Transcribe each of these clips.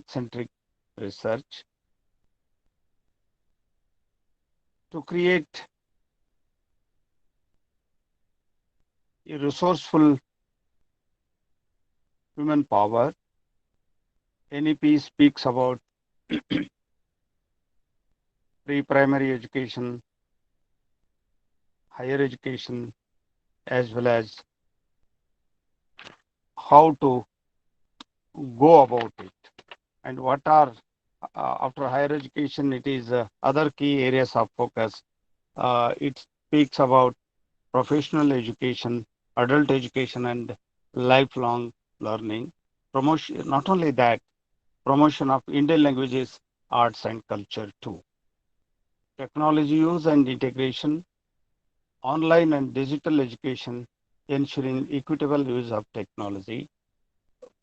Centric research to create a resourceful human power. NEP speaks about pre-primary education, higher education, as well as how to go about it and what are after higher education it is other key areas of focus. It speaks about professional education, adult education, and lifelong learning. Promotion, not only that, promotion of Indian languages, arts, and culture too. Technology use and integration, online and digital education, ensuring equitable use of technology.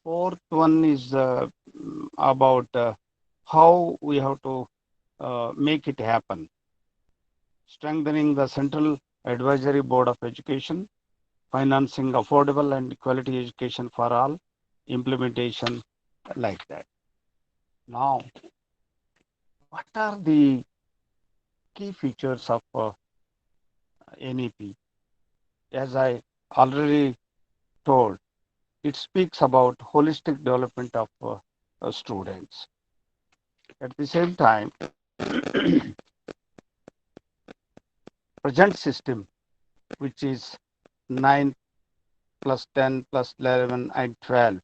Fourth one is about how we have to make it happen. Strengthening the Central Advisory Board of Education, financing affordable and quality education for all, implementation like that. Now, what are the key features of NEP? As I already told, it speaks about holistic development of students. At the same time, present system, which is 9 plus 10 plus 11 and 12,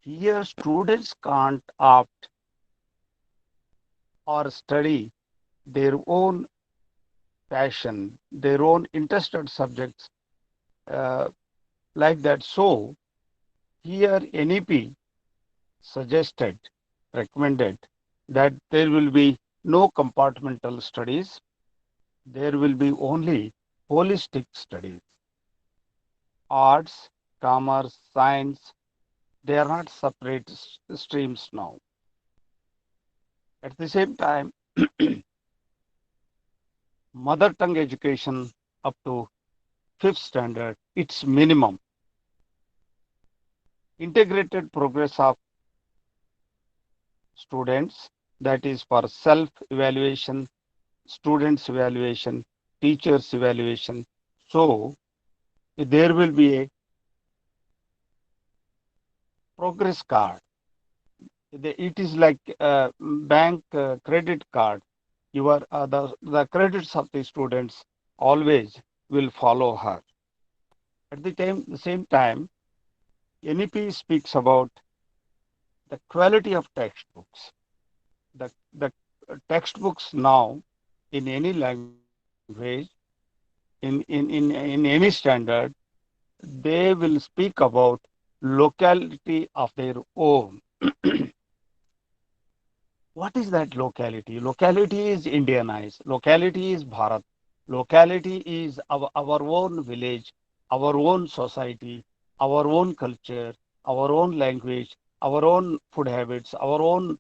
here students can't opt or study their own passion, their own interested subjects uh, like that. So here NEP suggested, recommended that there will be no compartmental studies. There will be only holistic studies. Arts, commerce, science, they are not separate streams now. At the same time, mother tongue education up to fifth standard, it's minimum. Integrated progress of students, that is for self-evaluation, students evaluation, teachers evaluation. So there will be a progress card. It is like a bank credit card. The credits of the students always will follow her. At the same time, NEP speaks about the quality of textbooks. The textbooks now in any language, in any standard, they will speak about locality of their own. What is that locality? Locality is Indianized. Locality is Bharat. Locality is our own village, our own society, our own culture, our own language, our own food habits, our own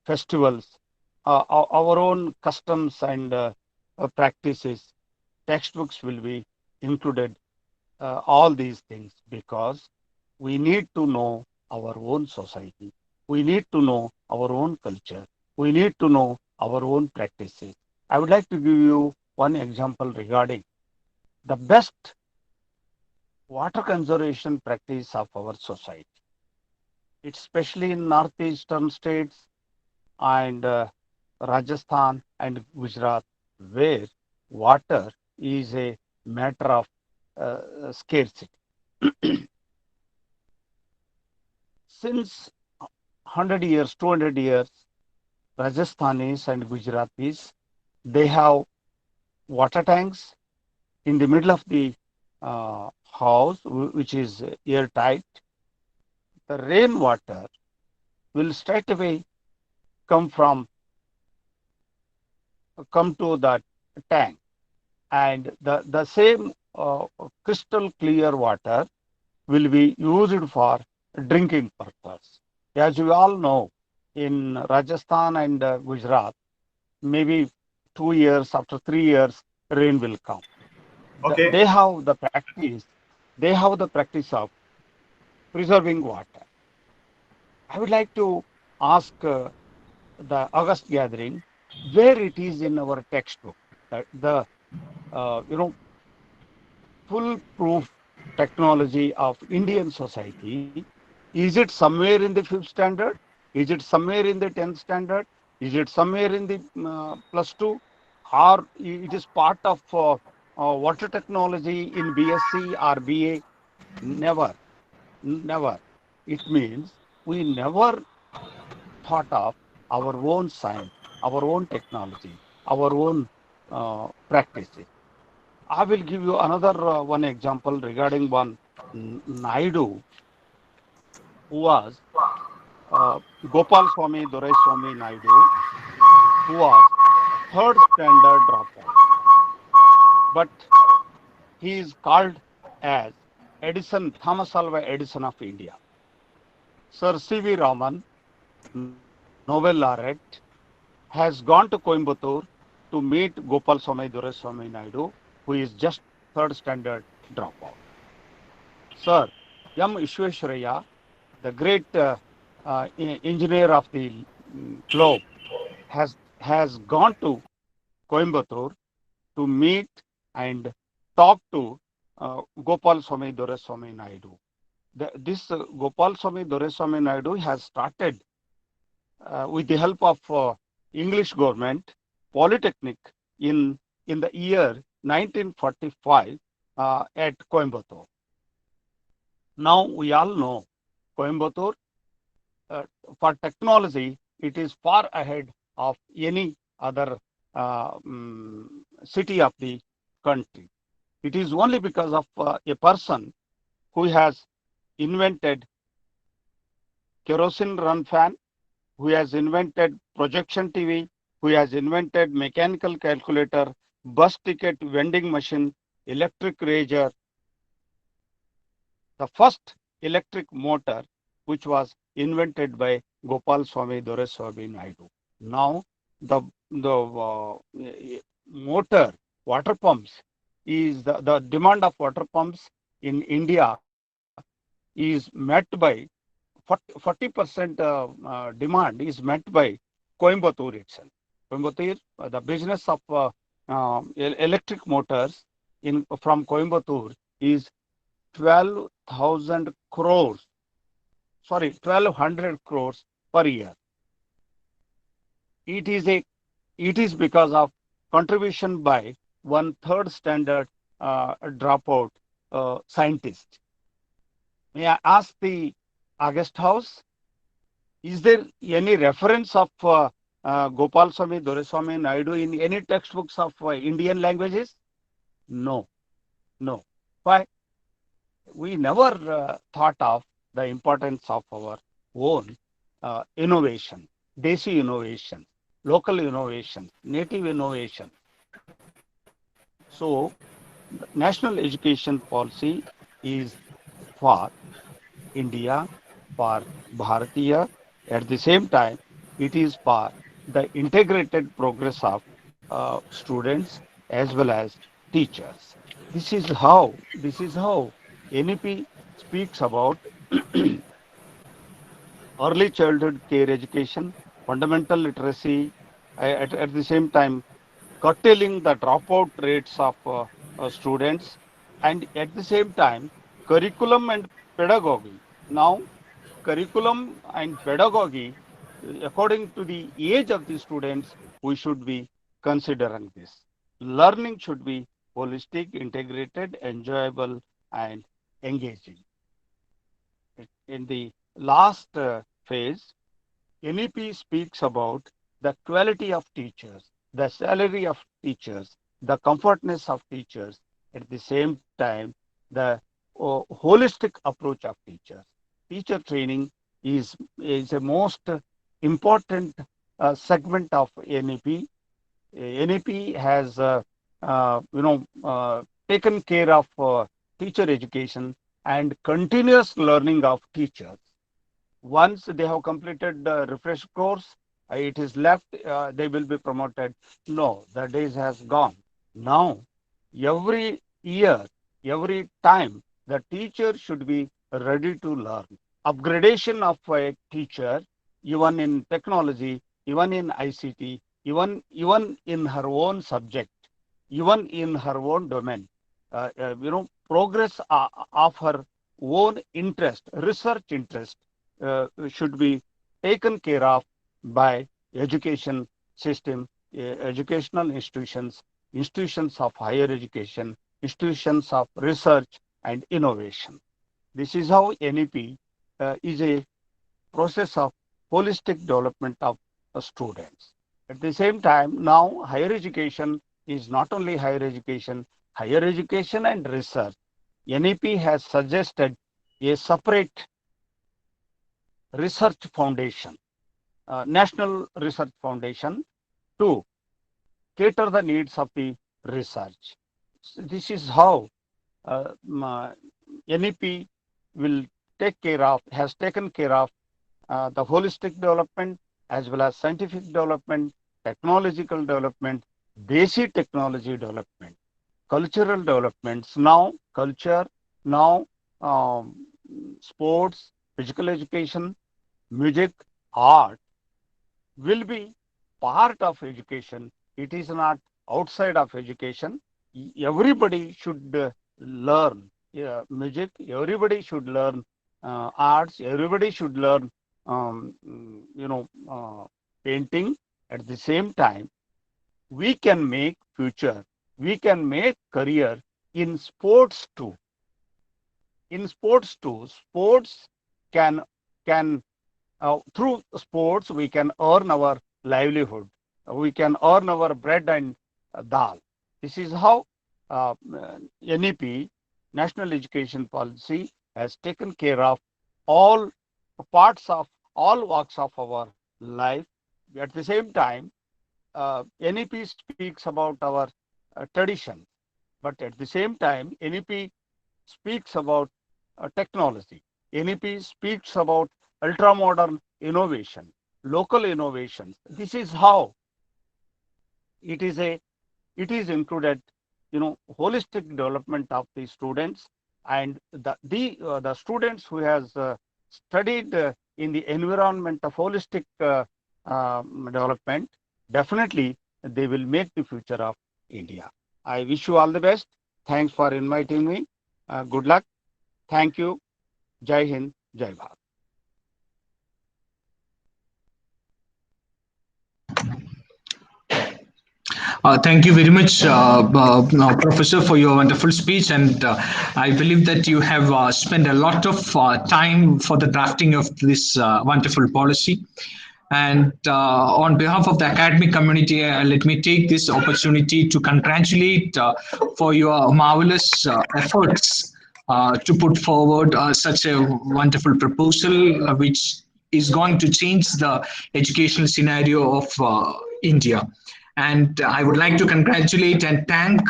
festivals, our own customs and practices. Textbooks will be included all these things because we need to know our own society. We need to know our own culture. We need to know our own practices. I would like to give you one example regarding the best water conservation practice of our society. It's especially in northeastern states and Rajasthan and Gujarat, where water is a matter of scarcity. Since 100 years, 200 years, Rajasthanis and Gujaratis, they have water tanks in the middle of the house, which is airtight. The rainwater will straight away come from come to that tank, and the same crystal clear water will be used for drinking purpose. As you all know, in Rajasthan and Gujarat, maybe 2 years, after 3 years, rain will come. Okay. They have the practice. They have the practice of preserving water. I would like to ask the August gathering where it is in our textbook. The foolproof technology of Indian society. Is it somewhere in the fifth standard? Is it somewhere in the 10th standard? Is it somewhere in the plus two? Or it is part of water technology in BSc or BA? Never, never. It means we never thought of our own science, our own technology, our own practices. I will give you another one example regarding one Naidu, who was Gopal Swami Doraiswamy Naidu, who was third standard dropout, but he is called as Edison, Thomas Alva Edison of India. Sir C.V. Raman, Nobel laureate, has gone to Coimbatore to meet Gopal Swami Doraiswamy Naidu, who is just third standard dropout. Sir M. Ishweshwaraya, the great engineer of the globe, has gone to Coimbatore to meet and talk to Gopal Swami Doraiswamy Naidu. This Gopal Swami Doraiswamy Naidu has started with the help of English government polytechnic in the year 1945 at Coimbatore. Now we all know Coimbatore uh, for technology, it is far ahead of any other city of the country. It is only because of a person who has invented kerosene run fan, who has invented projection TV, who has invented mechanical calculator, bus ticket vending machine, electric razor, the first electric motor, which was invented by Gopal Swami Doraiswamy Naidu. Now, the motor water pumps is the demand of water pumps in India is met by 40% demand is met by Coimbatore itself. Coimbatore, the business of electric motors in from Coimbatore is 12,000 crores, sorry, 1,200 crores per year. It is a it is because of contribution by one third standard dropout scientist. May I ask the August House, is there any reference of Gopal Swami Doraiswamy Naidu in any textbooks of Indian languages? No, no. Why? We never thought of the importance of our own innovation, Desi innovation, local innovation, native innovation. So, the national education policy is for India, for Bharatiya. At the same time, it is for the integrated progress of students as well as teachers. This is how NEP speaks about early childhood care education, fundamental literacy, at the same time curtailing the dropout rates of students, and at the same time curriculum and pedagogy. Now curriculum and pedagogy, according to the age of the students, we should be considering this. Learning should be holistic, integrated, enjoyable, and engaging. In the last phase, NEP speaks about the quality of teachers, the salary of teachers, the comfortness of teachers, at the same time, the holistic approach of teachers. Teacher training is a most important segment of NEP. NEP has, taken care of teacher education and continuous learning of teachers. Once they have completed the refresh course, it is left, they will be promoted. No, the days has gone. Now, every year, every time, the teacher should be ready to learn. upgradation of a teacher, even in technology, even in ICT, even in her own subject, even in her own domain. Progress of her own interest, research interest, should be taken care of by education system, educational institutions, institutions of higher education, institutions of research and innovation. This is how NEP is a process of holistic development of students. At the same time, now higher education is not only higher education and research. NEP has suggested a separate research foundation, National Research Foundation, to cater the needs of the research. So this is how NEP will has taken care of the holistic development as well as scientific development, technological development, basic technology development, cultural developments. Now, culture, now sports, physical education, music, art will be part of education. It is not outside of education. Everybody should learn music. Everybody should learn arts. Everybody should learn, painting. At the same time, we can make future. We can make career in sports too. In sports too, sports can through sports, we can earn our livelihood. We can earn our bread and dal. This is how NEP, National Education Policy, has taken care of all parts of all walks of our life. At the same time, NEP speaks about our tradition, but at the same time, NEP speaks about technology. NEP speaks about ultra-modern innovation, local innovations. This is how it is a it is included, holistic development of the students, and the students who has studied in the environment of holistic development, definitely they will make the future of India. I wish you all the best. Thanks for inviting me. Good luck. Thank you. Jai Hind, Jai Bharat. Thank you very much, Professor, for your wonderful speech. And I believe that you have spent a lot of time for the drafting of this wonderful policy. And on behalf of the academic community, let me take this opportunity to congratulate for your marvelous efforts to put forward such a wonderful proposal, which is going to change the educational scenario of India. And I would like to congratulate and thank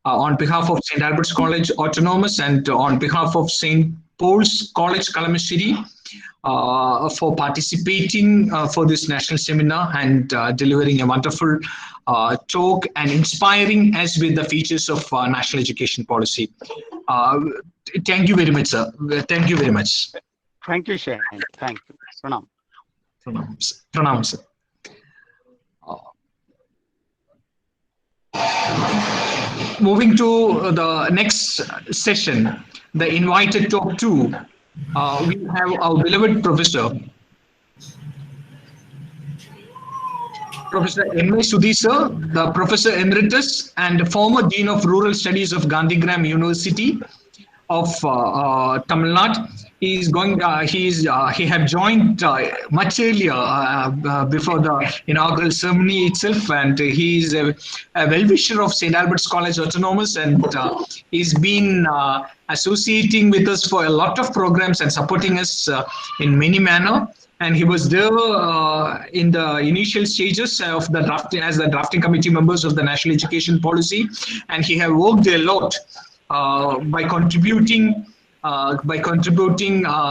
on behalf of St. Albert's College Autonomous and on behalf of St. Paul's College Kalamashiri for participating for this national seminar and delivering a wonderful talk and inspiring us with the features of national education policy. Thank you very much, sir. Thank you very much. Thank you, Shane. Thank you. Pranam. Pranam, sir. Moving to the next session, the invited talk 2, we have our beloved professor, Professor M.A. Sudhi sir, the Professor Emeritus and former Dean of Rural Studies of Gandhigram University of Tamil Nadu. He had joined much earlier before the inaugural ceremony itself, and he is a well-wisher of St. Albert's College Autonomous, and he's been associating with us for a lot of programs and supporting us in many manner. And he was there in the initial stages of the drafting as the drafting committee members of the National Education Policy, and he have worked a lot by contributing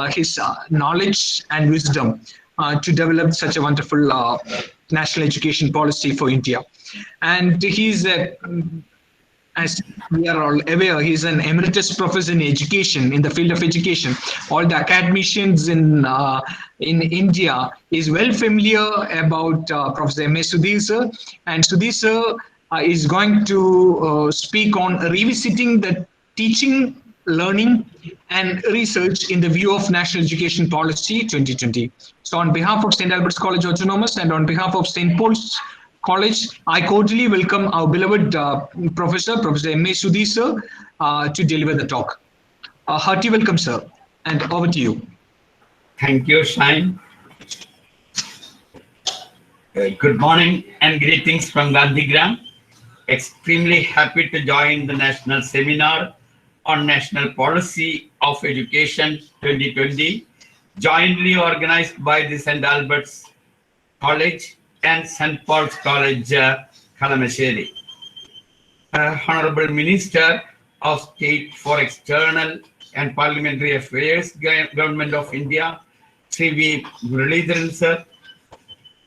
his knowledge and wisdom to develop such a wonderful national education policy for India. And as we are all aware, he's an emeritus professor in education, in the field of education. All the academicians in India is well familiar about Professor M.A. Sudhir sir, and Sudhir sir is going to speak on revisiting the teaching, learning, and research in the view of National Education Policy 2020. So, on behalf of St. Albert's College Autonomous and on behalf of St. Paul's College, I cordially welcome our beloved Professor M.A. Sudhi sir, to deliver the talk. Hearty welcome, sir, and over to you. Thank you, Shine. Good morning and greetings from Gandhigram. Extremely happy to join the national seminar on National Policy of Education 2020, jointly organized by the St. Albert's College and St. Paul's College, Kalamasheri. Honorable Minister of State for External and Parliamentary Affairs, Government of India, Sri V. Muralidharan sir,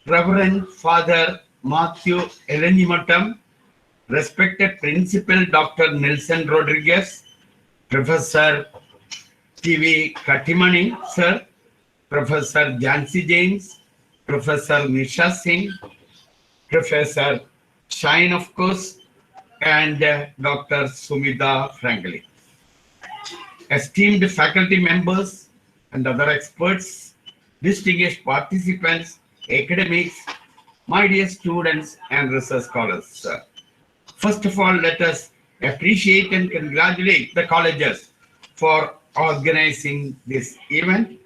Reverend Father Matthew Elenimatam, respected Principal Dr. Nelson Rodriguez, Professor T.V. Katimani sir, Professor Jansi James, Professor Nisha Singh, Professor Shine, of course, and Dr. Sumita Franklin. Esteemed faculty members and other experts, distinguished participants, academics, my dear students and research scholars. First of all, let us appreciate and congratulate the colleges for organizing this event.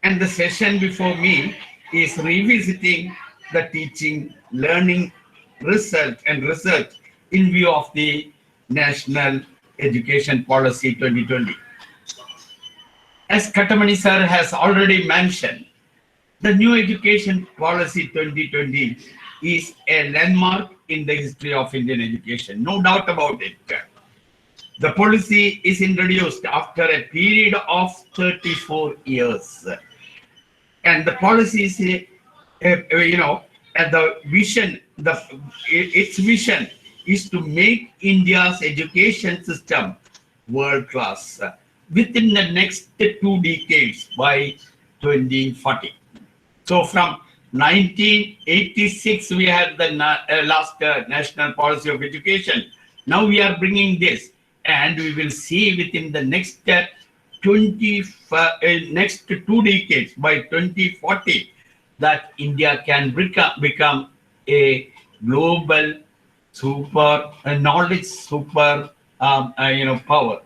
And the session before me is revisiting the teaching, learning, research in view of the National Education Policy 2020. As Katamani sir has already mentioned, the new Education Policy 2020 is a landmark in the history of Indian education, no doubt about it. The policy is introduced after a period of 34 years. And the policy is, and the vision, its vision is to make India's education system world class within the next 2 decades by 2040. So from 1986, we had the last National Policy of Education. Now we are bringing this, and we will see within the next next 2 decades by 2040 that India can become a global knowledge super power.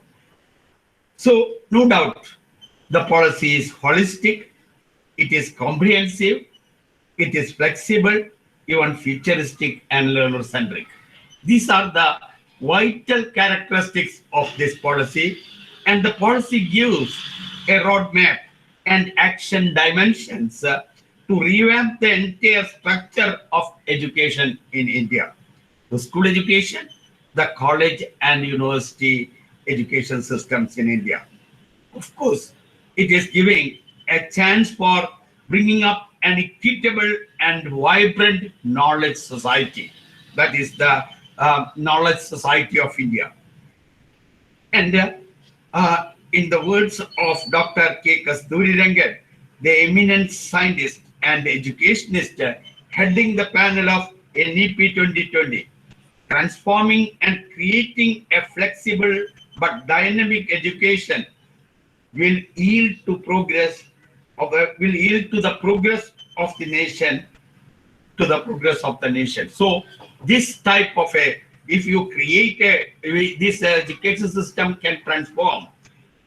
So no doubt the policy is holistic, it is comprehensive, it is flexible, even futuristic and learner centric. These are the vital characteristics of this policy, and the policy gives a roadmap and action dimensions to revamp the entire structure of education in India. The school education, the college and university education systems in India. Of course, it is giving a chance for bringing up an equitable and vibrant knowledge society. That is the knowledge society of India. And in the words of Dr. K. Kasturi Rangan, the eminent scientist and educationist heading the panel of NEP2020, transforming and creating a flexible but dynamic education will yield to the progress of the nation, So this type of if you create this education system can transform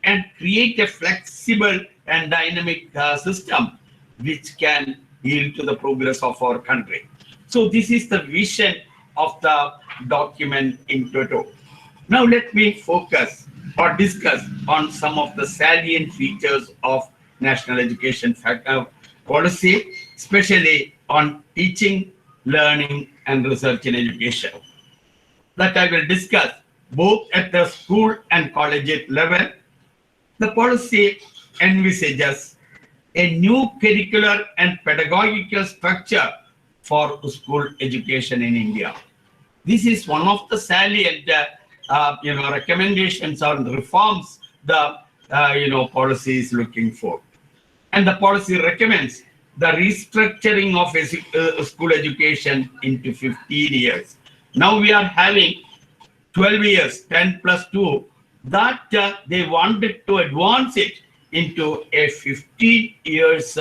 and create a flexible and dynamic system which can yield to the progress of our country. So this is the vision of the document in toto. Now let me focus or discuss on some of the salient features of National Education Policy, especially on teaching, learning, and research in education. That I will discuss both at the school and collegiate level. The policy envisages a new curricular and pedagogical structure for school education in India. This is one of the salient recommendations or reforms the policy is looking for. And the policy recommends the restructuring of school education into 15 years. Now we are having 12 years, 10 plus 2, that they wanted to advance it into a 15 years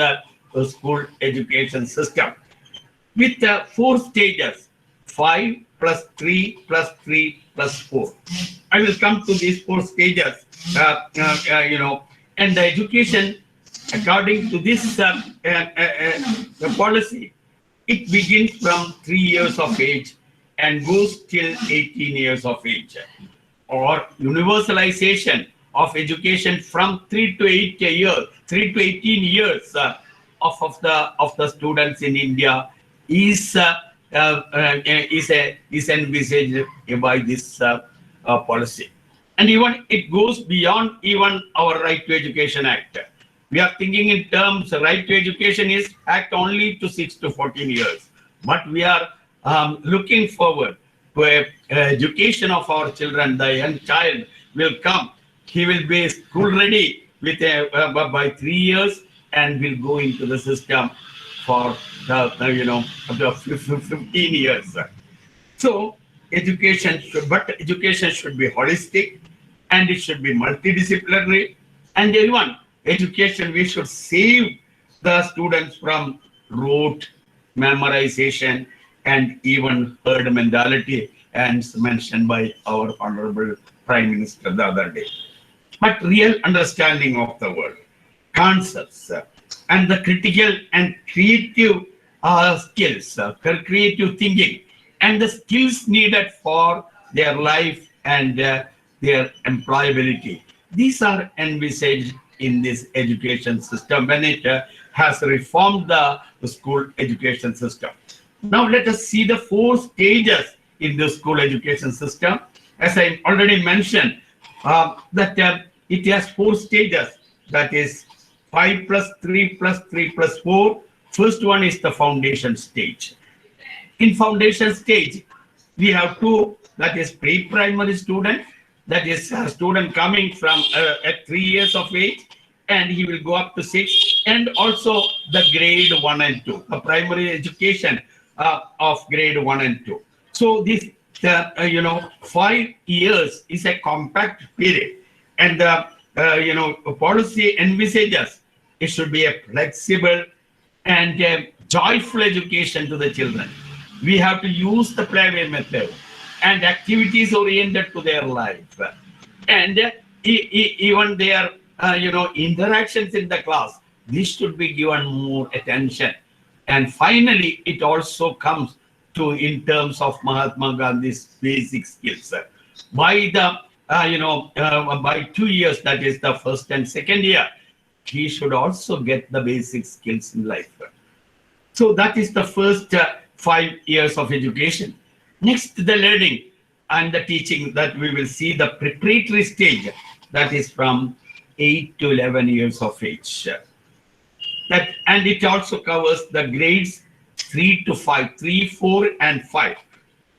school education system with 4 stages, 5 plus 3 plus 3 plus 4. I will come to these 4 stages, and the education, according to this the policy, it begins from 3 years of age and goes till 18 years of age, or universalization of education from 3 to 8 years, 3 to 18 years of the students in India is envisaged by this policy. And even it goes beyond even our Right to Education Act. We are thinking in terms, right to education is act only to 6 to 14 years. But we are looking forward to education of our children. The young child will come. He will be school ready with by 3 years and will go into the system for the 15 years. So education should be holistic, and it should be multidisciplinary. And everyone, education, we should save the students from rote memorization and even herd mentality, as mentioned by our Honorable Prime Minister the other day. But real understanding of the world, concepts, and the critical and creative skills, creative thinking, and the skills needed for their life and their employability. These are envisaged in this education system when it has reformed the school education system. Now let us see the 4 stages in the school education system. As I already mentioned, that it has 4 stages. That is 5 plus 3 plus 3 plus 4. First one is the foundation stage. In foundation stage, we have 2, that is pre-primary student, that is a student coming from at 3 years of age, and he will go up to 6, and also the grade 1 and 2, the primary education of grade 1 and 2. So this 5 years is a compact period, and the policy envisages it should be a flexible and joyful education to the children. We have to use the playway method and activities oriented to their life, and even their interactions in the class. This should be given more attention. And finally, it also comes to in terms of Mahatma Gandhi's basic skills. By the by 2 years, that is the first and second year, he should also get the basic skills in life. So that is the first 5 years of education. Next, the learning and the teaching, that we will see the preparatory stage, that is from 8 to 11 years of age. And it also covers the grades 3 to 5, 3, 4, and 5.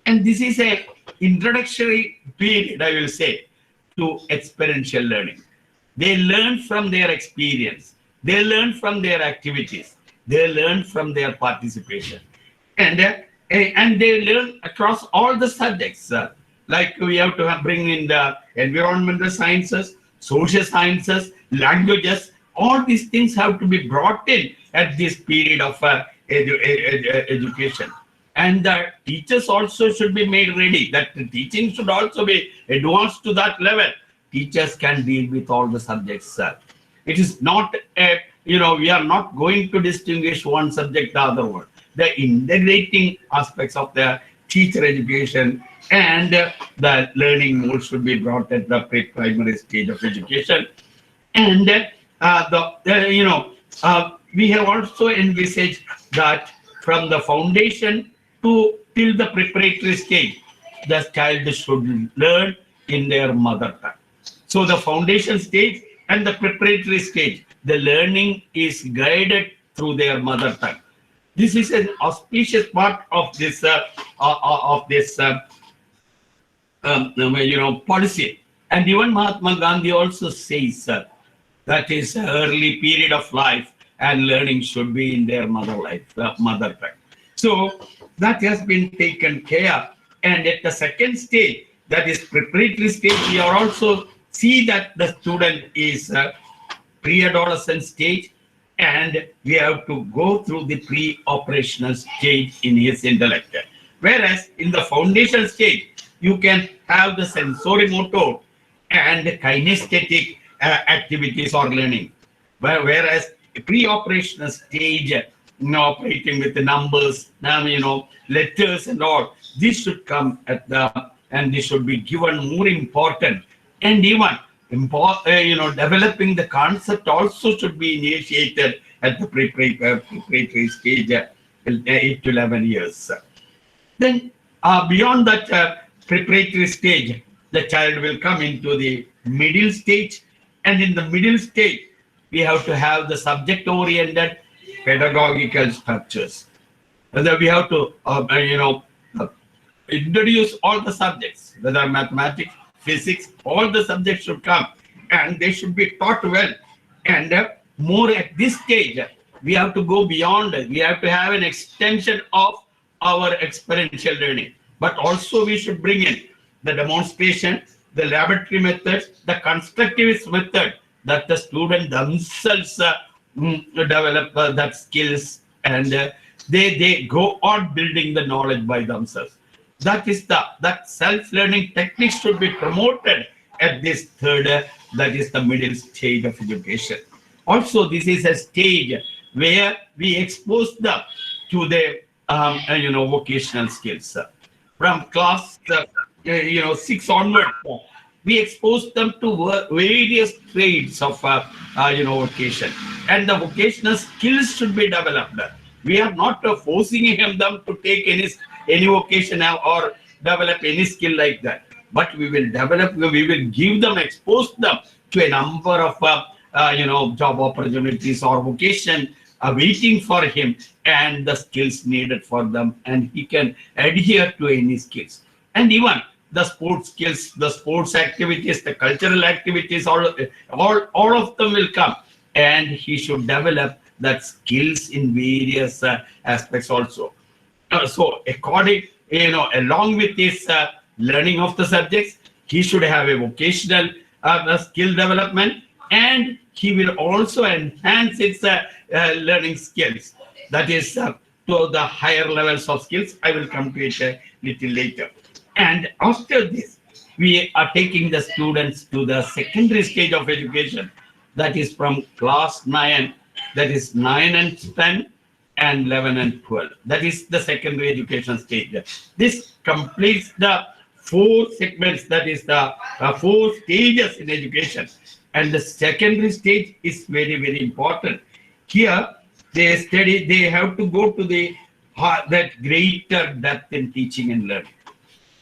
And this is a introductory period, I will say, to experiential learning. They learn from their experience. They learn from their activities. They learn from their participation. And they learn across all the subjects. Like we have to bring in the environmental sciences, social sciences, languages. All these things have to be brought in at this period of education. And the teachers also should be made ready. That the teaching should also be advanced to that level. Teachers can deal with all the subjects. It is not we are not going to distinguish one subject the other one. The integrating aspects of the teacher education and the learning mode should be brought at the pre-primary stage of education. And we have also envisaged that from the foundation till the preparatory stage, the child should learn in their mother tongue. So the foundation stage and the preparatory stage, the learning is guided through their mother tongue. This is an auspicious part of this policy. And even Mahatma Gandhi also says that is early period of life and learning should be in their mother life, mother tongue. So that has been taken care. And at the second stage, that is preparatory stage, we are also see that the student is pre-adolescent stage, and we have to go through the pre-operational stage in his intellect. Whereas in the foundation stage, you can have the sensory motor and kinesthetic activities or learning. Whereas pre-operational stage, operating with the numbers, letters and all, this should come at the, and this should be given more important. And even developing the concept also should be initiated at the preparatory stage, 8 to 11 years. Then beyond that preparatory stage, the child will come into the middle stage. And in the middle stage, we have to have the subject-oriented pedagogical structures. And then we have to, introduce all the subjects, whether mathematics, physics, all the subjects should come, and they should be taught well. And more at this stage, we have to go beyond it. We have to have an extension of our experiential learning. But also we should bring in the demonstration, the laboratory methods, the constructivist method, that the student themselves develop that skills, and they go on building the knowledge by themselves. That is that self-learning techniques should be promoted at this third, that is the middle stage of education. Also, this is a stage where we expose them to the vocational skills. From class 6 onward, we expose them to various trades of vocation, and the vocational skills should be developed. We are not forcing them to take any vocation or develop any skill like that, but we will give them, expose them to a number of job opportunities or vocation waiting for him, and the skills needed for them, and he can adhere to any skills. And even the sports skills, the sports activities, the cultural activities, all of them will come, and he should develop that skills in various aspects also. So according, along with this learning of the subjects, he should have a vocational skill development, and he will also enhance its learning skills. That is to the higher levels of skills. I will come to it a little later. And after this, we are taking the students to the secondary stage of education, that is from class 9, that is 9 and 10, and 11 and 12. That is the secondary education stage. This completes the 4 segments, that is the 4 stages in education. And the secondary stage is very, very important. Here, they have to go to that greater depth in teaching and learning.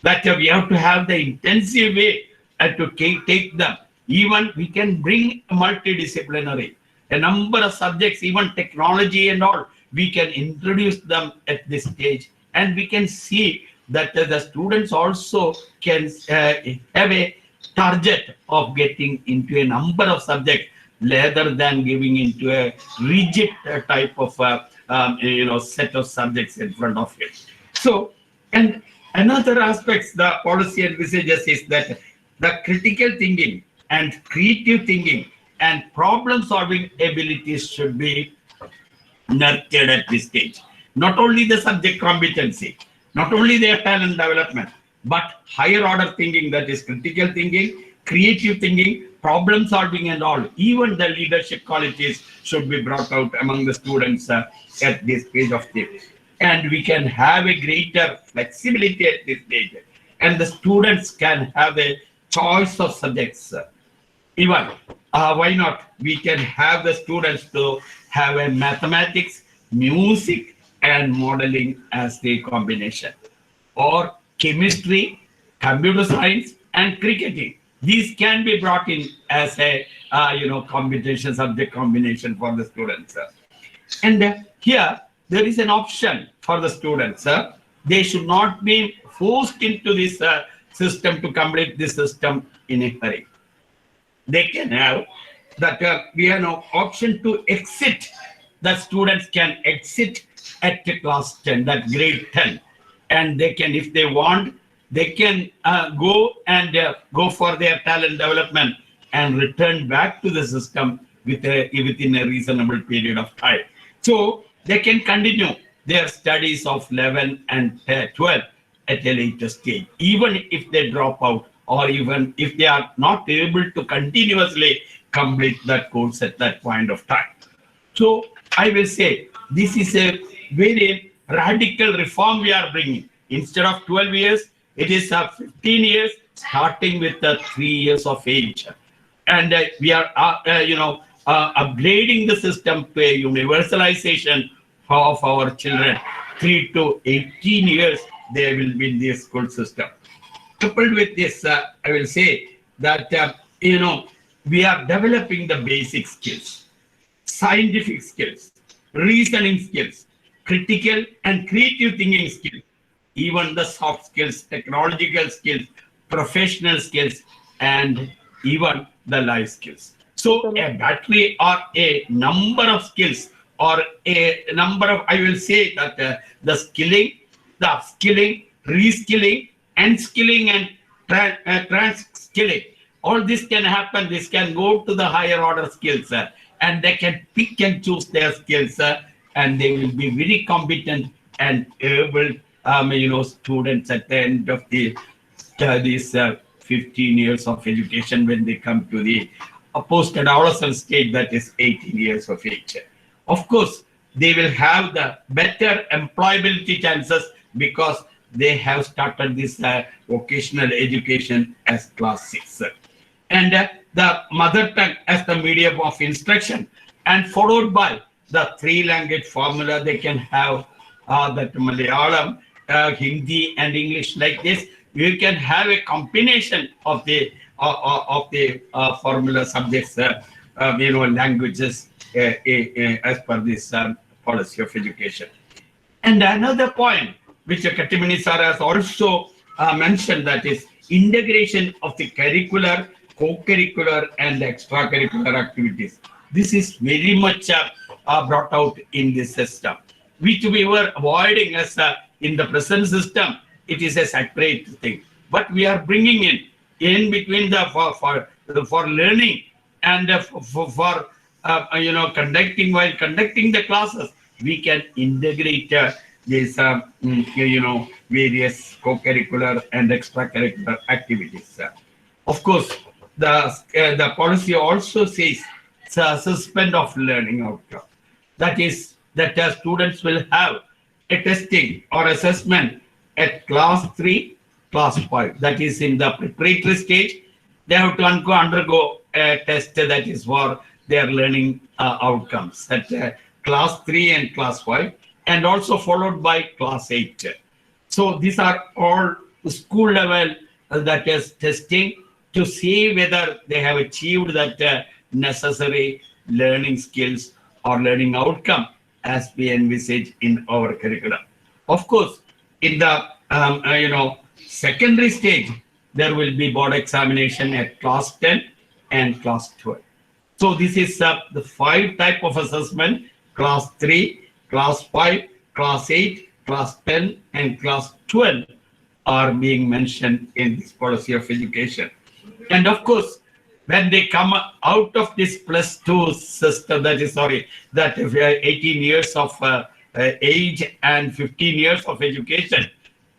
That we have to have the intensive way to take them. Even we can bring multidisciplinary, a number of subjects, even technology and all, we can introduce them at this stage, and we can see that the students also can have a target of getting into a number of subjects rather than giving into a rigid type of set of subjects in front of it. So, and another aspect the policy envisages is that the critical thinking and creative thinking and problem solving abilities should be nurtured at this stage. Not only the subject competency, not only their talent development, but higher order thinking, that is critical thinking, creative thinking, problem solving and all. Even the leadership qualities should be brought out among the students at this stage of things. And we can have a greater flexibility at this stage. And the students can have a choice of subjects. Even, why not? We can have the students to have a mathematics, music, and modeling as the combination. Or chemistry, computer science, and cricketing. These can be brought in as a combination, subject combination for the students. And here there is an option for the students. They should not be forced into this system to complete this system in a hurry. They can have that we have no option to exit. The students can exit at class 10, that grade 10, and they can, if they want, they can go and go for their talent development and return back to the system within a reasonable period of time. So they can continue their studies of 11 and 12 at a later stage, even if they drop out, or even if they are not able to continuously complete that course at that point of time. So I will say this is a very radical reform we are bringing. Instead of 12 years, it is 15 years, starting with the 3 years of age. And we are, upgrading the system to a universalization of our children. 3 to 18 years, they will be in the school system. Coupled with this, I will say that, we are developing the basic skills, scientific skills, reasoning skills, critical and creative thinking skills, even the soft skills, technological skills, professional skills, and even the life skills. So a battery or a number of skills, or a number of, I will say that the skilling, the upskilling, reskilling, and skilling and trans-skilling, all this can happen. This can go to the higher order skills, and they can pick and choose their skills, and they will be very competent and able, students at the end of the these 15 years of education, when they come to the post-adolescent stage, that is 18 years of age. Of course, they will have the better employability chances because they have started this vocational education as class 6. And the mother tongue as the medium of instruction, and followed by the 3 language formula. They can have that Malayalam, Hindi, and English like this. You can have a combination of the formula subjects, languages as per this policy of education. And another point which Katimani sir has also mentioned, that is integration of the curricular, co-curricular, and extracurricular activities. This is very much brought out in this system, which we were avoiding as in the present system. It is a separate thing, but we are bringing in between the for learning and for conducting the classes. We can integrate these various co-curricular and extracurricular activities. Of course, the policy also says suspend of learning outcome. That is that students will have a testing or assessment at class 3, class 5. That is in the preparatory stage. They have to undergo a test that is for their learning outcomes at class 3 and class 5, and also followed by class 8. So these are all school level that is testing to see whether they have achieved that necessary learning skills or learning outcome as we envisage in our curriculum. Of course, in the secondary stage, there will be board examination at class 10 and class 12. So this is the 5 type of assessment: class 3, class 5, class 8, class 10, and class 12 are being mentioned in this policy of education. And of course, when they come out of this +2 system, that 18 years of age and 15 years of education,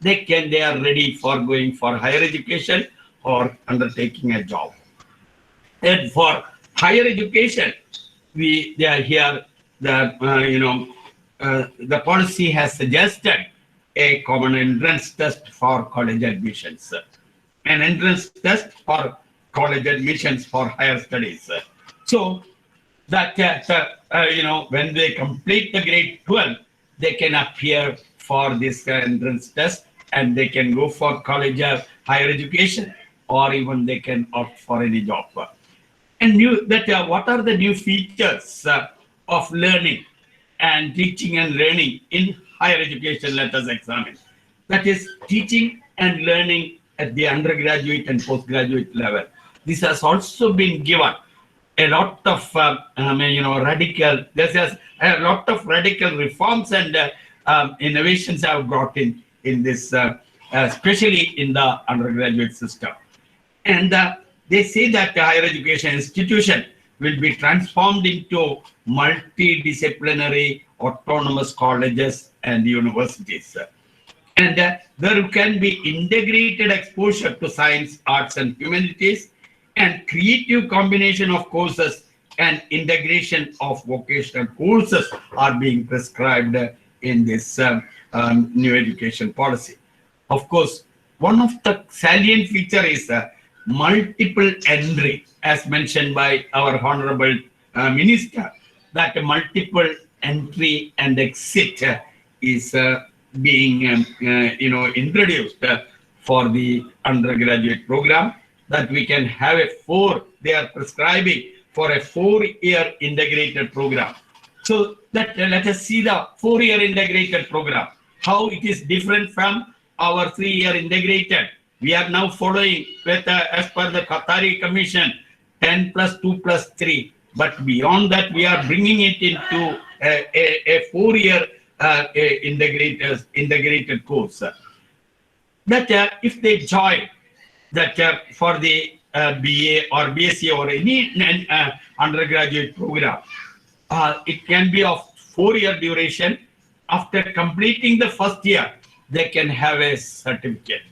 they are ready for going for higher education or undertaking a job. And for higher education, they are here. The policy has suggested a common entrance test for college admissions, an entrance test for college admissions for higher studies. So that when they complete the grade 12, they can appear for this entrance test, and they can go for college higher education, or even they can opt for any job. And what are the new features of learning and teaching and learning in higher education? Let us examine. That is teaching and learning at the undergraduate and postgraduate level. This has also been given a lot of radical. There's a lot of radical reforms and innovations have brought in this, especially in the undergraduate system. And they say that the higher education institution will be transformed into multidisciplinary autonomous colleges and universities. And there can be integrated exposure to science, arts, and humanities, and creative combination of courses and integration of vocational courses are being prescribed in this new education policy. Of course, one of the salient feature is multiple entry, as mentioned by our honorable minister, that multiple entry and exit is being introduced for the undergraduate program, that we can have they are prescribing for a 4-year integrated program. So that let us see the 4-year integrated program, how it is different from our 3-year integrated. We are now following with, as per the Qatari Commission, 10 plus 2 plus 3. But beyond that, we are bringing it into a 4-year integrated course. That if they join that for the BA or BSc or any undergraduate program, it can be of 4-year duration. After completing the first year, they can have a certificate,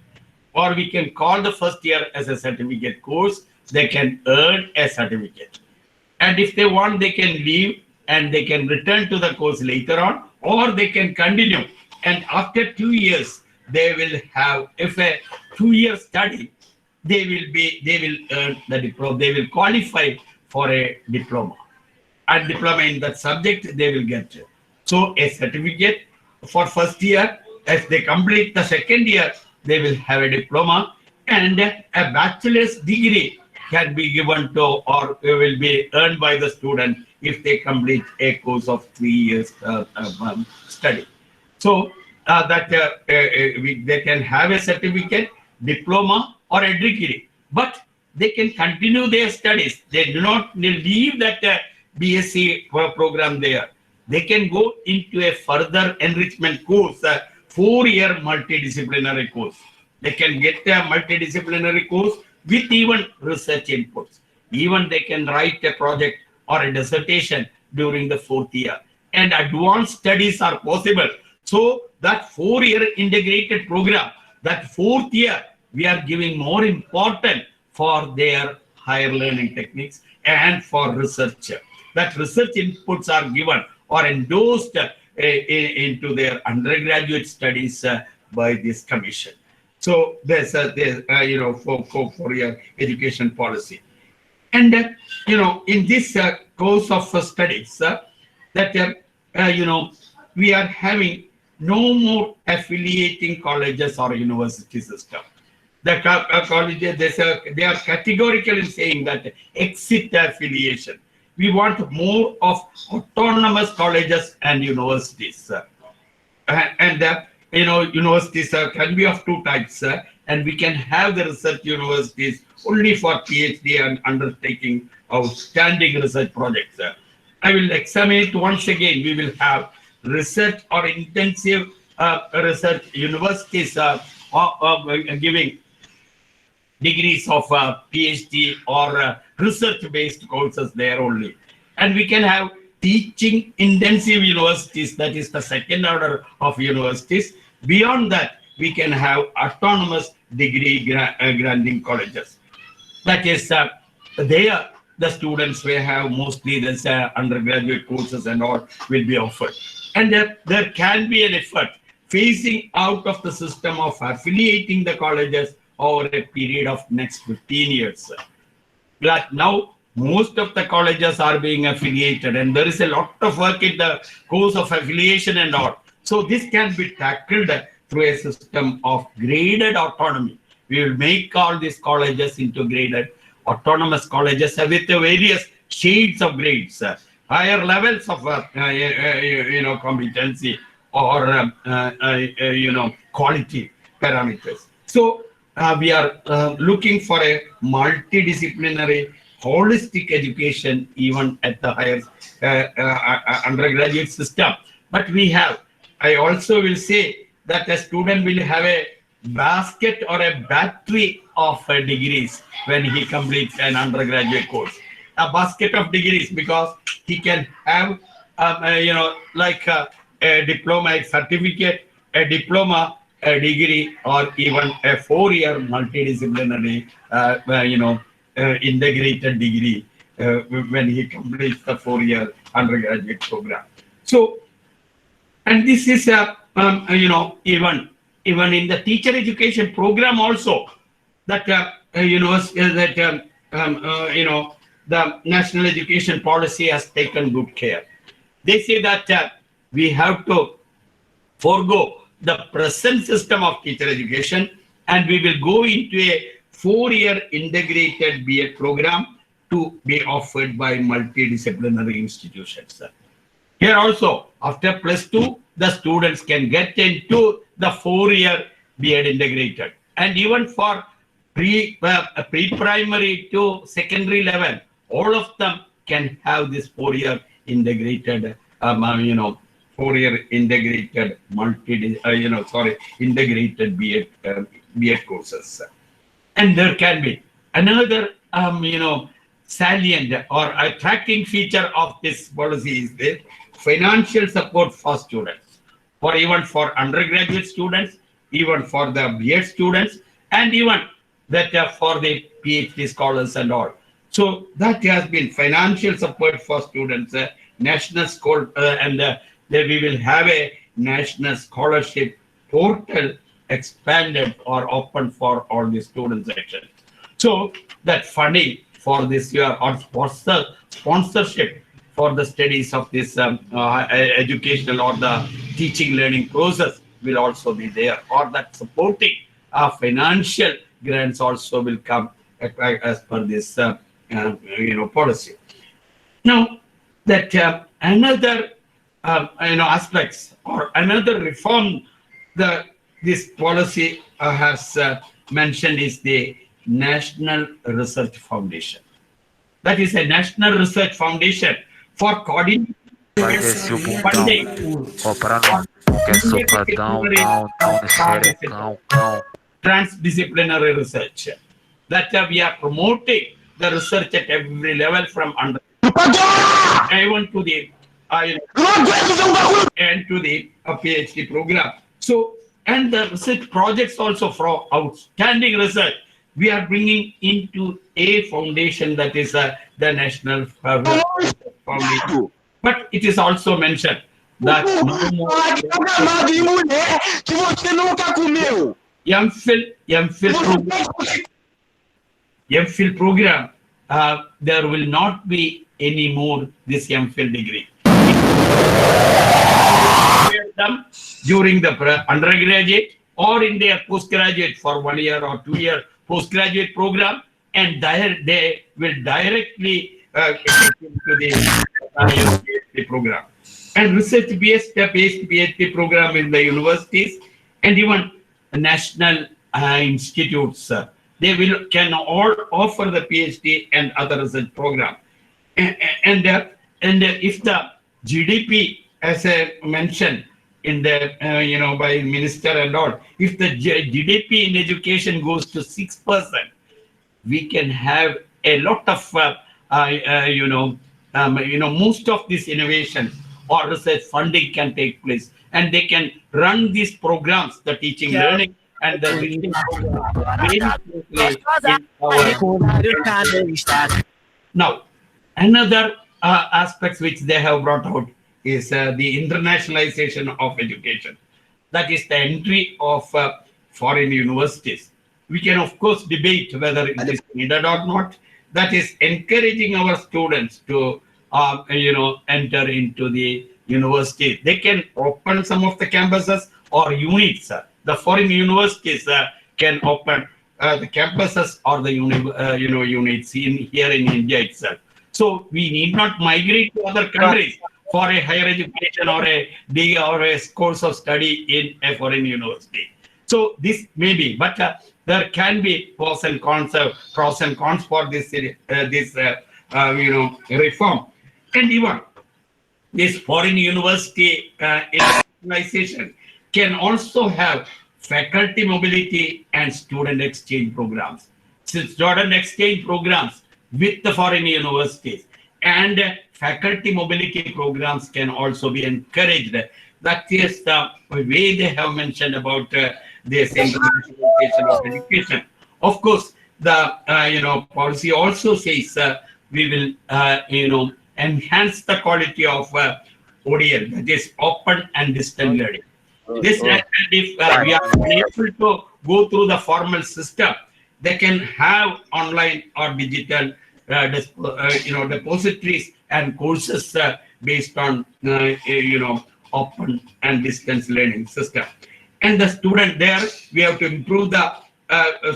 or we can call the first year as a certificate course. They can earn a certificate, and if they want, they can leave and they can return to the course later on, or they can continue, and after 2 years they will have, if a 2-year study, they will earn the diploma. They will qualify for a diploma, and diploma in that subject they will get. So a certificate for first year. As they complete the second year, they will have a diploma, and a bachelor's degree can be given to, or will be earned by the student if they complete a course of 3 years study. So they can have a certificate, diploma, or a degree, but they can continue their studies. They do not leave that BSc program there. They can go into a further enrichment course, 4-year multidisciplinary course. They can get a multidisciplinary course with even research inputs. Even they can write a project or a dissertation during the 4th year. And advanced studies are possible. So that 4-year integrated program, that 4th year, we are giving more important for their higher learning techniques and for research. That research inputs are given or endorsed into their undergraduate studies by this commission. So there's for your education policy, and in this course of studies that we are having no more affiliating colleges or university system. The colleges, they are categorical in saying that exit affiliation. We want more of autonomous colleges and universities. Universities can be of 2 types, and we can have the research universities only for PhD and undertaking outstanding research projects. I will examine it once again. We will have research or intensive research universities giving degrees of PhD or research-based courses there only. And we can have teaching intensive universities, that is the second order of universities. Beyond that, we can have autonomous degree granting colleges. That is, there the students will have mostly this undergraduate courses and all will be offered. And there can be an effort phasing out of the system of affiliating the colleges over a period of next 15 years. Like now, most of the colleges are being affiliated, and there is a lot of work in the course of affiliation and all. So this can be tackled through a system of graded autonomy. We will make all these colleges into graded autonomous colleges with various shades of grades, higher levels of competency or quality parameters. So we are looking for a multidisciplinary, holistic education even at the higher undergraduate system. But we have, I also will say that a student will have a basket or a battery of degrees when he completes an undergraduate course. A basket of degrees because he can have, like a diploma, a certificate, a diploma, a degree, or even a 4-year multidisciplinary, integrated degree when he completes the 4-year undergraduate program. So, and this is even in the teacher education program also that that the national education policy has taken good care. They say that we have to forego the present system of teacher education and we will go into a 4-year integrated BEd program to be offered by multidisciplinary institutions. Here also, after +2, the students can get into the 4-year BEd integrated. And even for pre-primary to secondary level, all of them can have this 4-year integrated, 4-year integrated integrated BEd courses. And there can be another, salient or attracting feature of this policy is the financial support for students, for even for undergraduate students, even for the BEd students, and even that for the PhD scholars and all. So that has been financial support for students, national school, and then we will have a national scholarship portal expanded or open for all the student sections. So that funding for this year or sponsorship for the studies of this educational or the teaching learning process will also be there, or that supporting financial grants also will come as per this policy. Now that another aspects or another reform this policy has mentioned is the National Research Foundation. That is a National Research Foundation for coordinating Vai descer o bundão. funding Ó, para não, não quer socar down, down, down no xerecão, cão. transdisciplinary research. That we are promoting the research at every level from under even to the and to the PhD program. So, and the research projects also for outstanding research, we are bringing into a foundation that is the National Foundation. But it is also mentioned that no more MPhil program, there will not be any more this MPhil degree. Them during the undergraduate or in their postgraduate for 1 year or 2 year postgraduate program, and they will directly get into the PhD program. And research-based PhD program in the universities and even national institutes, they can all offer the PhD and other research program. And if the GDP, as I mentioned in the by minister and all, if the GDP in education goes to 6%, we can have a lot of most of this innovation or research funding can take place, and they can run these programs, the teaching, learning, and the reading program very closely in our. Now, another aspects which they have brought out is the internationalization of education. That is the entry of foreign universities. We can, of course, debate whether it is needed or not. That is encouraging our students to, enter into the university. They can open some of the campuses or units. The foreign universities can open the campuses or the units here in India itself. So we need not migrate to other countries for a higher education or a course of study in a foreign university. So this may be, but there can be pros and cons for this reform. And even this foreign university internationalization can also have faculty mobility and student exchange programs. Since student exchange programs with the foreign universities and faculty mobility programs can also be encouraged. That is the way they have mentioned about this internationalization of education. Of course, the policy also says we will enhance the quality of ODL, that is open and distant learning. This and if we are unable to go through the formal system, they can have online or digital depositories and courses based on open and distance learning system. And the student there, we have to improve the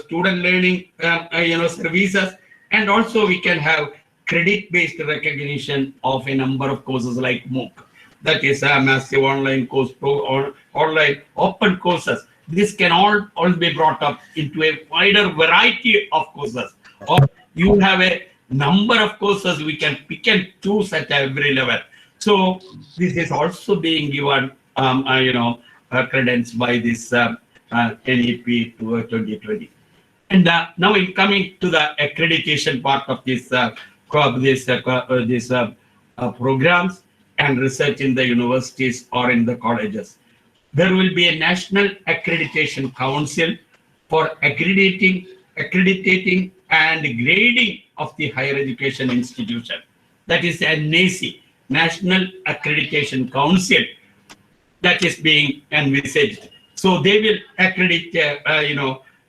student learning services, and also we can have credit-based recognition of a number of courses like MOOC, that is a massive online course or online open courses. This can all be brought up into a wider variety of courses, or you have a number of courses we can pick and choose at every level. So this is also being given credence by this NEP 2020. And now in coming to the accreditation part of this programs and research in the universities or in the colleges, there will be a National Accreditation Council for accrediting and grading of the higher education institution. That is a NACI, National Accreditation Council, that is being envisaged. So they will accredit,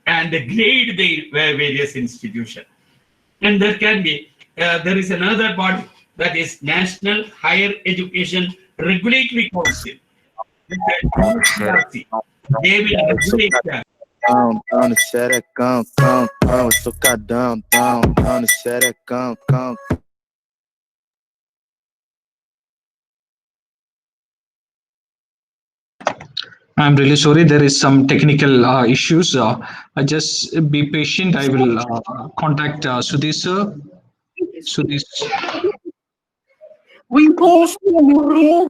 and grade the various institutions. And there is another body, that is National Higher Education Regulatory Council. They will regulate down the xerecão, cão, socadão, down the xerecão, cão. I'm really sorry, there is some technical issues. Just be patient. I will contact Sudhi sir. Sudhi. We post you.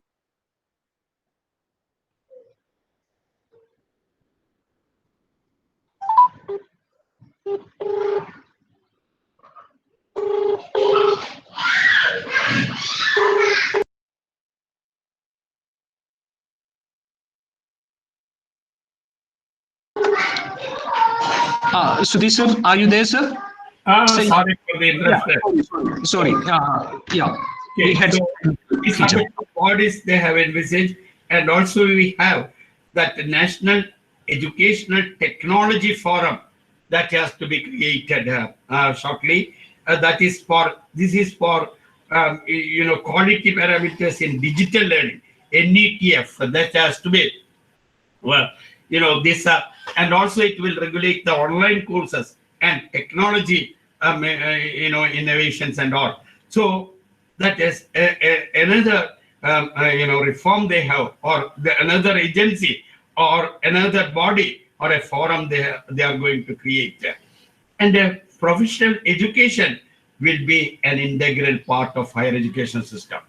Sudhi sir, are you there, sir? Sorry for the interruption. Sorry. Yeah. Okay, We had so these are the bodies they have envisaged, and also we have that National Educational Technology Forum that has to be created shortly. This is for quality parameters in digital learning, NETF. That has to be this and also it will regulate the online courses and technology innovations and all. So that is another reform they have, or another agency or another body or a forum they are going to create. And professional education will be an integral part of higher education system.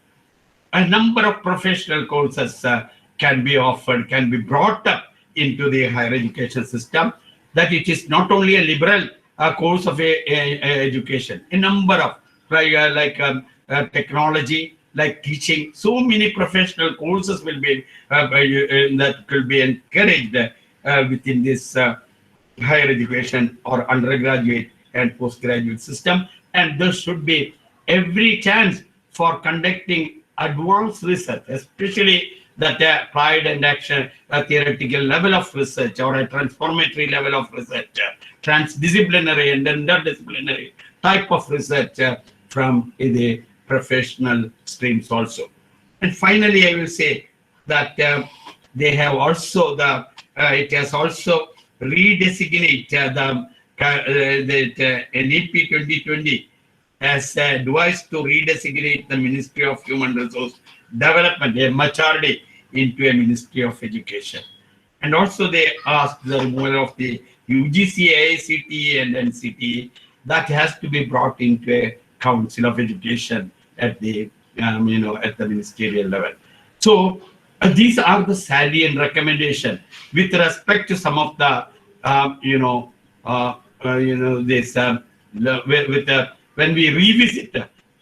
A number of professional courses can be offered, can be brought up into the higher education system, that it is not only a liberal course of education, a number of technology, like teaching, so many professional courses will be that will be encouraged within this higher education or undergraduate and postgraduate system. And there should be every chance for conducting advanced research, especially that applied and action, a theoretical level of research or a transformatory level of research, transdisciplinary and interdisciplinary type of research from the professional streams also. And finally, I will say that they have also it has also redesignated the NEP 2020 as advised to redesignate the Ministry of Human Resource Development, a majority, into a Ministry of Education. And also they asked the removal of the UGC, AICTE, and NCTE. That has to be brought into a council of education at the at the ministerial level. So these are the salient recommendation with respect to some of the this when we revisit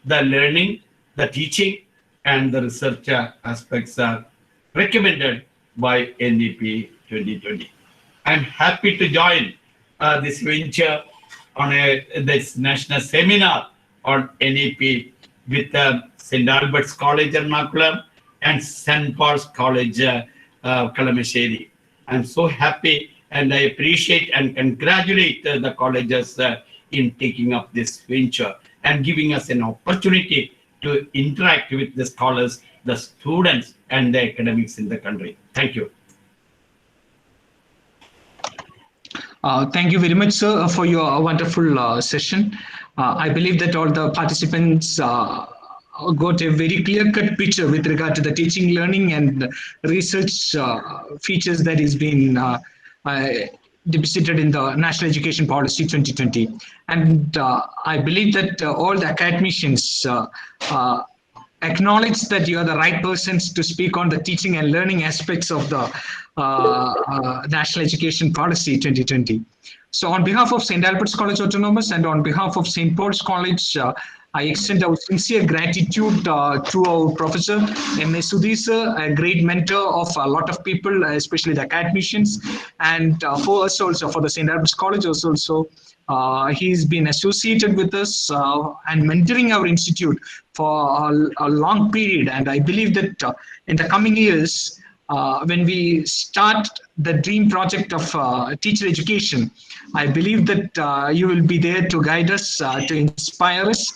the learning, the teaching, and the research aspects are recommended by NEP 2020. I'm happy to join this venture on this national seminar on NEP with St. Albert's College Ernakulam and St. Paul's College Kalamasheri. I'm so happy and I appreciate and congratulate the colleges in taking up this venture and giving us an opportunity to interact with the scholars, the students, and the academics in the country. Thank you. Thank you very much, sir, for your wonderful session. I believe that all the participants got a very clear-cut picture with regard to the teaching, learning, and research features that is being deposited in the National Education Policy 2020. And I believe that all the academicians acknowledge that you are the right persons to speak on the teaching and learning aspects of the National Education Policy 2020. So on behalf of St. Albert's College Autonomous and on behalf of St. Paul's College, I extend our sincere gratitude to our professor, M.A. Sudhir sir, a great mentor of a lot of people, especially the academicians, and for us also, for the St. Albert's College also. He's been associated with us and mentoring our institute for a long period. And I believe that in the coming years, when we start the dream project of teacher education, I believe that you will be there to guide us, to inspire us.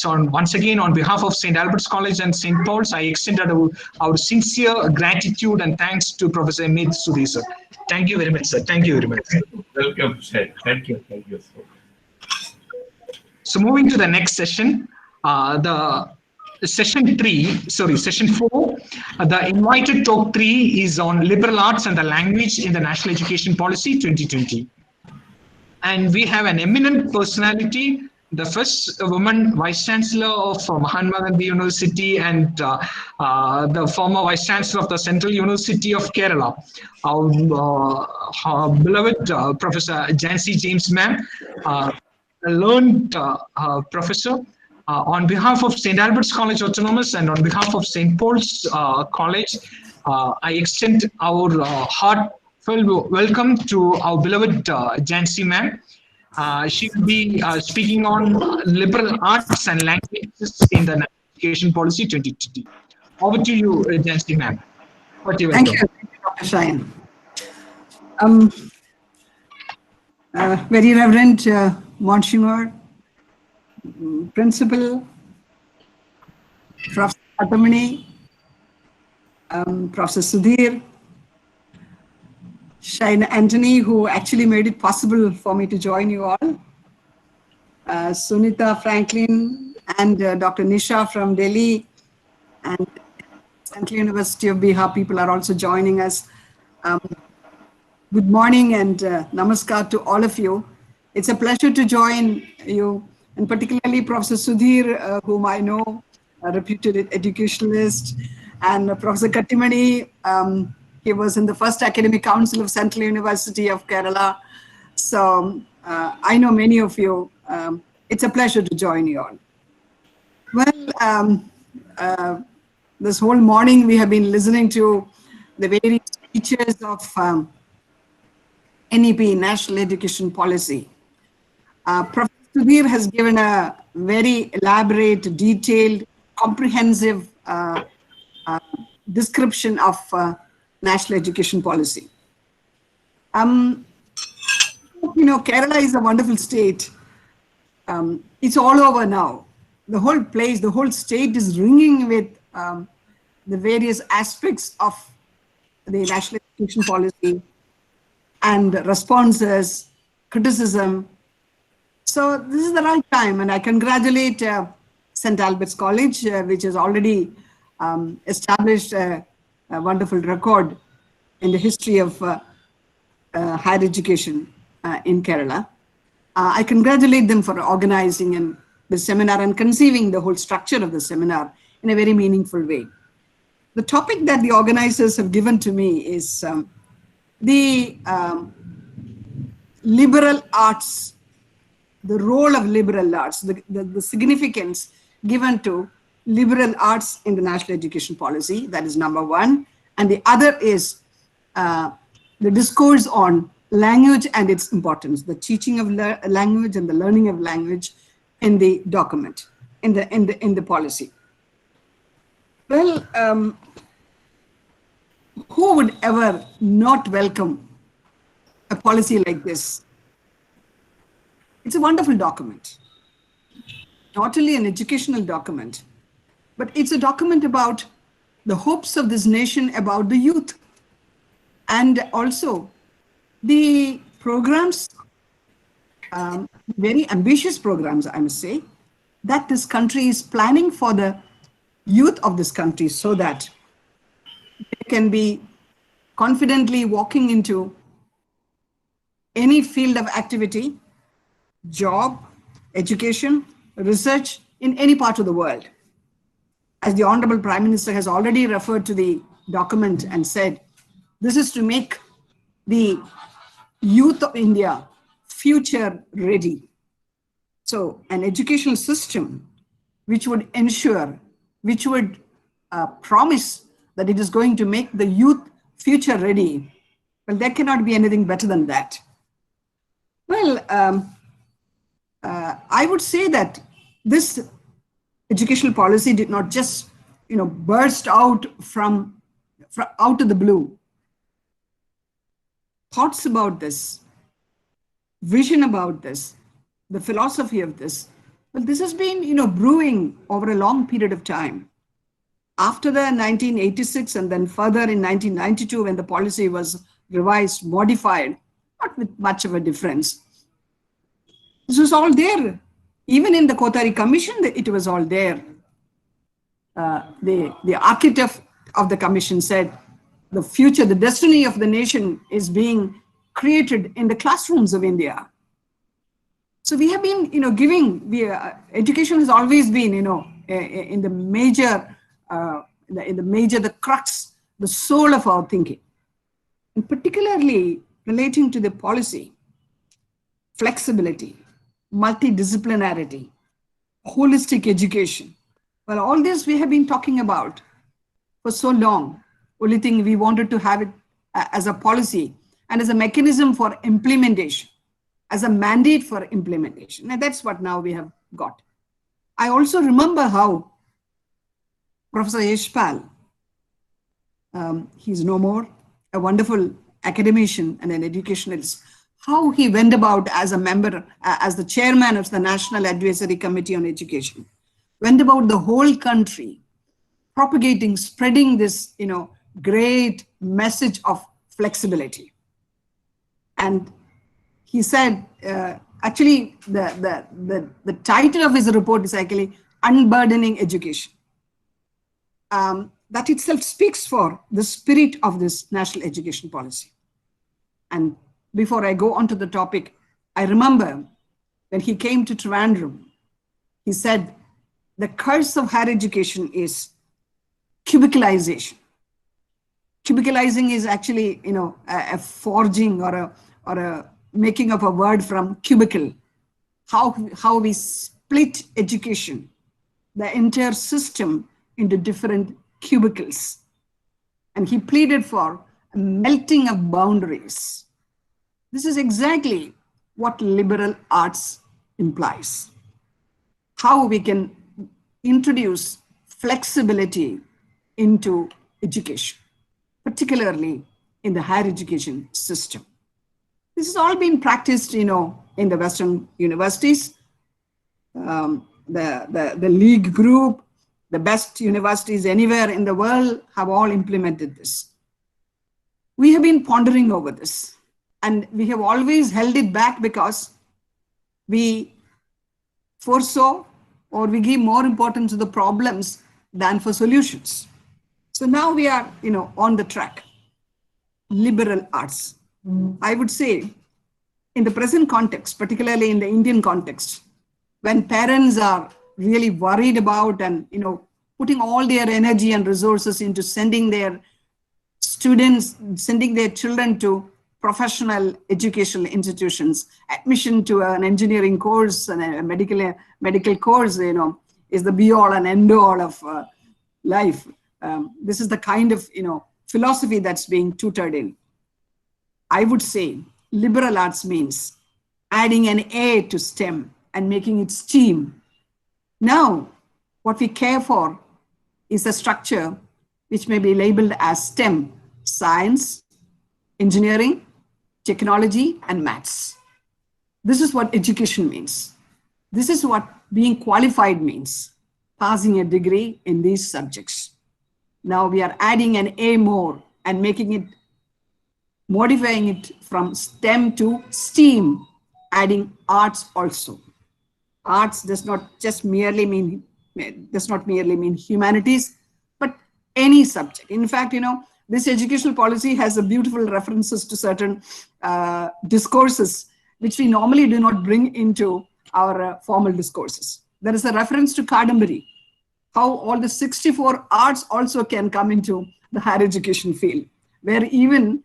Once again, on behalf of St. Albert's College and St. Paul's, I extend our sincere gratitude and thanks to Professor M.A. Sudhir sir. Thank you very much, sir. Thank you very much. Welcome, sir. Thank you. Thank you so much. So moving to the next session, session 4, the invited talk 3 is on liberal arts and the language in the National Education Policy 2020. And we have an eminent personality, the first woman vice chancellor of Mahatma Gandhi University and the former vice chancellor of the Central University of Kerala, our beloved Professor Jancy James ma'am, a learned professor. On behalf of St. Albert's College Autonomous and on behalf of St. Paul's College, I extend our heartfelt welcome to our beloved Jancy ma'am. She will be speaking on liberal arts and languages in the National Education Policy 2020. Over to you, Jancy ma'am. Thank you, Dr. Shayan. Very Reverend Monsignor, Principal, Professor Katamani, Professor Sudhir, Shayan Anthony, who actually made it possible for me to join you all, Sunita Franklin, and Dr. Nisha from Delhi, and Central University of Bihar people are also joining us. Good morning and namaskar to all of you. It's a pleasure to join you, and particularly Professor Sudhir, whom I know, a reputed educationalist, and Professor Kattimani. He was in the first Academic Council of Central University of Kerala. So I know many of you. It's a pleasure to join you all. Well, this whole morning we have been listening to the various features of NEP, National Education Policy. Professor Sudhir has given a very elaborate, detailed, comprehensive description of National Education Policy. You know, Kerala is a wonderful state. It's all over now. The whole place, the whole state is ringing with the various aspects of the National Education Policy and responses, criticism. So this is the right time, and I congratulate St. Albert's College, which has already established a wonderful record in the history of higher education in Kerala. I congratulate them for organizing the seminar and conceiving the whole structure of the seminar in a very meaningful way. The topic that the organizers have given to me is the liberal arts, the role of liberal arts, the significance given to liberal arts in the national education policy. That is number one. And the other is the discourse on language and its importance, the teaching of language and the learning of language in the document, in the policy. Well, who would ever not welcome a policy like this? It's a wonderful document, not only an educational document, but it's a document about the hopes of this nation, about the youth, and also the programs, very ambitious programs, I must say, that this country is planning for the youth of this country so that they can be confidently walking into any field of activity, job, education, research in any part of the world. As the Honorable Prime Minister has already referred to the document and said, this is to make the youth of India future ready. So an educational system which would ensure, which would promise that it is going to make the youth future ready, well, there cannot be anything better than that. Well, I would say that this educational policy did not just, burst out from out of the blue. Thoughts about this, vision about this, the philosophy of this, well, this has been, brewing over a long period of time. After the 1986 and then further in 1992, when the policy was revised, modified, not with much of a difference. This was all there. Even in the Kothari Commission, it was all there. The architect of the commission said, the future, the destiny of the nation is being created in the classrooms of India. So we have been, giving, education has always been, in the major, the crux, the soul of our thinking. And particularly relating to the policy, flexibility, multidisciplinarity, holistic education. Well, all this we have been talking about for so long. Only thing we wanted to have it as a policy and as a mechanism for implementation, as a mandate for implementation. And that's what now we have got. I also remember how Professor Yashpal, he's no more, a wonderful academician and an educationalist, how he went about as a member, as the chairman of the National Advisory Committee on Education, went about the whole country, propagating, spreading this, great message of flexibility. And he said, actually, the title of his report is actually Unburdening Education. That itself speaks for the spirit of this national education policy. And before I go on to the topic, I remember when he came to Trivandrum, he said, the curse of higher education is cubicalization. Cubicalizing is actually, a forging or a making of a word from cubicle. How we split education, the entire system into different cubicles. And he pleaded for a melting of boundaries. This is exactly what liberal arts implies. How we can introduce flexibility into education, particularly in the higher education system. This has all been practiced, in the Western universities. The League Group, the best universities anywhere in the world have all implemented this. We have been pondering over this, and we have always held it back because we foresaw or we give more importance to the problems than for solutions. So now we are, on the track. liberal arts. I would say in the present context, particularly in the Indian context, when parents are really worried about and putting all their energy and resources into sending their students, sending their children to professional educational institutions, admission to an engineering course and a medical course, is the be all and end all of life. This is the kind of philosophy that's being tutored in. I would say liberal arts means adding an A to STEM and making it STEAM. Now, what we care for is a structure which may be labeled as STEM: science, engineering, technology, and maths. This is what education means. This is what being qualified means, passing a degree in these subjects. Now we are adding an A more and making it, modifying it from STEM to STEAM, adding arts also. Arts does not merely mean humanities, but any subject. In fact, this educational policy has a beautiful references to certain discourses, which we normally do not bring into our formal discourses. There is a reference to Kadambari, how all the 64 arts also can come into the higher education field, where even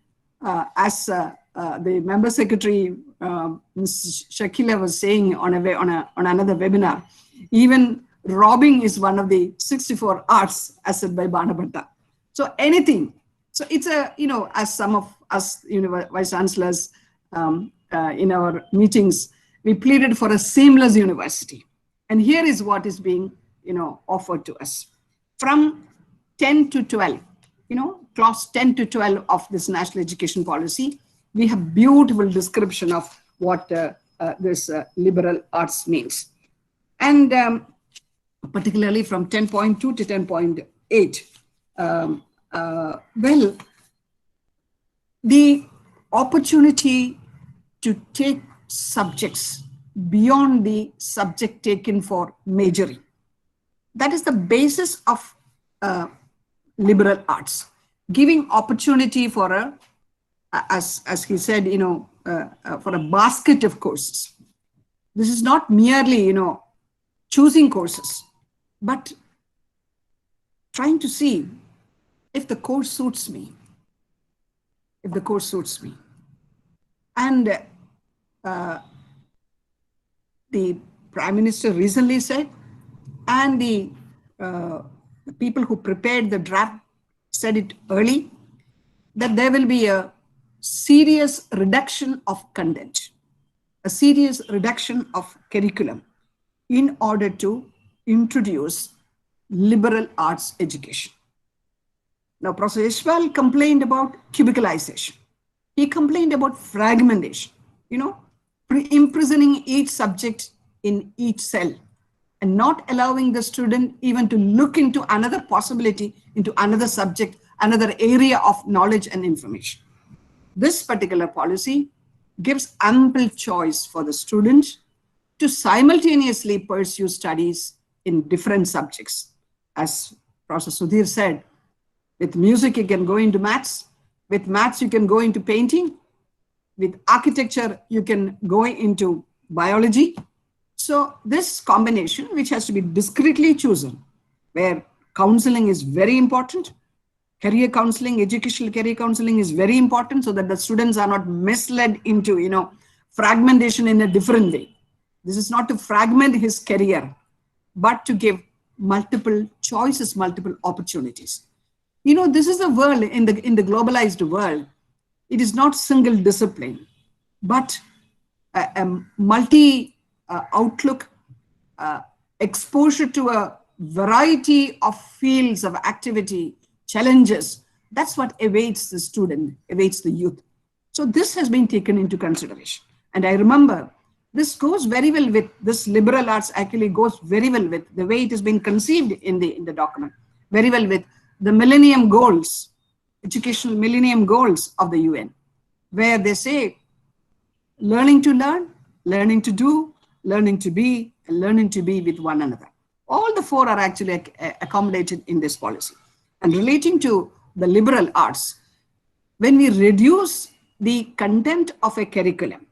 as the member secretary, Ms. Shakila, was saying on another webinar, even robbing is one of the 64 arts, as said by Banabhatta. So anything. So it's as some of us vice chancellors in our meetings, we pleaded for a seamless university. And here is what is being offered to us. From 10 to 12, clause 10 to 12 of this national education policy, we have beautiful description of what this liberal arts means. And particularly from 10.2 to 10.8, well, the opportunity to take subjects beyond the subject taken for majoring. That is the basis of liberal arts, giving opportunity for as he said, for a basket of courses. This is not merely, choosing courses, but trying to see if the course suits me, And the Prime Minister recently said, and the people who prepared the draft said it early, that there will be a serious reduction of content, a serious reduction of curriculum in order to introduce liberal arts education. Now, Professor Ishwal complained about cubicalization. He complained about fragmentation, imprisoning each subject in each cell and not allowing the student even to look into another possibility, into another subject, another area of knowledge and information. This particular policy gives ample choice for the student to simultaneously pursue studies in different subjects. As Professor Sudhir said, with music, you can go into maths. With maths, you can go into painting. With architecture, you can go into biology. So this combination, which has to be discreetly chosen, where counseling is very important, career counseling, educational career counseling is very important so that the students are not misled into, fragmentation in a different way. This is not to fragment his career, but to give multiple choices, multiple opportunities. This is a world, in the globalized world, it is not single discipline, but a multi outlook, exposure to a variety of fields of activity, challenges. That's what awaits the student, awaits the youth. So this has been taken into consideration. And I remember this goes very well with, this liberal arts actually goes very well with the way it has been conceived in the document, very well with the Millennium Goals, educational Millennium Goals of the UN, where they say learning to learn, learning to do, learning to be, and learning to be with one another. All the four are actually accommodated in this policy. And relating to the liberal arts, when we reduce the content of a curriculum,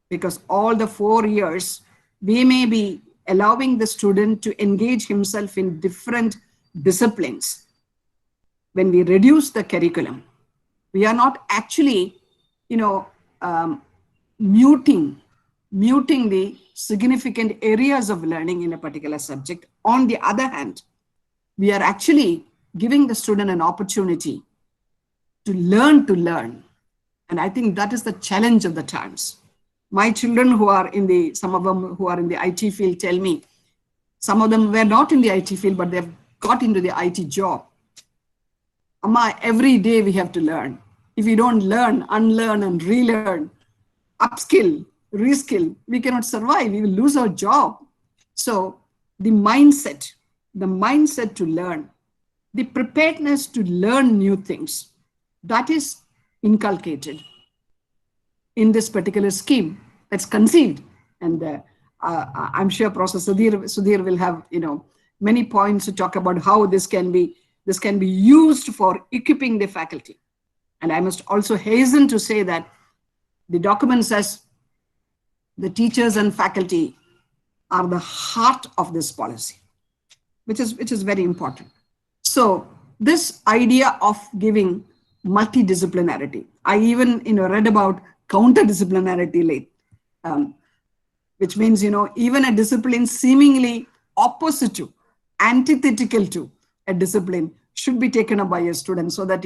because all the 4 years, we may be allowing the student to engage himself in different disciplines. When we reduce the curriculum, we are not actually, muting the significant areas of learning in a particular subject. On the other hand, we are actually giving the student an opportunity to learn. And I think that is the challenge of the times. My children who are some of them who are in the IT field tell me, some of them were not in the IT field, but they've got into the IT job. Amma, every day we have to learn. If we don't learn, unlearn and relearn, upskill, reskill, we cannot survive. We will lose our job. So the mindset to learn, the preparedness to learn new things, that is inculcated in this particular scheme that's conceived. And I'm sure Professor Sudhir will have many points to talk about how this can be used for equipping the faculty. And I must also hasten to say that the document says the teachers and faculty are the heart of this policy, which is very important. So this idea of giving multidisciplinarity, I even read about counterdisciplinarity late, which means even a discipline seemingly opposite to, antithetical to a discipline should be taken up by a student, so that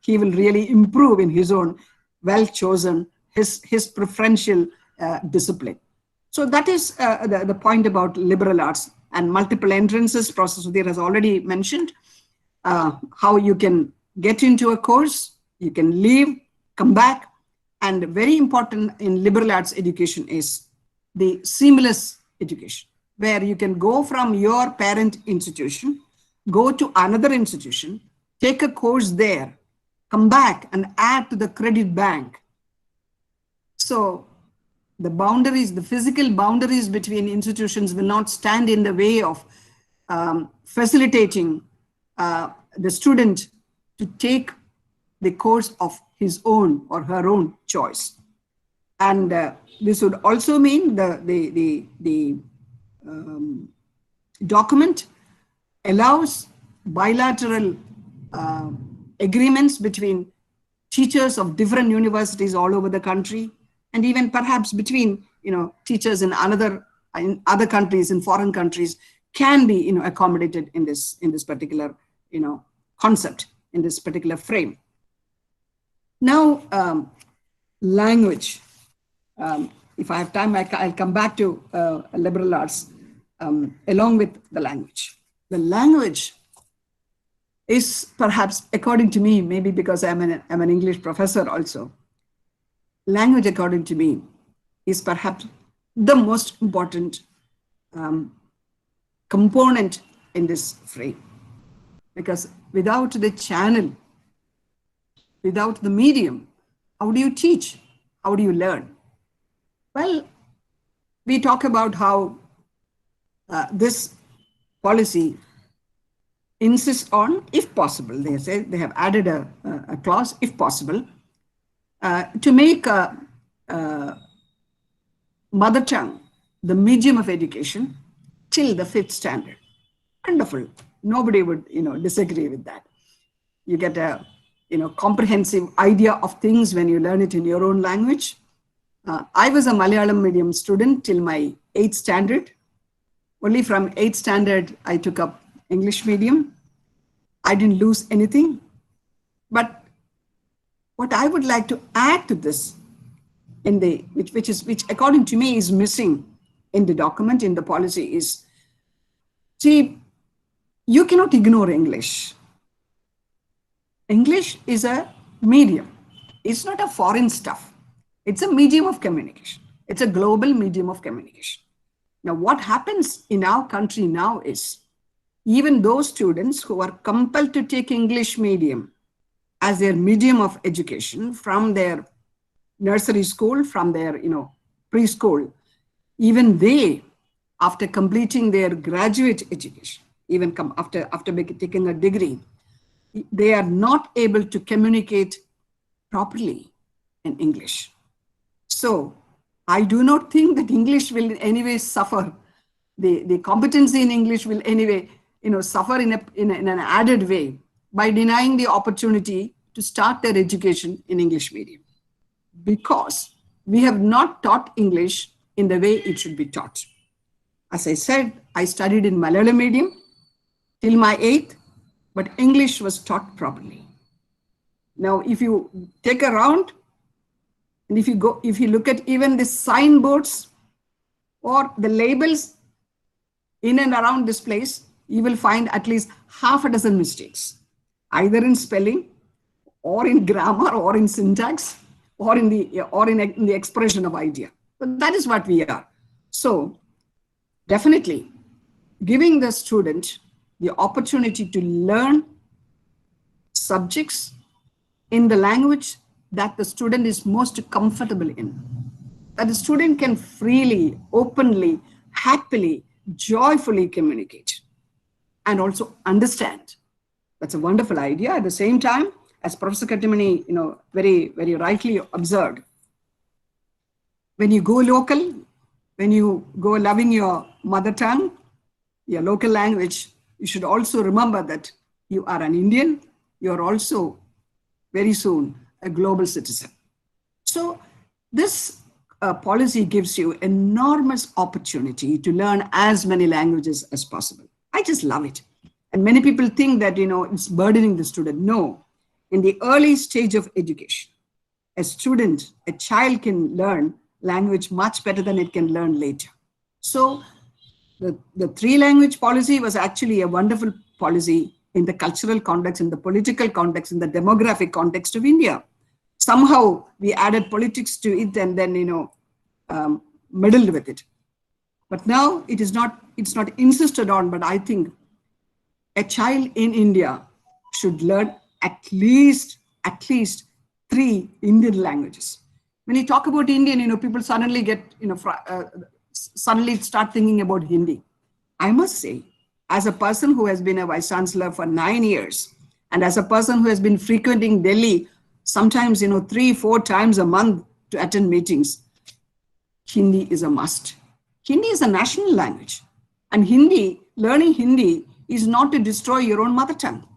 he will really improve in his own well-chosen, his preferential discipline. So that is the point about liberal arts and multiple entrances. Professor Sudhir has already mentioned how you can get into a course, you can leave, come back. And very important in liberal arts education is the seamless education, where you can go from your parent institution, go to another institution, take a course there, come back and add to the credit bank. So the boundaries, the physical boundaries between institutions will not stand in the way of facilitating the student to take the course of his own or her own choice. And this would also mean the document allows bilateral agreements between teachers of different universities all over the country, and even perhaps between teachers in other countries, in foreign countries, can be accommodated in this particular concept, in this particular frame. Now, language. If I have time, I'll come back to liberal arts along with the language. The language is perhaps, according to me, maybe because I'm an English professor also, language, according to me, is perhaps the most important component in this frame. Because without the channel, without the medium, how do you teach? How do you learn? Well, we talk about how this policy insists on, if possible, they say they have added a clause, if possible, to make mother tongue the medium of education till the 5th standard. Wonderful. Nobody would disagree with that. You get a comprehensive idea of things when you learn it in your own language. I was a Malayalam medium student till my 8th standard. Only from 8th standard, I took up English medium. I didn't lose anything. But what I would like to add to this, which according to me is missing in the document, in the policy, is, see, you cannot ignore English. English is a medium. It's not a foreign stuff. It's a medium of communication. It's a global medium of communication. Now, what happens in our country now is, even those students who are compelled to take English medium as their medium of education from their nursery school, from their preschool, even they, after completing their graduate education, even after taking a degree, they are not able to communicate properly in English. So I do not think that English will in any way suffer. The competency in English will anyway, suffer in an added way by denying the opportunity to start their education in English medium, because we have not taught English in the way it should be taught. As I said, I studied in Malayalam medium till my 8th, but English was taught properly. Now, if you take a round, and if you look at even the signboards or the labels in and around this place, you will find at least half a dozen mistakes, either in spelling or in grammar or in syntax or in the expression of idea. But that is what we are. So definitely giving the student the opportunity to learn subjects in the language that the student is most comfortable in, that the student can freely, openly, happily, joyfully communicate and also understand. That's a wonderful idea. At the same time, as Professor Kattimani, very, very rightly observed, when you go local, when you go loving your mother tongue, your local language, you should also remember that you are an Indian. You're also very soon a global citizen. So this policy gives you enormous opportunity to learn as many languages as possible. I just love it. And many people think that, it's burdening the student. No, in the early stage of education, a child can learn language much better than it can learn later. So the 3-language policy was actually a wonderful policy in the cultural context, in the political context, in the demographic context of India. Somehow we added politics to it and then, meddled with it. But now it's not insisted on, but I think a child in India should learn at least 3 Indian languages. When you talk about Indian, people suddenly get, suddenly start thinking about Hindi. I must say, as a person who has been a vice chancellor for 9 years, and as a person who has been frequenting Delhi, sometimes 3-4 times a month to attend meetings, Hindi is a must. Hindi is a national language, and learning Hindi is not to destroy your own mother tongue.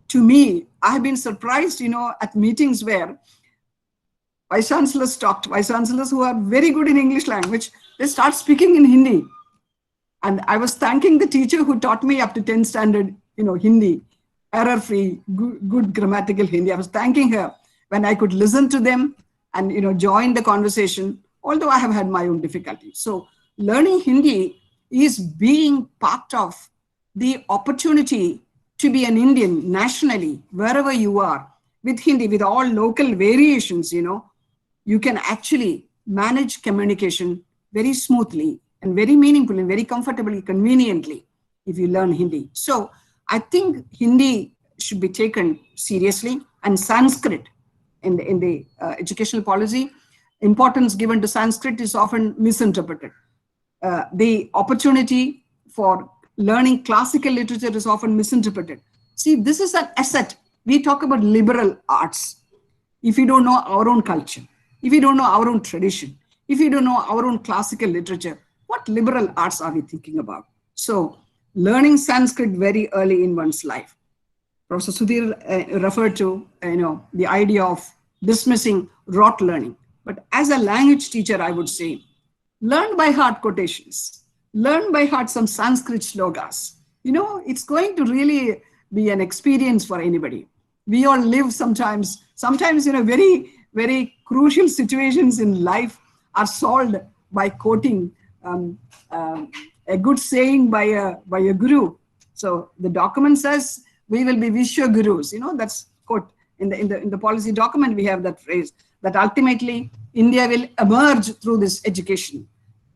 To me, I have been surprised, at meetings where vice chancellors who are very good in English language, they start speaking in Hindi. And I was thanking the teacher who taught me up to 10th standard, Hindi, error-free, good grammatical Hindi. I was thanking her when I could listen to them and, join the conversation, although I have had my own difficulties. So learning Hindi is being part of the opportunity to be an Indian nationally, wherever you are, with Hindi, with all local variations, you can actually manage communication very smoothly and very meaningfully and very comfortably, conveniently, if you learn Hindi. So I think Hindi should be taken seriously, and Sanskrit in the educational policy, importance given to Sanskrit is often misinterpreted. The opportunity for learning classical literature is often misinterpreted. See, this is an asset. We talk about liberal arts. If you don't know our own culture, if you don't know our own tradition, if you don't know our own classical literature, what liberal arts are we thinking about? So learning Sanskrit very early in one's life. Professor Sudhir referred to, the idea of dismissing rote learning. But as a language teacher, I would say, learn by heart quotations, learn by heart some Sanskrit slogas. It's going to really be an experience for anybody. We all live sometimes, very, very crucial situations in life are solved by quoting a good saying by a guru. So the document says we will be Vishwa Gurus. That's quote in the policy document. We have that phrase that ultimately India will emerge through this education,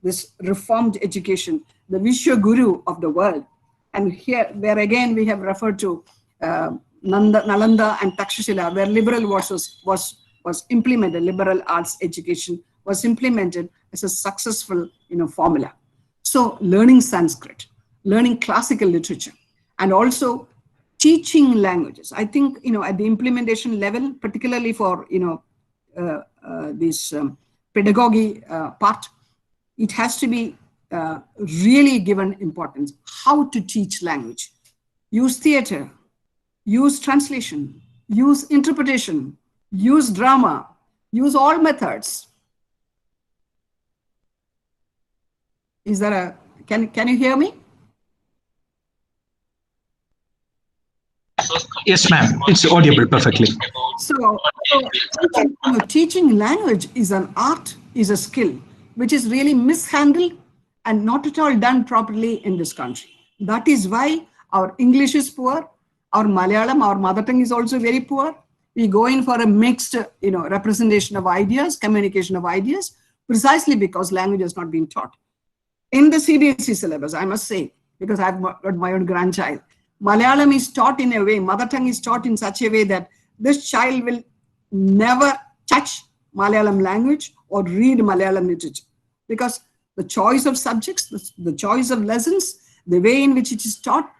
this reformed education, the Vishwa Guru of the world. And here, where again we have referred to Nalanda and Takshashila, where liberal was implemented, liberal arts education was implemented as a successful formula. So learning Sanskrit, learning classical literature, and also teaching languages. I think, at the implementation level, particularly for, this pedagogy part, it has to be really given importance. How to teach language. Use theater, use translation, use interpretation, use drama, use all methods. Is there a, can you hear me? Yes, ma'am. It's audible perfectly. So teaching language is an art, is a skill, which is really mishandled and not at all done properly in this country. That is why our English is poor, our Malayalam, our mother tongue is also very poor. We go in for a mixed, representation of ideas, communication of ideas, precisely because language has not been taught. In the CBSE syllabus, I must say, because I've got my own grandchild, Malayalam is taught in a way, mother tongue is taught in such a way that this child will never touch Malayalam language or read Malayalam literature, because the choice of subjects, the choice of lessons, the way in which it is taught,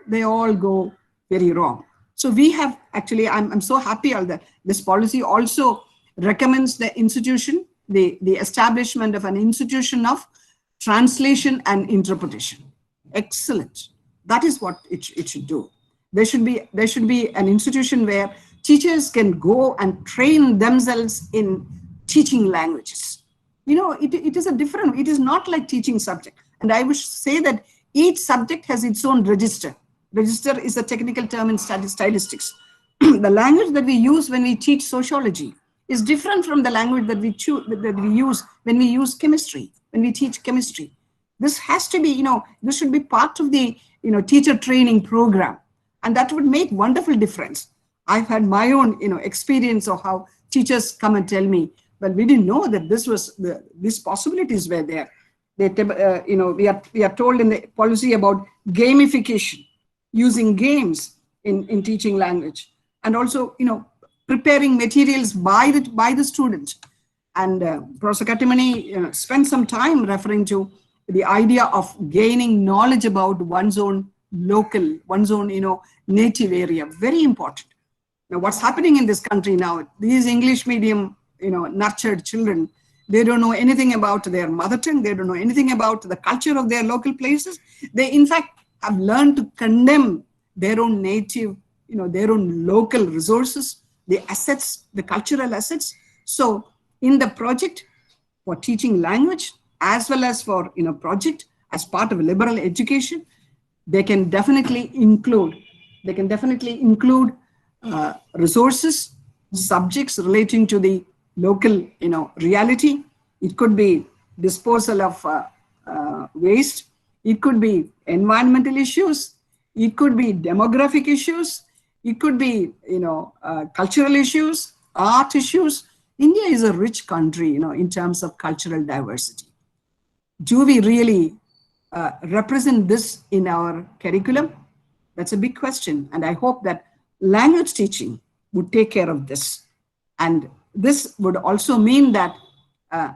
they all go very wrong. So we have actually, I'm so happy that this policy also recommends the institution, the establishment of an institution of translation and interpretation. Excellent. That is what it should do. There should be an institution where teachers can go and train themselves in teaching languages. It is a different, it is not like teaching subject. And I would say that each subject has its own register. Register is a technical term in statistics. The language that we use when we teach sociology is different from the language that we use when we use chemistry, when we teach chemistry. This has to be, this should be part of the, teacher training program. And that would make wonderful difference. I've had my own, experience of how teachers come and tell me, well, we didn't know that these possibilities were there. They, we are told in the policy about gamification, using games in teaching language, and also, preparing materials by the student. And Professor Kattimani spent some time referring to the idea of gaining knowledge about one's own local, one's own, native area. Very important. Now, what's happening in this country now, these English medium, nurtured children, they don't know anything about their mother tongue. They don't know anything about the culture of their local places. They, in fact, have learned to condemn their own native, their own local resources, the assets, the cultural assets. So in the project for teaching language, as well as for, project as part of liberal education, they can definitely include resources, subjects relating to the local, reality. It could be disposal of waste. It could be environmental issues. It could be demographic issues. It could be, cultural issues, art issues. India is a rich country, in terms of cultural diversity. Do we really represent this in our curriculum? That's a big question. And I hope that language teaching would take care of this. And this would also mean that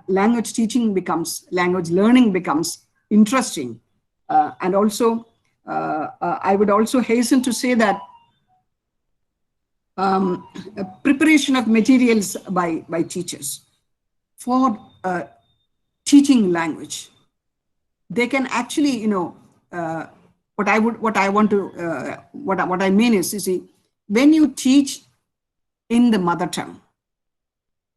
language learning becomes interesting. And also, I would also hasten to say that preparation of materials by teachers for teaching language, they can actually, what I mean is, you see, when you teach in the mother tongue,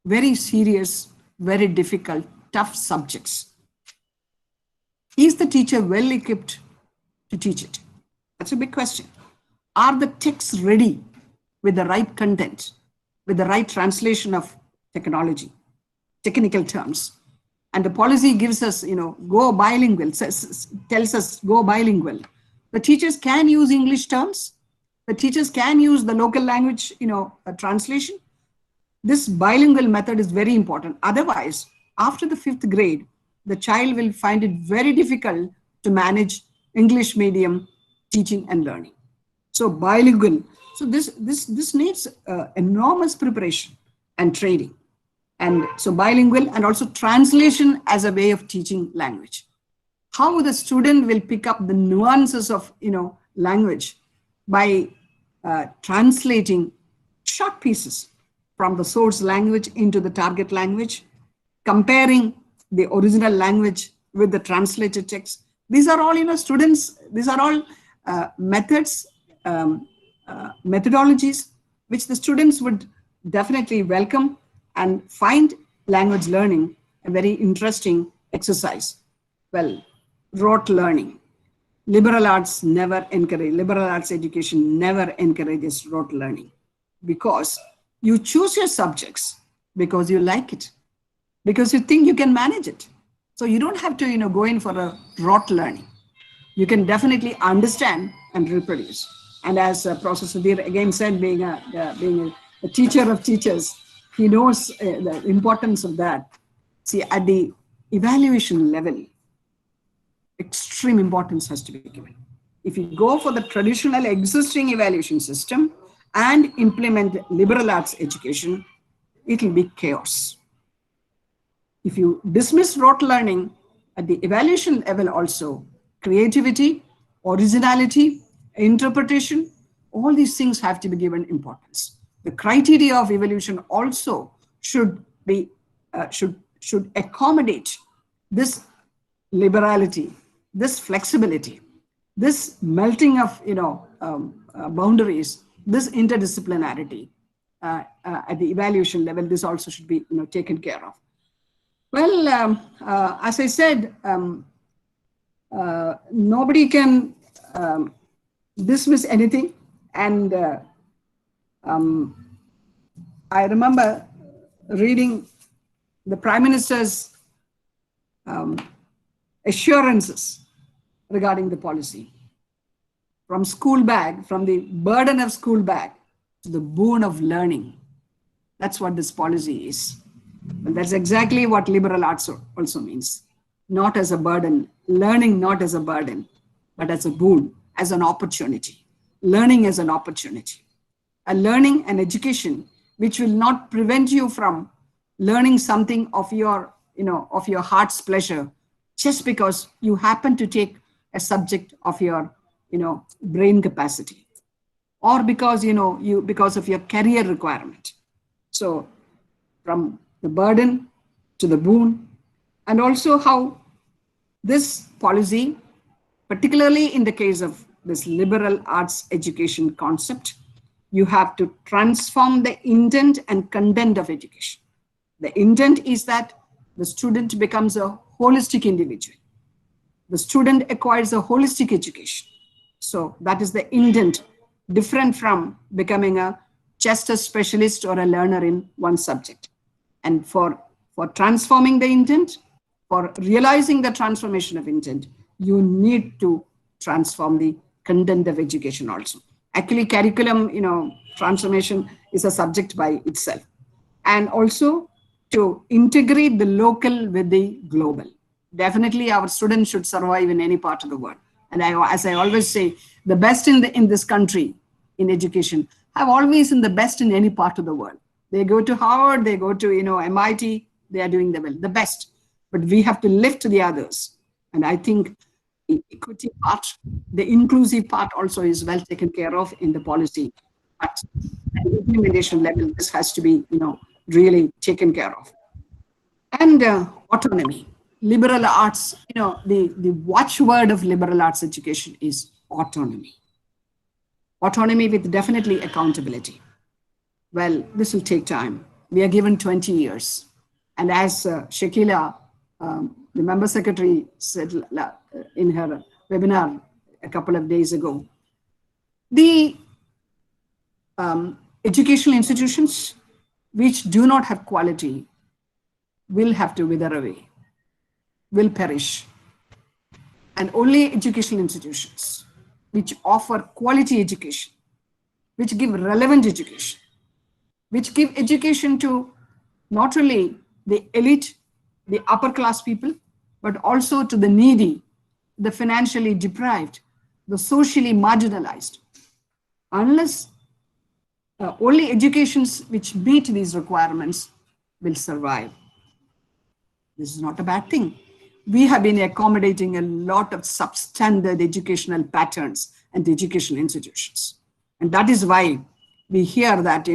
very serious, very difficult, tough subjects, is the teacher well equipped to teach it? That's a big question. Are the texts ready with the right content, with the right translation of technology, technical terms? And the policy gives us, go bilingual, tells us go bilingual. The teachers can use English terms. The teachers can use the local language, translation. This bilingual method is very important. Otherwise, after the 5th grade, the child will find it very difficult to manage English medium teaching and learning. So bilingual. So this needs enormous preparation and training. And so bilingual, and also translation as a way of teaching language. How the student will pick up the nuances of, language by translating short pieces from the source language into the target language, comparing the original language with the translated text. These are all, students, these are all methods, methodologies, which the students would definitely welcome and find language learning a very interesting exercise. Well, rote learning. Liberal arts education never encourages rote learning, because you choose your subjects because you like it, because you think you can manage it. So you don't have to, go in for a rote learning. You can definitely understand and reproduce. And as Professor Sudhir again said, being a teacher of teachers, he knows the importance of that. See, at the evaluation level, extreme importance has to be given. If you go for the traditional existing evaluation system and implement liberal arts education, it will be chaos. If you dismiss rote learning at the evaluation level also, creativity, originality, interpretation, all these things have to be given importance. The criteria of evaluation also should be should accommodate this liberality, this flexibility, this melting of boundaries, this interdisciplinarity at the evaluation level. This also should be taken care of. Well, as I said, nobody can dismiss anything, and I remember reading the Prime Minister's assurances regarding the policy. From school bag, from the burden of school bag to the boon of learning. That's what this policy is. And that's exactly what liberal arts also means. Not as a burden, learning not as a burden, but as a boon, as an opportunity. Learning as an opportunity. A learning and education which will not prevent you from learning something of your, of your heart's pleasure, just because you happen to take a subject of your, brain capacity, or because, because of your career requirement. So from the burden to the boon, and also how this policy, particularly in the case of this liberal arts education concept, you have to transform the intent and content of education. The intent is that the student becomes a holistic individual. The student acquires a holistic education. So that is the intent, different from becoming just a specialist or a learner in one subject. And for transforming the intent, for realizing the transformation of intent, you need to transform the content of education also. Actually, curriculum, transformation is a subject by itself. And also to integrate the local with the global. Definitely, our students should survive in any part of the world. And as I always say, the best in this country in education have always been the best in any part of the world. They go to Harvard, they go to MIT, they are doing the best. But we have to lift the others. And I think the equity part, the inclusive part also is well taken care of in the policy. But at the implementation level, this has to be really taken care of. And autonomy. Liberal arts, the watchword of liberal arts education is autonomy. Autonomy with definitely accountability. Well, this will take time. We are given 20 years. And as Shakila, the member secretary, said in her webinar a couple of days ago, the educational institutions which do not have quality will have to wither away, will perish. And only educational institutions which offer quality education, which give relevant education, which give education to not only the elite, the upper class people, but also to the needy, the financially deprived, the socially marginalized. Unless only educations which meet these requirements will survive. This is not a bad thing. We have been accommodating a lot of substandard educational patterns and educational institutions. And that is why we hear that,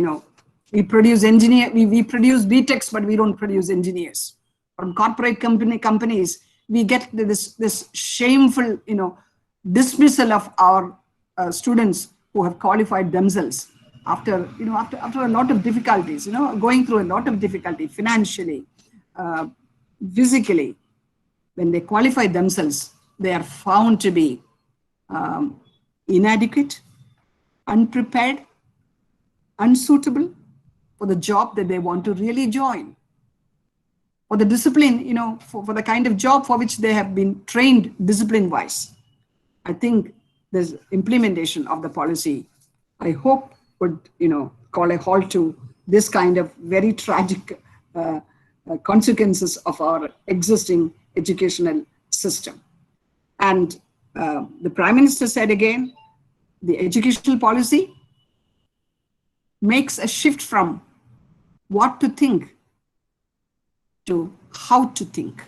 we produce we produce BTechs, but we don't produce engineers. From corporate companies, we get this shameful, dismissal of our students who have qualified themselves after a lot of difficulties, going through a lot of difficulty financially, physically. When they qualify themselves, they are found to be inadequate, unprepared, unsuitable for the job that they want to really join, for the discipline, for the kind of job for which they have been trained discipline-wise. I think this implementation of the policy, I hope, would call a halt to this kind of very tragic consequences of our existing educational system. And the Prime Minister said again, the educational policy makes a shift from what to think to how to think,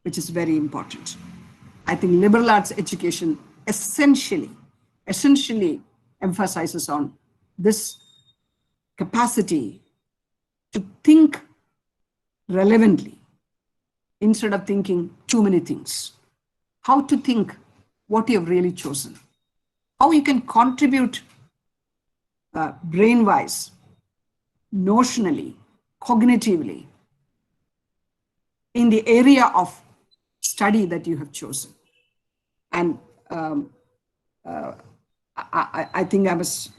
which is very important. I think liberal arts education essentially emphasizes on this capacity to think relevantly instead of thinking too many things. How to think what you have really chosen. How you can contribute brain-wise, notionally, cognitively, in the area of study that you have chosen. And I think I must,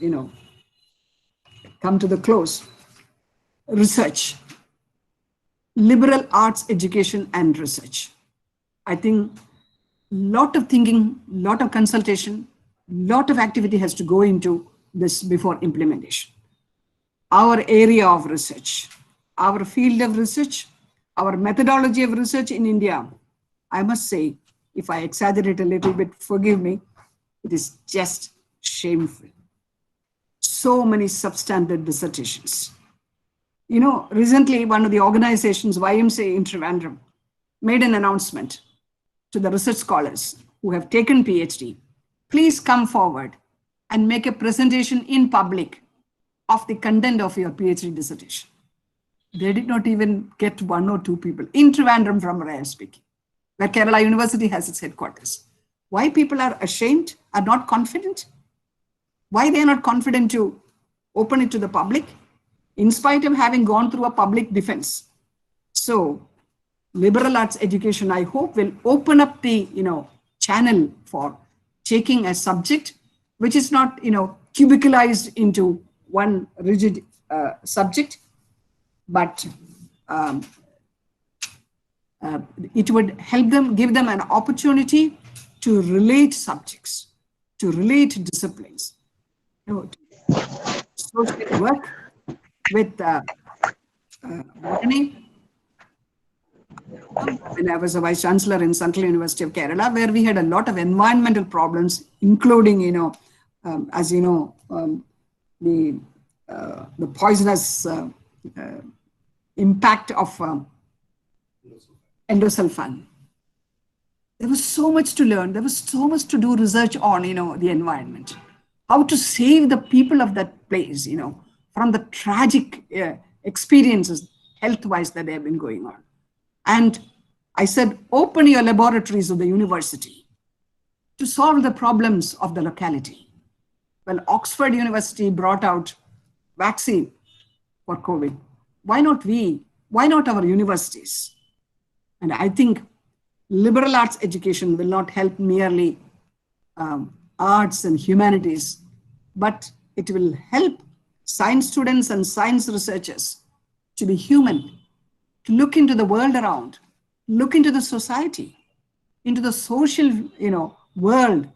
come to the close. Research, liberal arts education and research. I think lot of thinking, lot of consultation, lot of activity has to go into this before implementation. Our area of research, our field of research, our methodology of research in India, I must say, if I exaggerate a little bit, forgive me, it is just shameful. So many substandard dissertations. Recently, one of the organizations, YMCA in Trivandrum, made an announcement to the research scholars who have taken PhD, please come forward and make a presentation in public of the content of your PhD dissertation. They did not even get 1 or 2 people in Trivandrum, from where I am speaking, where Kerala University has its headquarters. Why people are ashamed, are not confident? Why they are not confident to open it to the public, in spite of having gone through a public defense? So liberal arts education, I hope, will open up the channel for taking a subject which is not cubicalized into one rigid subject, but it would help them, give them an opportunity to relate subjects, to relate disciplines, to social work with botany. When I was a vice chancellor in Central University of Kerala, where we had a lot of environmental problems, including, as you know, the poisonous impact of endosulfan. There was so much to learn. There was so much to do research on, the environment. How to save the people of that place, from the tragic experiences health-wise that they have been going on. And I said, open your laboratories of the university to solve the problems of the locality. Well, Oxford University brought out vaccine for COVID. Why not we? Why not our universities? And I think liberal arts education will not help merely arts and humanities, but it will help science students and science researchers to be human, to look into the world around, look into the society, into the social, world,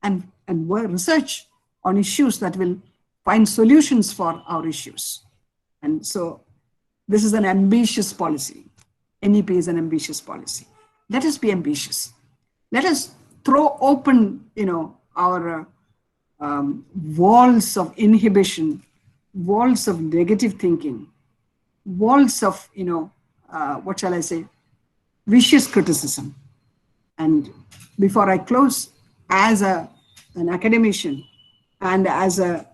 and research on issues that will find solutions for our issues. And so this is an ambitious policy. NEP is an ambitious policy. Let us be ambitious. Let us throw open, our walls of inhibition, walls of negative thinking, walls of, what shall I say, vicious criticism. And before I close, as an academician, and as an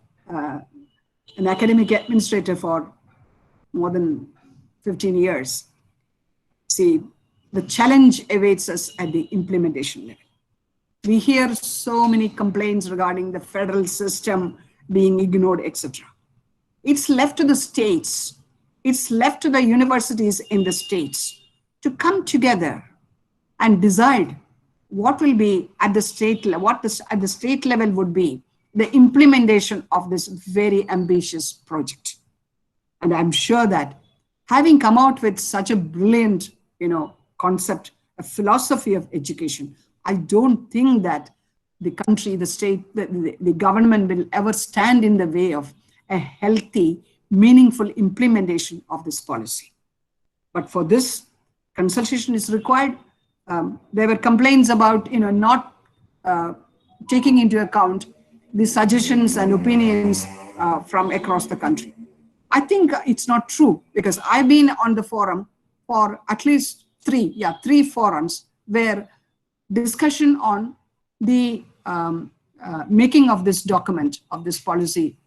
academic administrator for more than 15 years, see, the challenge awaits us at the implementation level. We hear so many complaints regarding the federal system being ignored, etc. It's left to the states, it's left to the universities in the states to come together and decide what will be at the state level, what at the state level would be the implementation of this very ambitious project. And I'm sure that having come out with such a brilliant, concept, a philosophy of education, I don't think that the country, the state, the government will ever stand in the way of a healthy, meaningful implementation of this policy. But for this, consultation is required. There were complaints about, not taking into account the suggestions and opinions from across the country. I think it's not true, because I've been on the forum for at least three forums where discussion on the making of this document, of this policy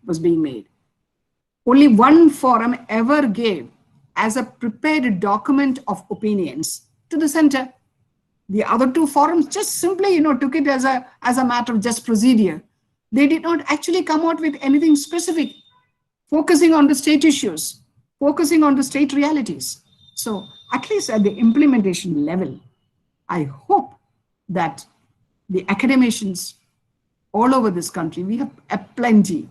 was being made. Only one forum ever gave as a prepared document of opinions to the center. The other two forums just simply, took it as a matter of just procedure. They did not actually come out with anything specific, focusing on the state issues, focusing on the state realities. So at least at the implementation level, I hope that the academicians all over this country, we have plenty,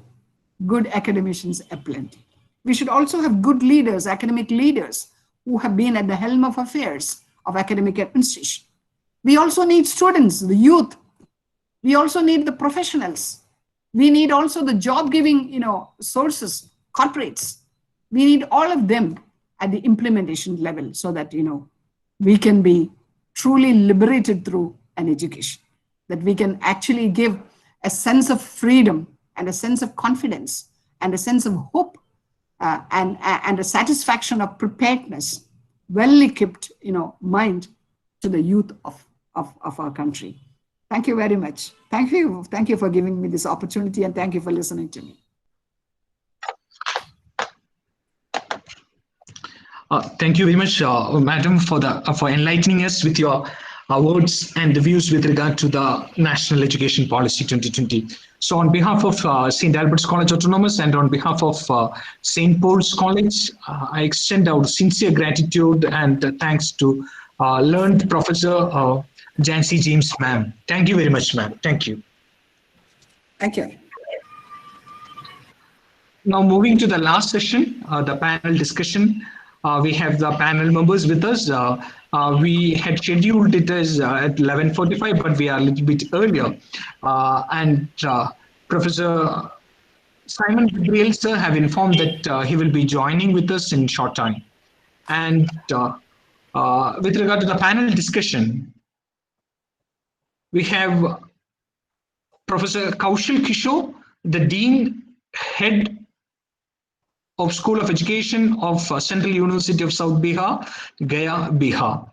good academicians plenty. We should also have good leaders, academic leaders, who have been at the helm of affairs of academic administration. We also need students, the youth. We also need the professionals. We need also the job-giving, sources, corporates. We need all of them at the implementation level so that, we can be truly liberated through an education, that we can actually give a sense of freedom and a sense of confidence and a sense of hope and a satisfaction of preparedness, well-equipped, mind to the youth of our country. Thank you very much. Thank you for giving me this opportunity, and thank you for listening to me. Thank you very much, Madam, for enlightening us with your words and the views with regard to the National Education Policy 2020. So on behalf of St. Albert's College Autonomous and on behalf of St. Paul's College, I extend our sincere gratitude and thanks to learned Professor Jancy James, ma'am. Thank you very much, ma'am. Thank you. Thank you. Now moving to the last session, the panel discussion. We have the panel members with us. We had scheduled it as at 11:45, but we are a little bit earlier. And Professor Simon Gabriel, sir, have informed that he will be joining with us in short time. And with regard to the panel discussion, we have Professor Kaushal Kishore, the Dean, Head of School of Education of Central University of South Bihar, Gaya, Bihar.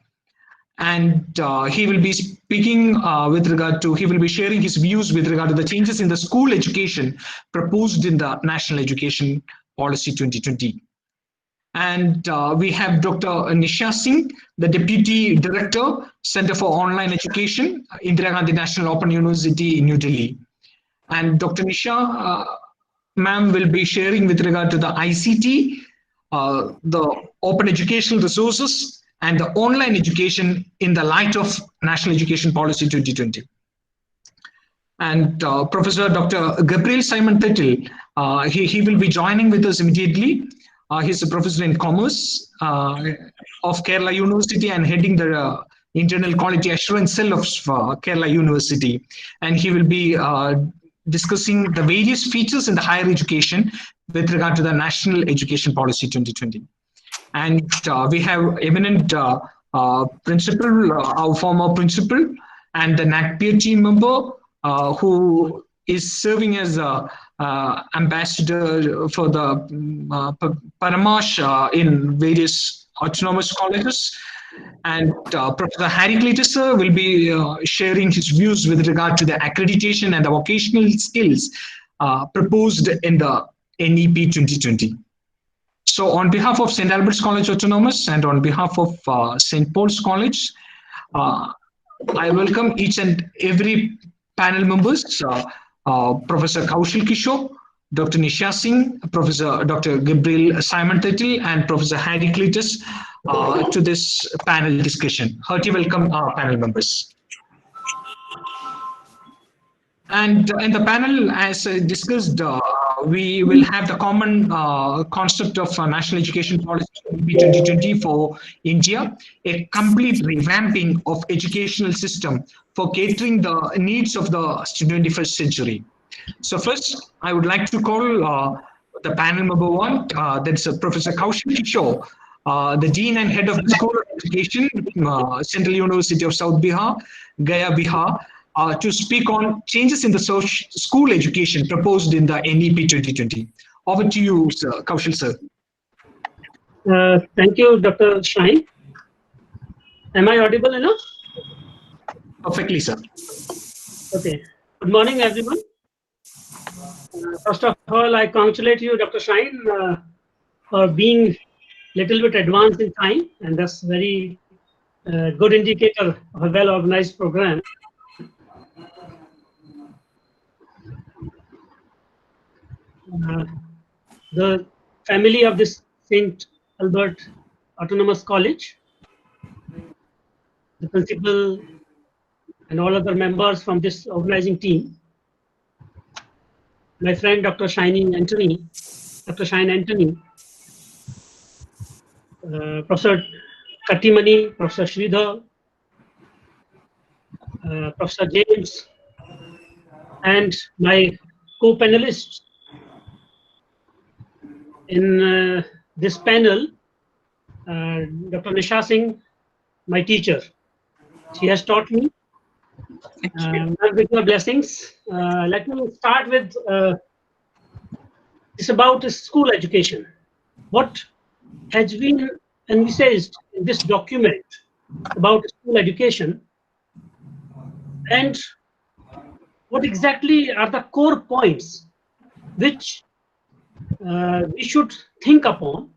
And he will be speaking he will be sharing his views with regard to the changes in the school education proposed in the National Education Policy 2020. And we have Dr. Nisha Singh, the Deputy Director, Center for Online Education, Indira Gandhi National Open University in New Delhi. And Dr. Nisha, ma'am, will be sharing with regard to the ICT, the open educational resources, and the online education in the light of National Education Policy 2020. And Professor Dr. Gabriel Simon Tettil, he will be joining with us immediately. He's a professor in commerce of Kerala University and heading the internal quality assurance cell of Kerala University. And he will be discussing the various features in the higher education with regard to the National Education Policy 2020. And we have eminent principal, our former principal, and the NACPIA team member who is serving as ambassador for the Paramash in various autonomous colleges. And Professor Harry Cletus sir will be sharing his views with regard to the accreditation and the vocational skills proposed in the NEP 2020. So on behalf of St. Albert's College Autonomous and on behalf of St. Paul's College, I welcome each and every panel members, Professor Kaushal Kishore, Dr. Nisha Singh, Professor Dr. Gabriel Simon Tetty, and Professor Harry Cletus to this panel discussion. Hearty welcome, panel members. And in the panel, as discussed, we will have the common concept of National Education Policy 2020 for India, a complete revamping of educational system for catering the needs of the 21st century. So first, I would like to call the panel member one, that's Professor Kaushal Kishore, the Dean and Head of the School of Education, Central University of South Bihar, Gaya, Bihar, to speak on changes in the school education proposed in the NEP 2020. Over to you, sir. Kaushal, sir. Thank you, Dr. Shine. Am I audible enough? Perfectly, sir. Okay. Good morning, everyone. First of all, I congratulate you, Dr. Shine, for being a little bit advanced in time, and that's very good indicator of a well-organized program. The family of this St. Albert Autonomous College, the principal and all other members from this organizing team, my friend Dr. Shine Anthony, Professor Katimani, Professor Sridhar, Professor James, and my co-panelists in this panel, Dr. Nisha Singh, my teacher. She has taught me. With your blessings, let me start with it's about school education. What has been envisaged in this document about school education, and what exactly are the core points which we should think upon,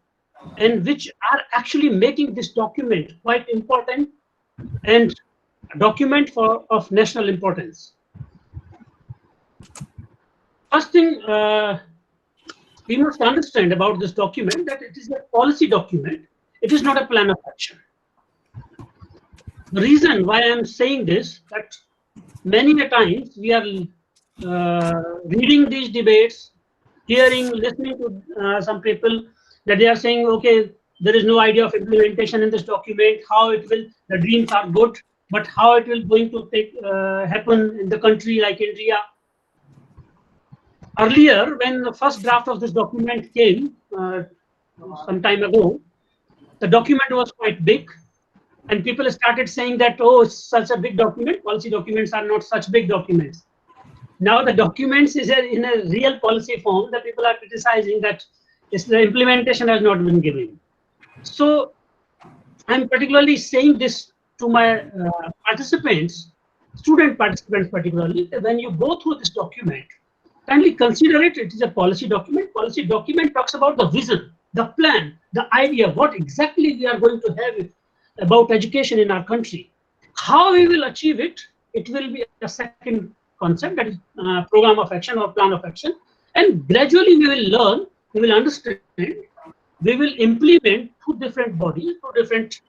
and which are actually making this document quite important and a document of national importance. First thing we must understand about this document, that it is a policy document. It is not a plan of action. The reason why I am saying this, that many a times we are reading these debates, listening to some people that they are saying, okay, there is no idea of implementation in this document, how it will, the dreams are good, but how it will going to happen in the country like India. Earlier, when the first draft of this document came some time ago, the document was quite big, and people started saying that, oh, it's such a big document, policy documents are not such big documents. Now the documents is in a real policy form, that people are criticizing that the implementation has not been given. So I'm particularly saying this to my participants, student participants particularly, that when you go through this document, kindly consider it. It is a policy document. Policy document talks about the vision, the plan, the idea, what exactly we are going to have about education in our country. How we will achieve it, it will be a second concept, that is program of action or plan of action. And gradually we will learn, we will understand, we will implement through different bodies, through different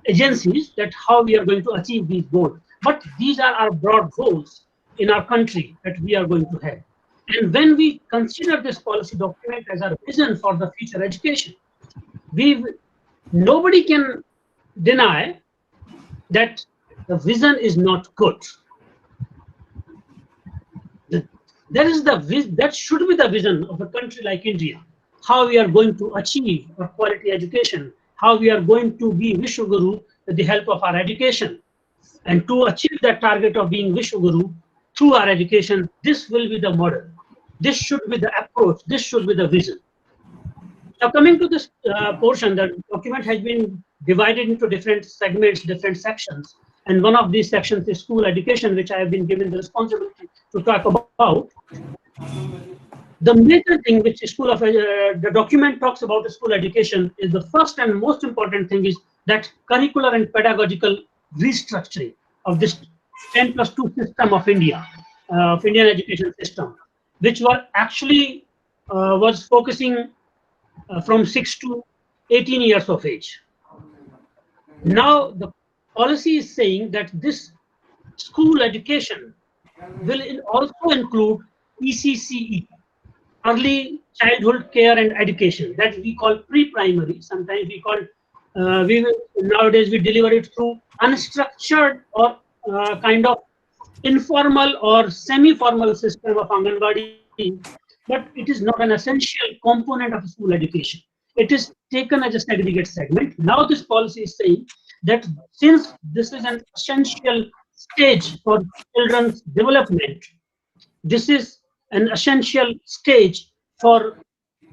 agencies, that how we are going to achieve these goals. But these are our broad goals in our country that we are going to have. And when we consider this policy document as our vision for the future education, nobody can deny that the vision is not good. That should be the vision of a country like India. How we are going to achieve a quality education, how we are going to be Vishwaguru with the help of our education. And to achieve that target of being Vishwaguru through our education, this will be the model. This should be the approach. This should be the vision. Now coming to this portion, the document has been divided into different segments, different sections. And one of these sections is school education, which I have been given the responsibility to talk about. The major thing which the document talks about school education is the first and most important thing is that curricular and pedagogical restructuring of this 10+2 system of India, of Indian education system, which were actually was focusing from 6 to 18 years of age. Now the policy is saying that this school education will also include ECCE, early childhood care and education, that we call pre-primary. Sometimes we call nowadays we deliver it through unstructured or kind of informal or semi-formal system of Anganwadi, but it is not an essential component of school education. It is taken as a segregated segment. Now this policy is saying that since this is an essential stage for children's development, this is an essential stage for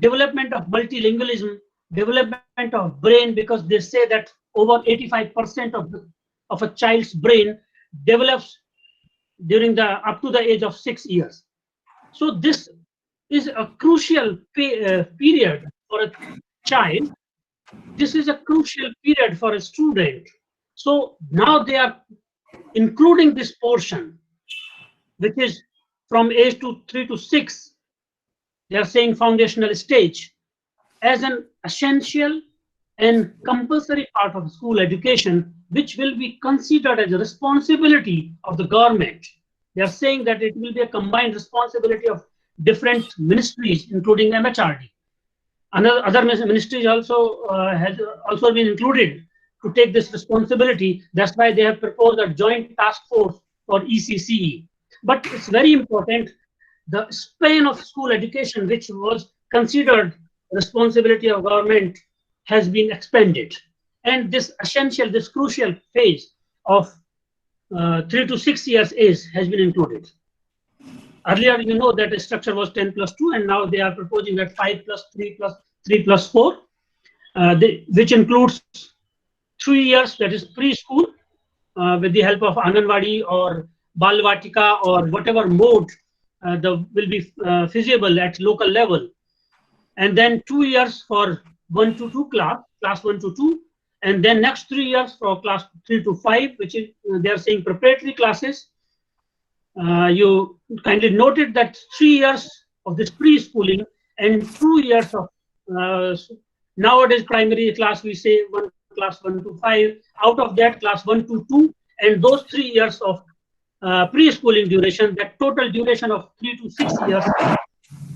development of multilingualism, development of brain, because they say that over 85% of a child's brain develops during the up to the age of 6 years. So this is a crucial period for a child. This is a crucial period for a student. So now they are including this portion, which is from age to 3 to 6. They are saying foundational stage as an essential and compulsory part of school education, which will be considered as a responsibility of the government. They are saying that it will be a combined responsibility of different ministries, including MHRD. Other ministries also has also been included to take this responsibility. That's why they have proposed a joint task force for ECCE. But it's very important, the span of school education, which was considered responsibility of government, has been expanded. And this essential, this crucial phase of 3 to 6 years age has been included. Earlier, you know that the structure was 10+2, and now they are proposing that 5+3+3+4, which includes 3 years, that is preschool, with the help of Anganwadi or Balvatika or whatever mode will be feasible at local level. And then 2 years for 1 to 2 class 1 to 2, and then next 3 years for class 3 to 5, which is they are saying preparatory classes. You kindly noted that 3 years of this preschooling and 2 years of nowadays primary class, we say class 1 to 5. Out of that, class 1 to 2, and those 3 years of preschooling duration, that total duration of 3 to 6 years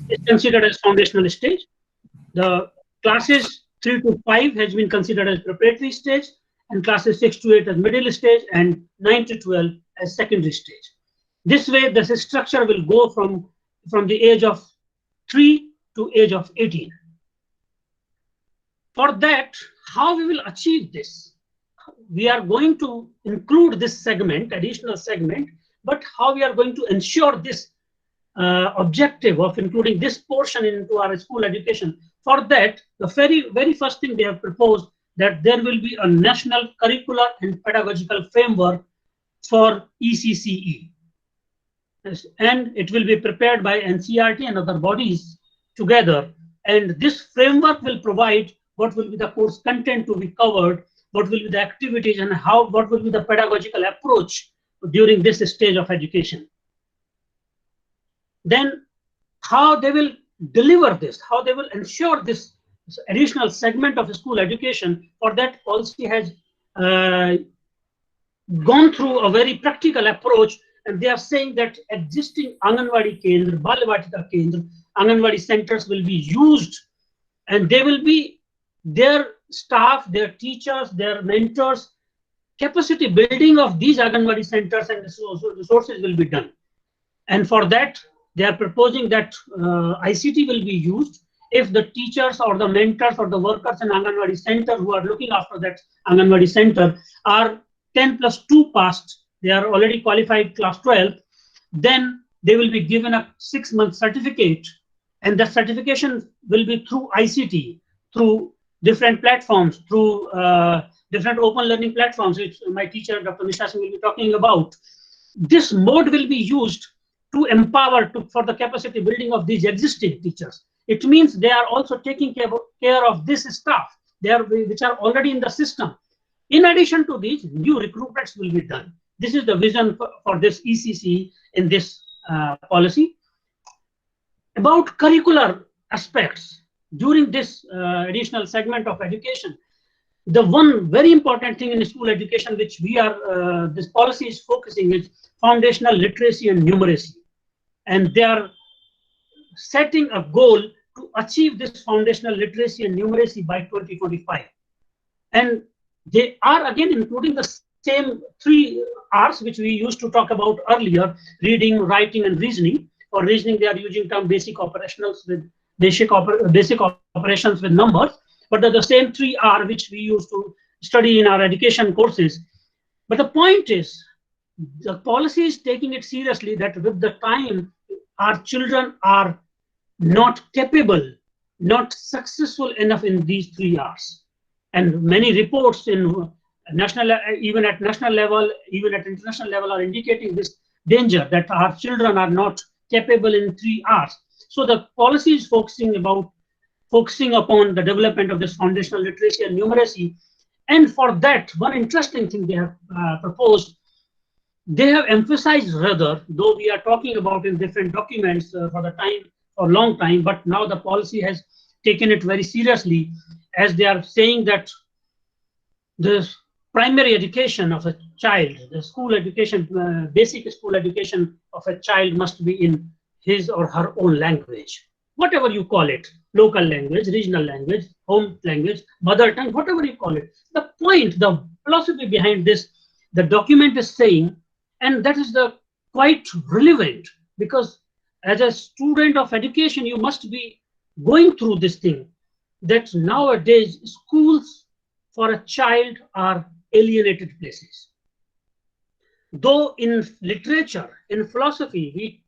is considered as foundational stage. The classes 3 to 5 has been considered as preparatory stage, and classes 6 to 8 as middle stage, and 9 to 12 as secondary stage. This way, the structure will go from the age of 3 to age of 18. For that, how we will achieve this? We are going to include this segment, additional segment, but how we are going to ensure this objective of including this portion into our school education? For that, the very first thing they have proposed, that there will be a national curricular and pedagogical framework for ECCE. And it will be prepared by NCERT and other bodies together. And this framework will provide what will be the course content to be covered, what will be the activities, and what will be the pedagogical approach during this stage of education. Then how they will deliver this, how they will ensure this additional segment of school education. For that, policy has gone through a very practical approach, and they are saying that existing Anganwadi Kendra, Balvatika Kendra, Anganwadi centers will be used, and they will be their staff, their teachers, their mentors, capacity building of these Anganwadi centers and resources will be done. And for that, they are proposing that ICT will be used if the teachers or the mentors or the workers in Anganwadi center who are looking after that Anganwadi center are 10+2 passed, they are already qualified class 12, then they will be given a 6-month certificate, and the certification will be through ICT, through different platforms, through different open learning platforms, which my teacher, Dr. Nisha Singh, will be talking about. This mode will be used to empower for the capacity building of these existing teachers. It means they are also taking care of this staff which are already in the system. In addition to these, new recruitments will be done. This is the vision for this ECC in this policy. About curricular aspects, during this additional segment of education, the one very important thing in school education which this policy is focusing is foundational literacy and numeracy. And they are setting a goal to achieve this foundational literacy and numeracy by 2025. And they are again including the same 3 R's which we used to talk about earlier: reading, writing, and reasoning. For reasoning, they are using term basic operationals with basic operations with numbers, but they're the same 3 R which we used to study in our education courses. But the point is, the policy is taking it seriously that with the time, our children are not capable, not successful enough in these 3 R's. And many reports in national, even at national level, even at international level, are indicating this danger that our children are not capable in 3 R's. So the policy is focusing upon the development of this foundational literacy and numeracy. And for that, one interesting thing they have proposed, they have emphasized rather, though we are talking about in different documents for a long time, but now the policy has taken it very seriously, as they are saying that the primary education of a child, the school education, basic school education of a child must be in his or her own language, whatever you call it, local language, regional language, home language, mother tongue, whatever you call it. The point, the philosophy behind this, the document is saying, and that is the quite relevant, because as a student of education, you must be going through this thing, that nowadays schools for a child are alienated places. Though in literature, in philosophy, we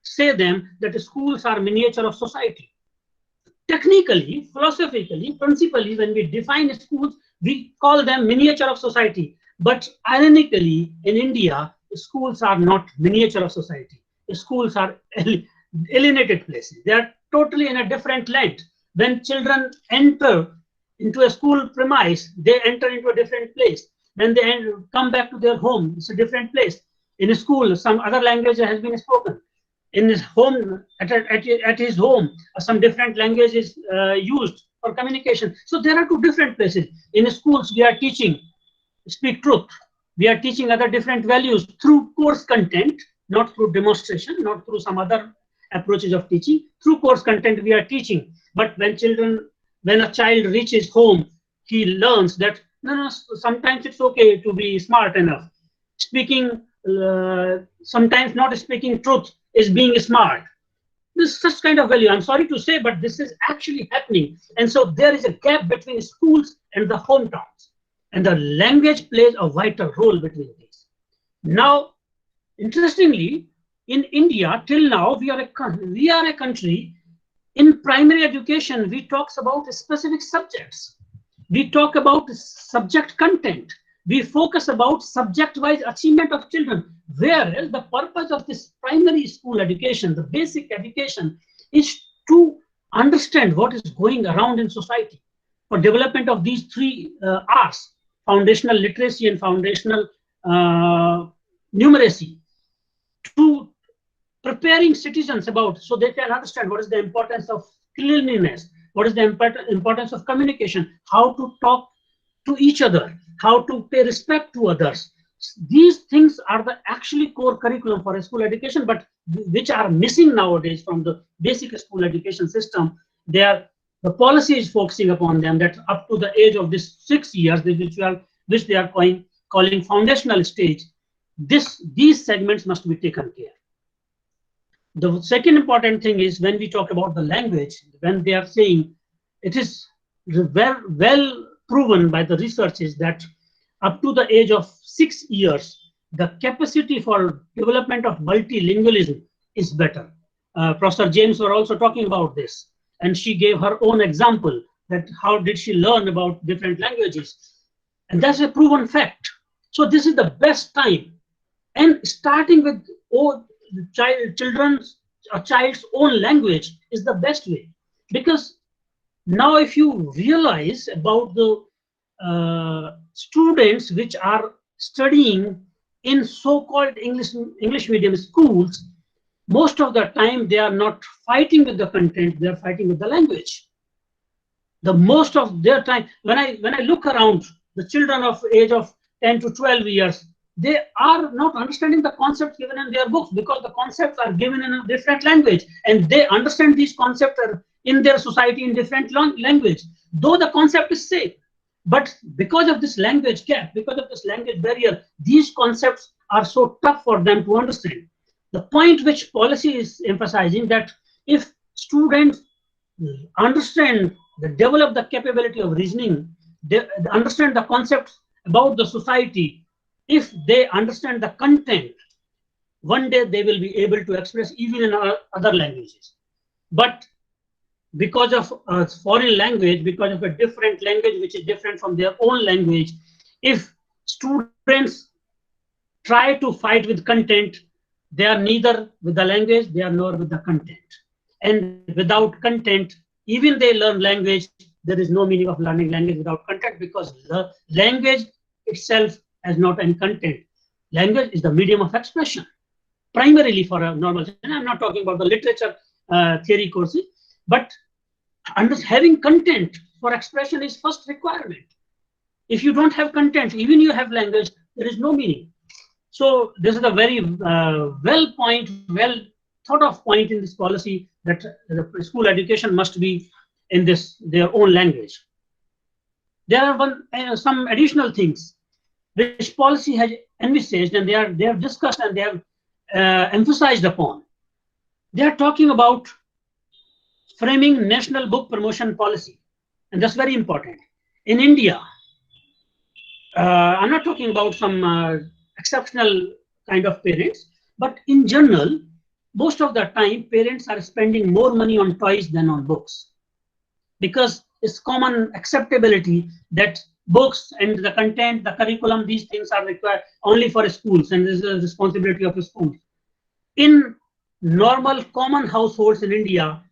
say them that schools are miniature of society. Technically, philosophically, principally, when we define schools, we call them miniature of society. But ironically, in India, schools are not miniature of society. Schools are alienated places. They are totally in a different land. When children enter into a school premise, they enter into a different place. When they come back to their home, it's a different place. In a school, some other language has been spoken. In his home, at his home, some different language is used for communication. So there are 2 different places. In schools, we are teaching speak truth. We are teaching other different values through course content, not through demonstration, not through some other approaches of teaching. Through course content, we are teaching. But when a child reaches home, he learns that no, sometimes it's okay to be smart enough. Speaking, sometimes not speaking truth is being smart. This such kind of value. I'm sorry to say, but this is actually happening. And so there is a gap between schools and the hometowns. And the language plays a vital role between these. Now, interestingly, in India, till now, we are a country. In primary education, we talk about specific subjects. We talk about subject content. We focus about subject-wise achievement of children. Whereas the purpose of this primary school education, the basic education, is to understand what is going around in society for development of these 3 R's: foundational literacy and foundational numeracy, to preparing citizens about, so they can understand what is the importance of cleanliness, what is the importance of communication, how to talk to each other, how to pay respect to others. These things are the actually core curriculum for a school education, but which are missing nowadays from the basic school education system. The policy is focusing upon them, that up to the age of this 6 years, which they are calling foundational stage, these segments must be taken care. The second important thing is when we talk about the language, when they are saying, it is well proven by the researches that up to the age of 6 years, the capacity for development of multilingualism is better. Professor James were also talking about this, and she gave her own example that how did she learn about different languages, and that's a proven fact. So this is the best time, and starting with a child's own language is the best way, because now if you realize about the students which are studying in so-called English medium schools, most of the time they are not fighting with the content, they are fighting with the language. The most of their time, when I look around, the children of age of 10 to 12 years, they are not understanding the concepts given in their books, because the concepts are given in a different language, and they understand these concepts in their society in different language, though the concept is same. But because of this language gap, because of this language barrier, these concepts are so tough for them to understand. The point which policy is emphasizing, that if students understand, develop the capability of reasoning, they understand the concepts about the society, if they understand the content, one day they will be able to express even in other languages. But because of a foreign language, because of a different language which is different from their own language, if students try to fight with content, they are neither with the language, they are nor with the content. And without content, even they learn language, there is no meaning of learning language without content, because the language itself has not any content. Language is the medium of expression, primarily for a normal, and I'm not talking about the literature theory courses, but having content for expression is first requirement. If you don't have content, even you have language, there is no meaning. So this is a very well thought of point in this policy, that the school education must be in their own language. There are some additional things which policy has envisaged, and they have discussed, and they have emphasized upon. They are talking about framing national book promotion policy, and that's very important. In India, I'm not talking about some exceptional kind of parents, but in general, most of the time, parents are spending more money on toys than on books, because it's common acceptability that books and the content, the curriculum, these things are required only for schools, and this is a responsibility of the schools. In normal common households in India,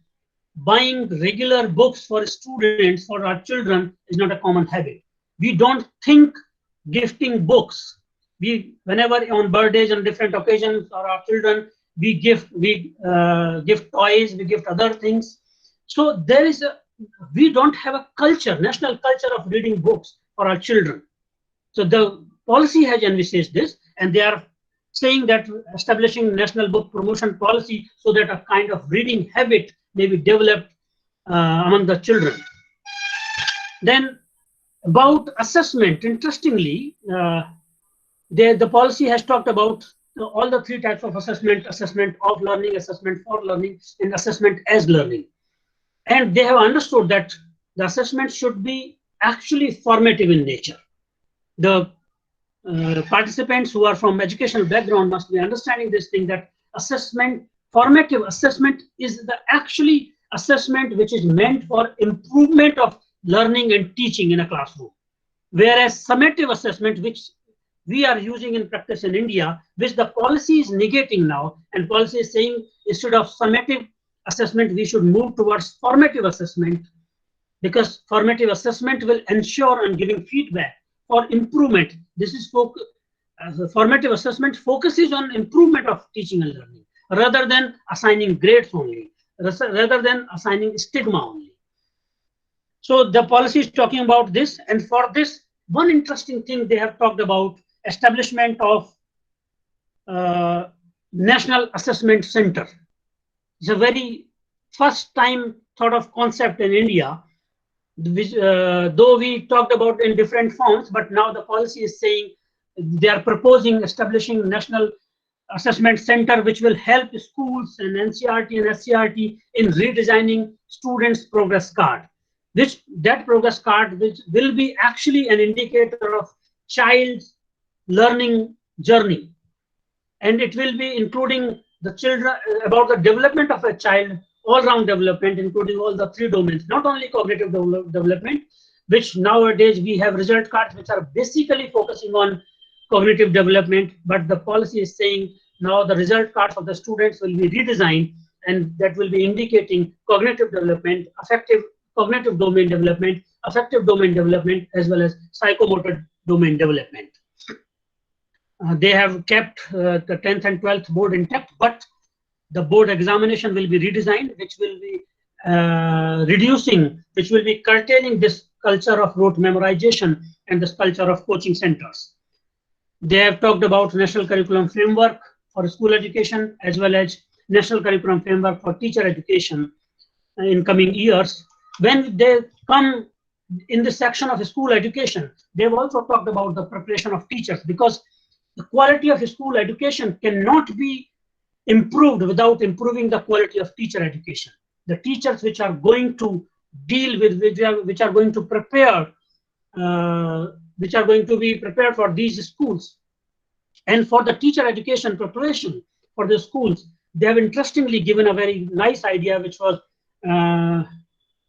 buying regular books for students, for our children, is not a common habit. We don't think gifting books. Whenever on birthdays and different occasions for our children, we gift toys, we gift other things. So we don't have a culture, national culture of reading books for our children. So the policy has envisaged this, and they are saying that establishing national book promotion policy, so that a kind of reading habit may be developed among the children. Then about assessment, interestingly, the policy has talked about all the three types of assessment: assessment of learning, assessment for learning, and assessment as learning. And they have understood that the assessment should be actually formative in nature. The participants who are from educational background must be understanding this thing, that formative assessment is the actually assessment which is meant for improvement of learning and teaching in a classroom. Whereas summative assessment, which we are using in practice in India, which the policy is negating now, and policy is saying instead of summative assessment, we should move towards formative assessment, because formative assessment will ensure on giving feedback for improvement. This is formative assessment focuses on improvement of teaching and learning, rather than assigning grades only, rather than assigning stigma only. So the policy is talking about this, and for this, one interesting thing they have talked about: establishment of National Assessment Center. It's a very first time thought of concept in India, which, though we talked about in different forms, but now the policy is saying they are proposing establishing National Assessment Center, which will help schools and NCERT and SCERT in redesigning students' progress card. That progress card, which will be actually an indicator of child's learning journey, and it will be including the children, about the development of a child all-round development, including all the three domains, not only cognitive development, which nowadays we have result cards which are basically focusing on cognitive development, but the policy is saying now the result cards of the students will be redesigned, and that will be indicating cognitive development, affective cognitive domain development, affective domain development, as well as psychomotor domain development. They have kept the 10th and 12th board intact, but the board examination will be redesigned, which will be reducing, which will be curtailing this culture of rote memorization and this culture of coaching centers. They have talked about national curriculum framework for school education, as well as national curriculum framework for teacher education in coming years. When they come in this section of school education, they've also talked about the preparation of teachers, because the quality of school education cannot be improved without improving the quality of teacher education. The teachers which are going to deal with, which are going to prepare, which are going to be prepared for these schools, and for the teacher education preparation for the schools, they have interestingly given a very nice idea which was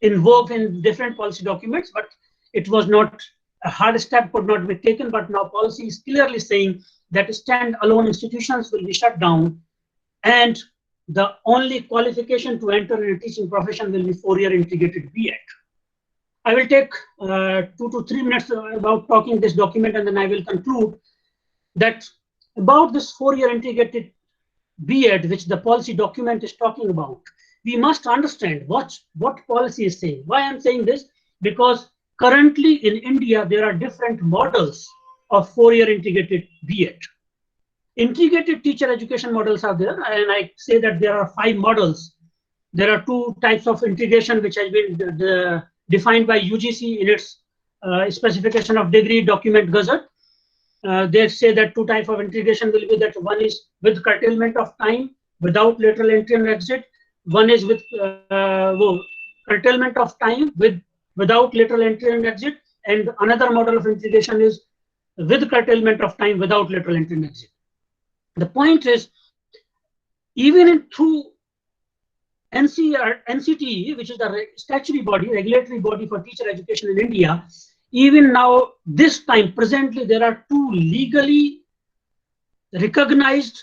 invoked in different policy documents, but it was not, a hard step could not be taken, but now policy is clearly saying that stand-alone institutions will be shut down, and the only qualification to enter in a teaching profession will be 4-year integrated B.Ed. I will take 2 to 3 minutes about talking this document, and then I will conclude that about this 4-year integrated B.Ed, which the policy document is talking about. We must understand what policy is saying. Why I'm saying this? Because currently in India, there are different models of 4-year integrated B.Ed. Integrated teacher education models are there, and I say that there are 5 models. There are 2 types of integration which has been defined by UGC in its specification of degree document gazette. They say that 2 types of integration will be that one is with curtailment of time without lateral entry and exit. One is with curtailment of time without lateral entry and exit, and another model of integration is with curtailment of time without lateral entry and exit. The point is, even through NCTE, which is the statutory body, regulatory body for teacher education in India, even now, this time, presently, there are 2 legally recognized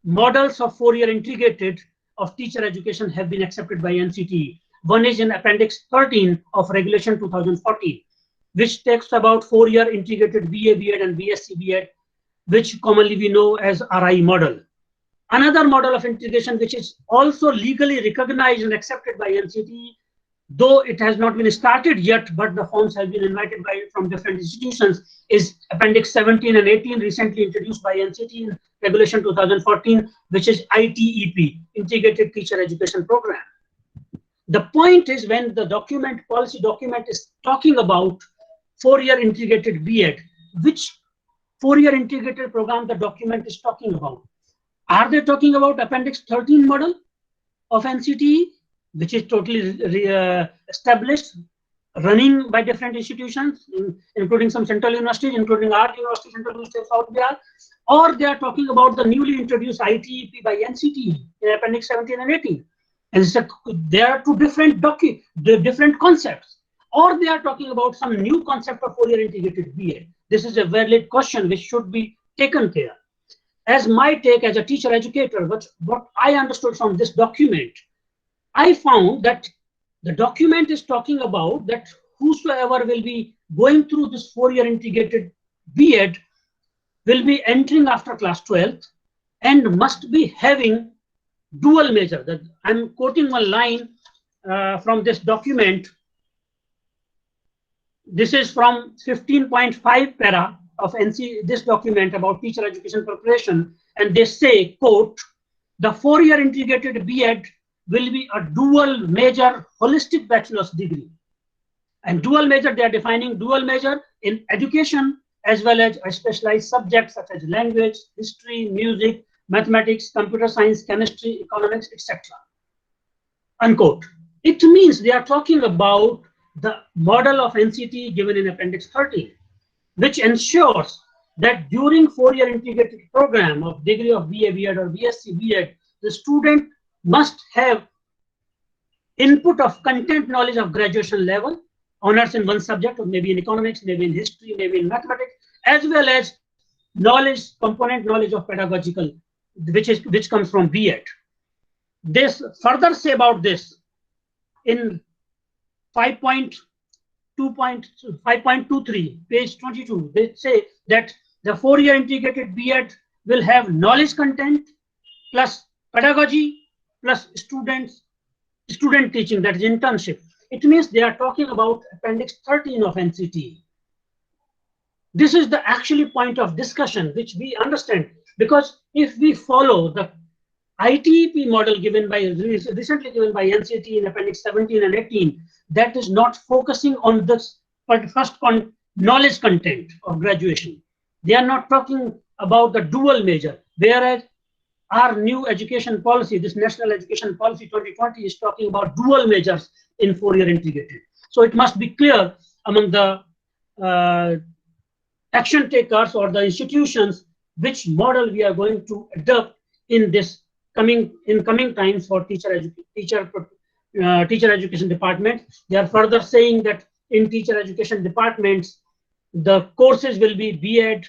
models of 4-year integrated of teacher education have been accepted by NCTE. One is in Appendix 13 of Regulation 2014, which talks about 4-year integrated BA, B.Ed and BSc B.Ed, which commonly we know as RI model. Another model of integration, which is also legally recognized and accepted by NCTE, though it has not been started yet, but the forms have been invited from different institutions, is Appendix 17 and 18, recently introduced by NCTE in Regulation 2014, which is ITEP, Integrated Teacher Education Program. The point is, when the policy document is talking about 4-year integrated B.Ed, which 4-year integrated program the document is talking about? Are they talking about Appendix 13 model of NCTE, which is totally established, running by different institutions, including some central universities, including our University, Central University of South Bihar, or they are talking about the newly introduced ITEP by NCTE in Appendix 17 and 18? And there are 2 different concepts, or they are talking about some new concept of 4-year integrated B.Ed. This is a valid question which should be taken care. As my take as a teacher educator, what I understood from this document, I found that the document is talking about that whosoever will be going through this 4-year integrated B.Ed will be entering after class 12th and must be having dual major. That I'm quoting one line from this document. This is from 15.5 para of this document about teacher education preparation, and they say, quote, the 4-year integrated B.Ed will be a dual major holistic bachelor's degree. And dual major, they are defining dual major in education as well as a specialized subjects such as language, history, music, mathematics, computer science, chemistry, economics, etc. Unquote. It means they are talking about the model of NCTE given in Appendix 13, which ensures that during 4-year integrated program of degree of BA, B.Ed or BSc B.Ed, the student must have input of content knowledge of graduation level, honors in one subject, or maybe in economics, maybe in history, maybe in mathematics, as well as knowledge, component knowledge of pedagogical, which comes from B.Ed. This further say about this in 5.23, page 22. They say that the 4-year integrated B.Ed will have knowledge content plus pedagogy plus student teaching, that is internship. It means they are talking about appendix 13 of NCT. This is the actually point of discussion which we understand, because if we follow the ITEP model recently given by NCT in appendix 17 and 18, that is not focusing on this first knowledge content of graduation. They are not talking about the dual major, whereas our new education policy, this National Education Policy 2020, is talking about dual majors in 4-year integrated. So it must be clear among the action takers or the institutions which model we are going to adopt in this coming times for teacher education department. They are further saying that in teacher education departments, the courses will be B.Ed,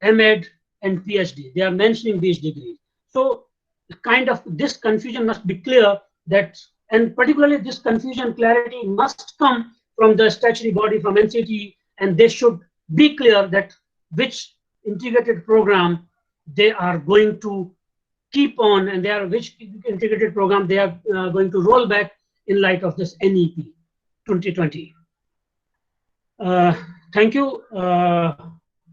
M.Ed, and PhD. They are mentioning these degrees. So kind of this confusion must be clear, that, and particularly this confusion clarity must come from the statutory body, from NCT, and they should be clear that which integrated program they are going to keep on, and which integrated program they are going to roll back in light of this NEP 2020. Thank you.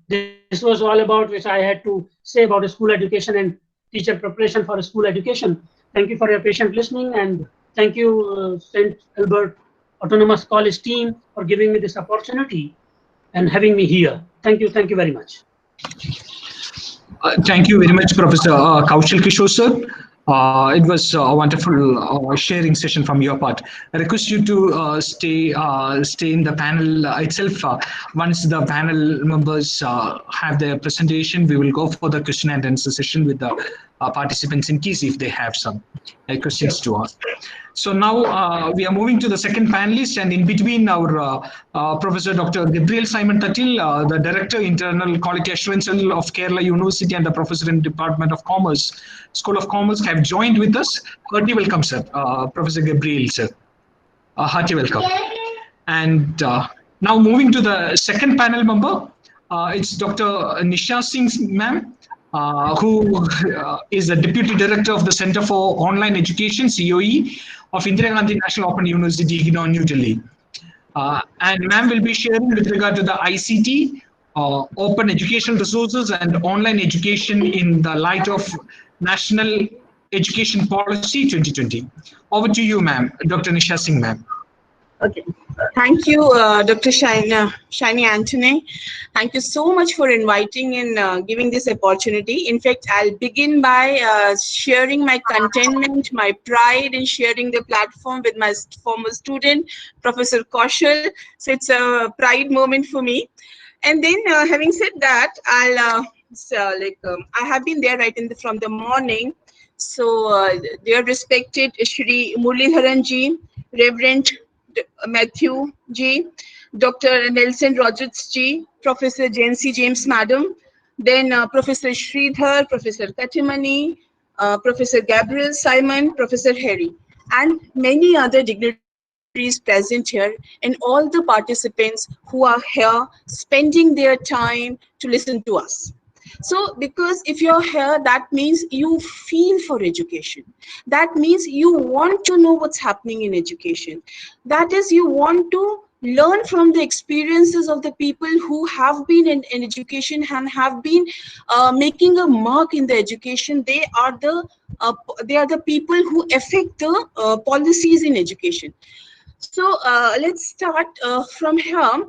This was all about which I had to say about school education and teacher preparation for school education. Thank you for your patient listening, and thank you, St. Albert Autonomous College team, for giving me this opportunity and having me here. Thank you very much. Thank you very much, Professor Kaushal Kishore sir. It was a wonderful sharing session from your part. I request you to stay in the panel itself. Once the panel members have their presentation, we will go for the question and answer session with the participants in case if they have some questions to ask. So now we are moving to the second panelist, and in between our Professor Dr. Gabriel Simon Tatil, the Director Internal Quality Assurance of Kerala University and the Professor in Department of Commerce, School of Commerce, have joined with us. Hearty welcome, sir. Professor Gabriel, sir. Hearty welcome. And now moving to the second panel member, it's Dr. Nisha Singh, ma'am. Who is the Deputy Director of the Center for Online Education, COE, of Indira Gandhi National Open University, New Delhi. And ma'am will be sharing with regard to the ICT, open educational resources and online education in the light of National Education Policy 2020. Over to you, ma'am. Dr. Nisha Singh, ma'am. Okay. Thank you, Dr. Shiny Anthony. Thank you so much for inviting and giving this opportunity. In fact, I'll begin by sharing my contentment, my pride in sharing the platform with my former student, Professor Kaushal. So it's a pride moment for me. And then having said that, I'll I have been there from the morning. So dear respected Shri Muralidharan ji, Reverend Matthew G, Dr. Nelson Rogers G, Professor Jancy James Madam, then Professor Sridhar, Professor Katimani, Professor Gabriel Simon, Professor Harry, and many other dignitaries present here, and all the participants who are here spending their time to listen to us. So because if you're here, that means you feel for education. That means you want to know what's happening in education. That is, you want to learn from the experiences of the people who have been in education and have been making a mark in the education. They are the people who affect the policies in education. So let's start from here.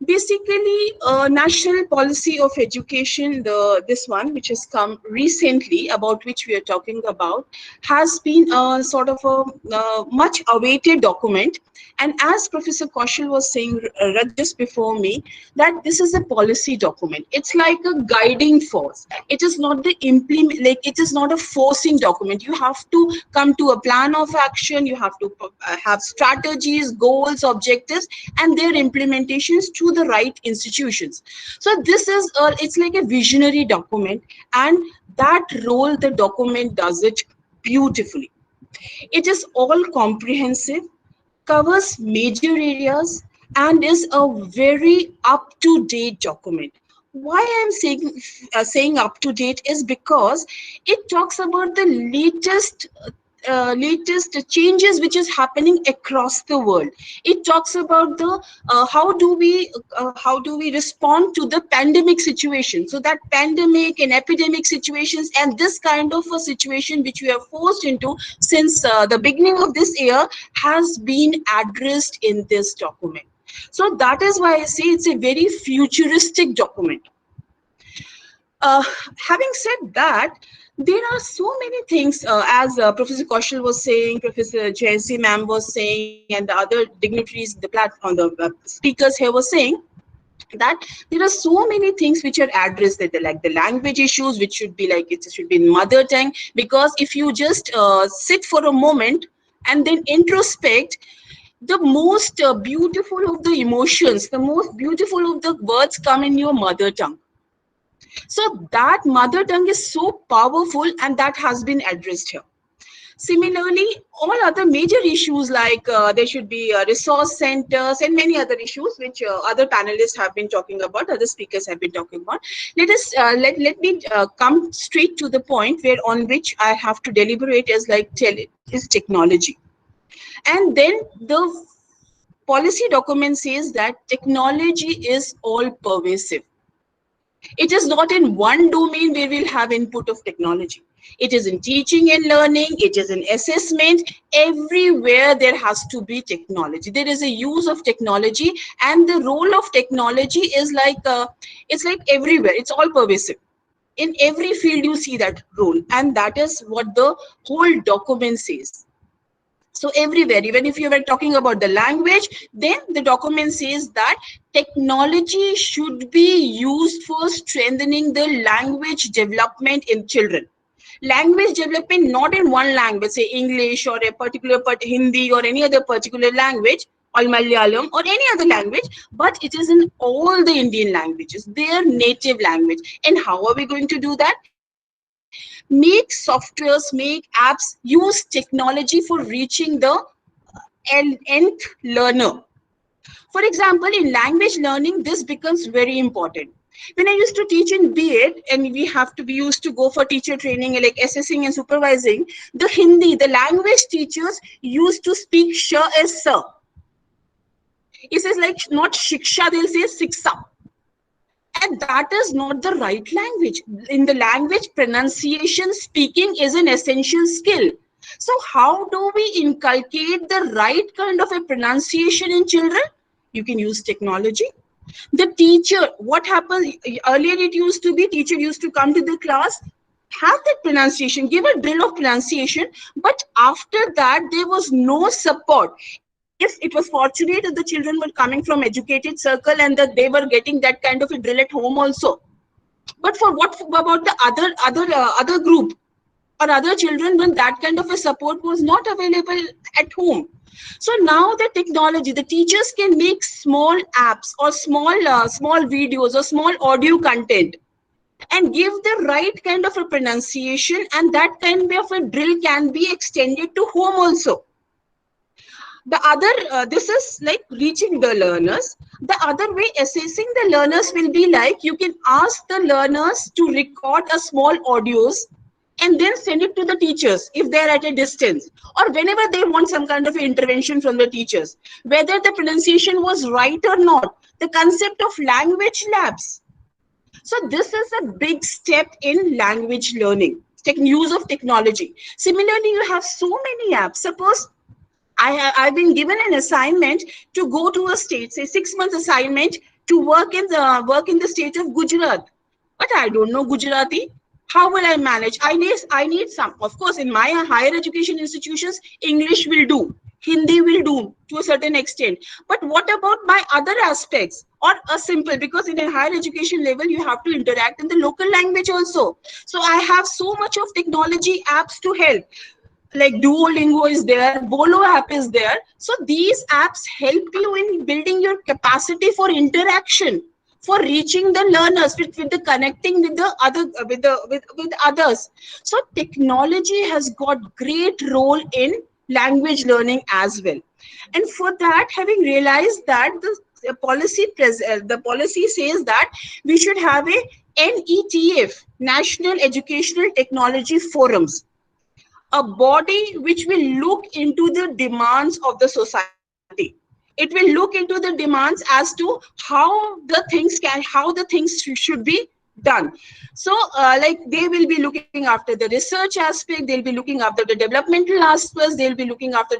Basically, national policy of education, this one which has come recently, about which we are talking about, has been a sort of a much awaited document. And as Professor Kaushal was saying just before me, that this is a policy document. It's like a guiding force. It is not the implement, like it is not a forcing document. You have to come to a plan of action. You have to have strategies, goals, objectives, and their implementations to the right institutions. So this is it's like a visionary document, and that role the document does it beautifully. It is all comprehensive, covers major areas, and is a very up-to-date document. Why I'm saying up to date is because it talks about the latest changes which is happening across the world. It talks about the how do we respond to the pandemic situation. So that pandemic and epidemic situations and this kind of a situation which we are forced into since the beginning of this year has been addressed in this document. So that is why I say it's a very futuristic document. Having said that, there are so many things, as Professor Kaushal was saying, Professor Jayasri ma'am was saying, and the other dignitaries, the platform, the speakers here were saying that there are so many things which are addressed, that like the language issues, which should be like it should be in mother tongue. Because if you just sit for a moment and then introspect, the most beautiful of the emotions, the most beautiful of the words come in your mother tongue. So that mother tongue is so powerful, and that has been addressed here. Similarly, all other major issues like there should be resource centers and many other issues which other panelists have been talking about, other speakers have been talking about. Let me come straight to the point where on which I have to deliberate is technology. And then the policy document says that technology is all pervasive. It is not in one domain where we'll have input of technology. It is in teaching and learning. It is in assessment. Everywhere there has to be technology. There is a use of technology, and the role of technology is it's like everywhere. It's all pervasive. In every field you see that role, and that is what the whole document says. So everywhere, even if you were talking about the language, then the document says that technology should be used for strengthening the language development in children. Language development not in one language, say English or a particular Hindi or any other particular language, or Malayalam or any other language, but it is in all the Indian languages, their native language. And how are we going to do that? Make softwares, make apps, use technology for reaching the nth learner. For example, in language learning, this becomes very important. When I used to teach in B.Ed, and we used to go for teacher training, like assessing and supervising, the Hindi, the language teachers used to speak sh as sir. It says like not shiksha, they'll say siksa. And that is not the right language. In the language, pronunciation, speaking is an essential skill. So how do we inculcate the right kind of a pronunciation in children? You can use technology. The teacher, what happens earlier, it used to be teacher used to come to the class, have that pronunciation, give a drill of pronunciation, but after that there was no support. If it was fortunate that the children were coming from educated circle and that they were getting that kind of a drill at home also, but for what about the other group or other children when that kind of a support was not available at home? So now the technology, the teachers can make small apps or small videos or small audio content and give the right kind of a pronunciation, and that kind of a drill can be extended to home also. The other this is like reaching the learners. The other way assessing the learners will be like you can ask the learners to record a small audios and then send it to the teachers if they're at a distance, or whenever they want some kind of intervention from the teachers, whether the pronunciation was right or not. The concept of language labs. So this is a big step in language learning, use of technology. Similarly, you have so many apps. Suppose I've been given an assignment to go to a state, say 6 months assignment to work in the state of Gujarat, but I don't know Gujarati. How will I manage? I need some. Of course, in my higher education institutions, English will do, Hindi will do to a certain extent. But what about my other aspects? Or a simple, because in a higher education level, you have to interact in the local language also. So I have so much of technology apps to help, like Duolingo is there, Bolo app is there. So these apps help you in building your capacity for interaction, for reaching the learners, with the connecting with the other with others. So technology has got great role in language learning as well. And for that, having realized that the policy says that we should have a NETF, National Educational Technology Forums, a body which will look into the demands of the society. It will look into the demands as to how the things should be done. So like they will be looking after the research aspect, they'll be looking after the developmental aspects, they'll be looking after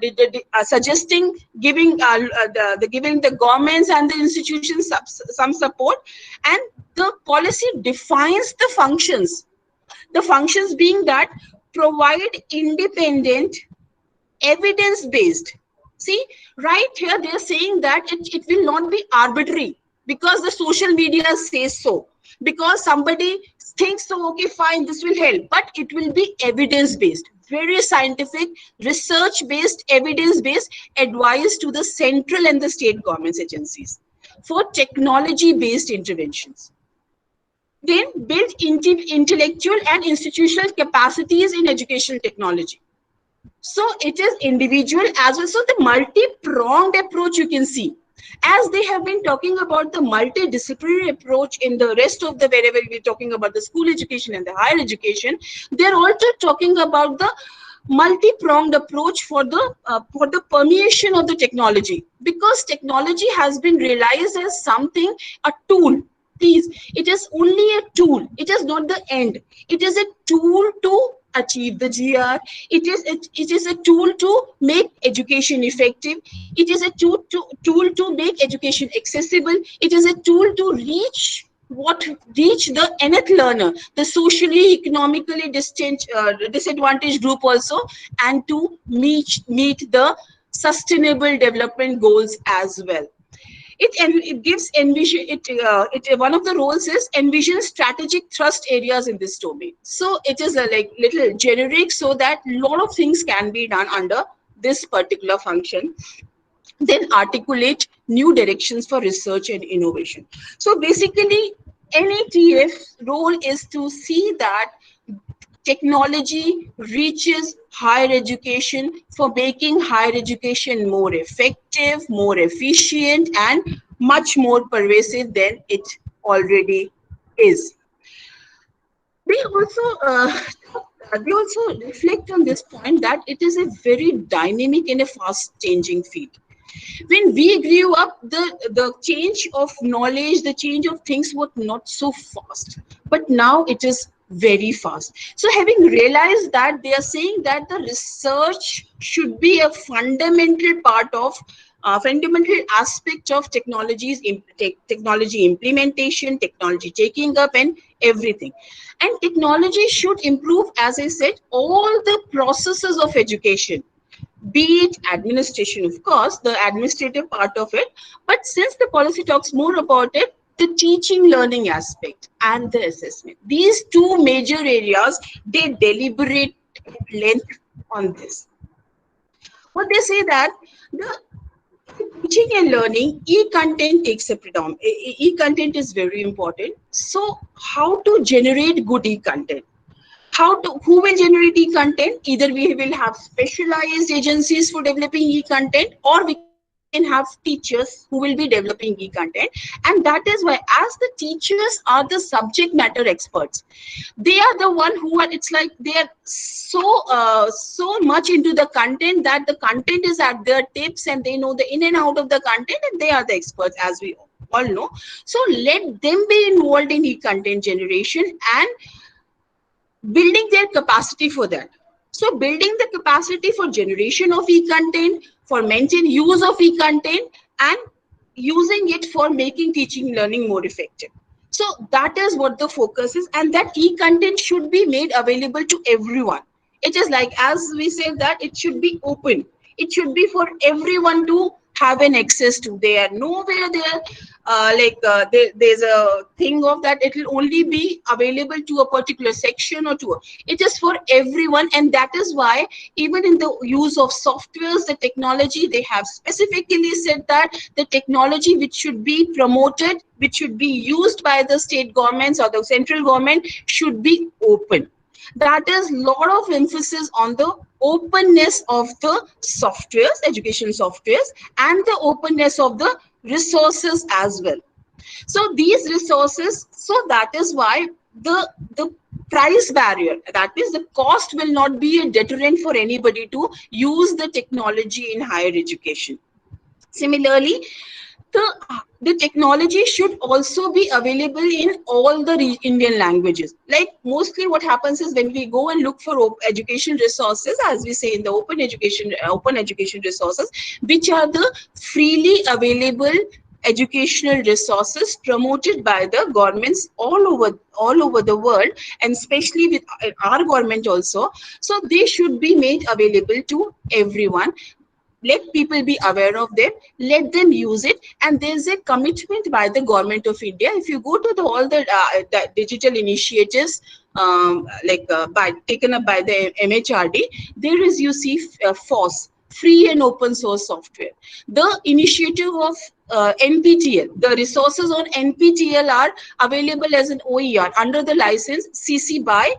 suggesting, giving the governments and the institutions some support. And the policy defines the functions being that provide independent, evidence-based. See, right here they're saying that it will not be arbitrary because the social media says so, because somebody thinks so, okay, fine, this will help, but it will be evidence-based, very scientific, research-based, evidence-based advice to the central and the state governments agencies for technology-based interventions. Then build intellectual and institutional capacities in educational technology. So it is individual as well. So the multi-pronged approach you can see, as they have been talking about the multidisciplinary approach in the rest of the, wherever we're talking about the school education and the higher education, they're also talking about the multi-pronged approach for the permeation of the technology, because technology has been realized as something, a tool. Please, it is only a tool, it is not the end. It is a tool to achieve the GR. It is a tool to make education effective. It is a tool to make education accessible. It is a tool to reach the nth learner, the socially, economically distant, disadvantaged group also, and to meet the sustainable development goals as well. It gives envision it one of the roles is envision strategic thrust areas in this domain. So it is a like little generic, so that a lot of things can be done under this particular function. Then articulate new directions for research and innovation. So basically, NETF's role is to see that technology reaches higher education for making higher education more effective, more efficient, and much more pervasive than it already is. They also reflect on this point that it is a very dynamic and a fast changing field. When we grew up, the change of knowledge, the change of things was not so fast, but now it is very fast. So having realized that, they are saying that the research should be a fundamental part of fundamental aspect of technology implementation, technology taking up, and everything. And technology should improve, as I said, all the processes of education, be it administration, of course, the administrative part of it, but since the policy talks more about it, the teaching learning aspect and the assessment. These two major areas, they deliberate at length on this. What they say that the teaching and learning, e-content takes a predominant. E-content is very important. So how to generate good e-content? Who will generate e-content? Either we will have specialized agencies for developing e-content, or we can have teachers who will be developing e-content. And that is why, as the teachers are the subject matter experts, they are the one who are, it's like they are so much into the content that the content is at their tips, and they know the in and out of the content, and they are the experts, as we all know. So let them be involved in e-content generation and building their capacity for that. So building the capacity for generation of e-content, for maintain use of e-content, and using it for making teaching learning more effective. So that is what the focus is, and that e-content should be made available to everyone. It is like, as we said, that it should be open. It should be for everyone to have an access to. They are nowhere there, there's a thing of that it will only be available to a particular section or to it is for everyone. And that is why even in the use of softwares, the technology, they have specifically said that the technology which should be promoted, which should be used by the state governments or the central government, should be open. That is lot of emphasis on the openness of the softwares, education softwares, and the openness of the resources as well. So these resources, so that is why the price barrier, that is the cost, will not be a deterrent for anybody to use the technology in higher education. Similarly, the technology should also be available in all the Indian languages. Like mostly what happens is when we go and look for education resources, as we say in the open education resources, which are the freely available educational resources promoted by the governments all over the world, and especially with our government also. So they should be made available to everyone. Let people be aware of them, let them use it. And there's a commitment by the government of India. If you go to all the digital initiatives by taken up by the MHRD, there is, you see, FOSS, free and open source software. The initiative of NPTEL, the resources on NPTEL are available as an OER under the license CC by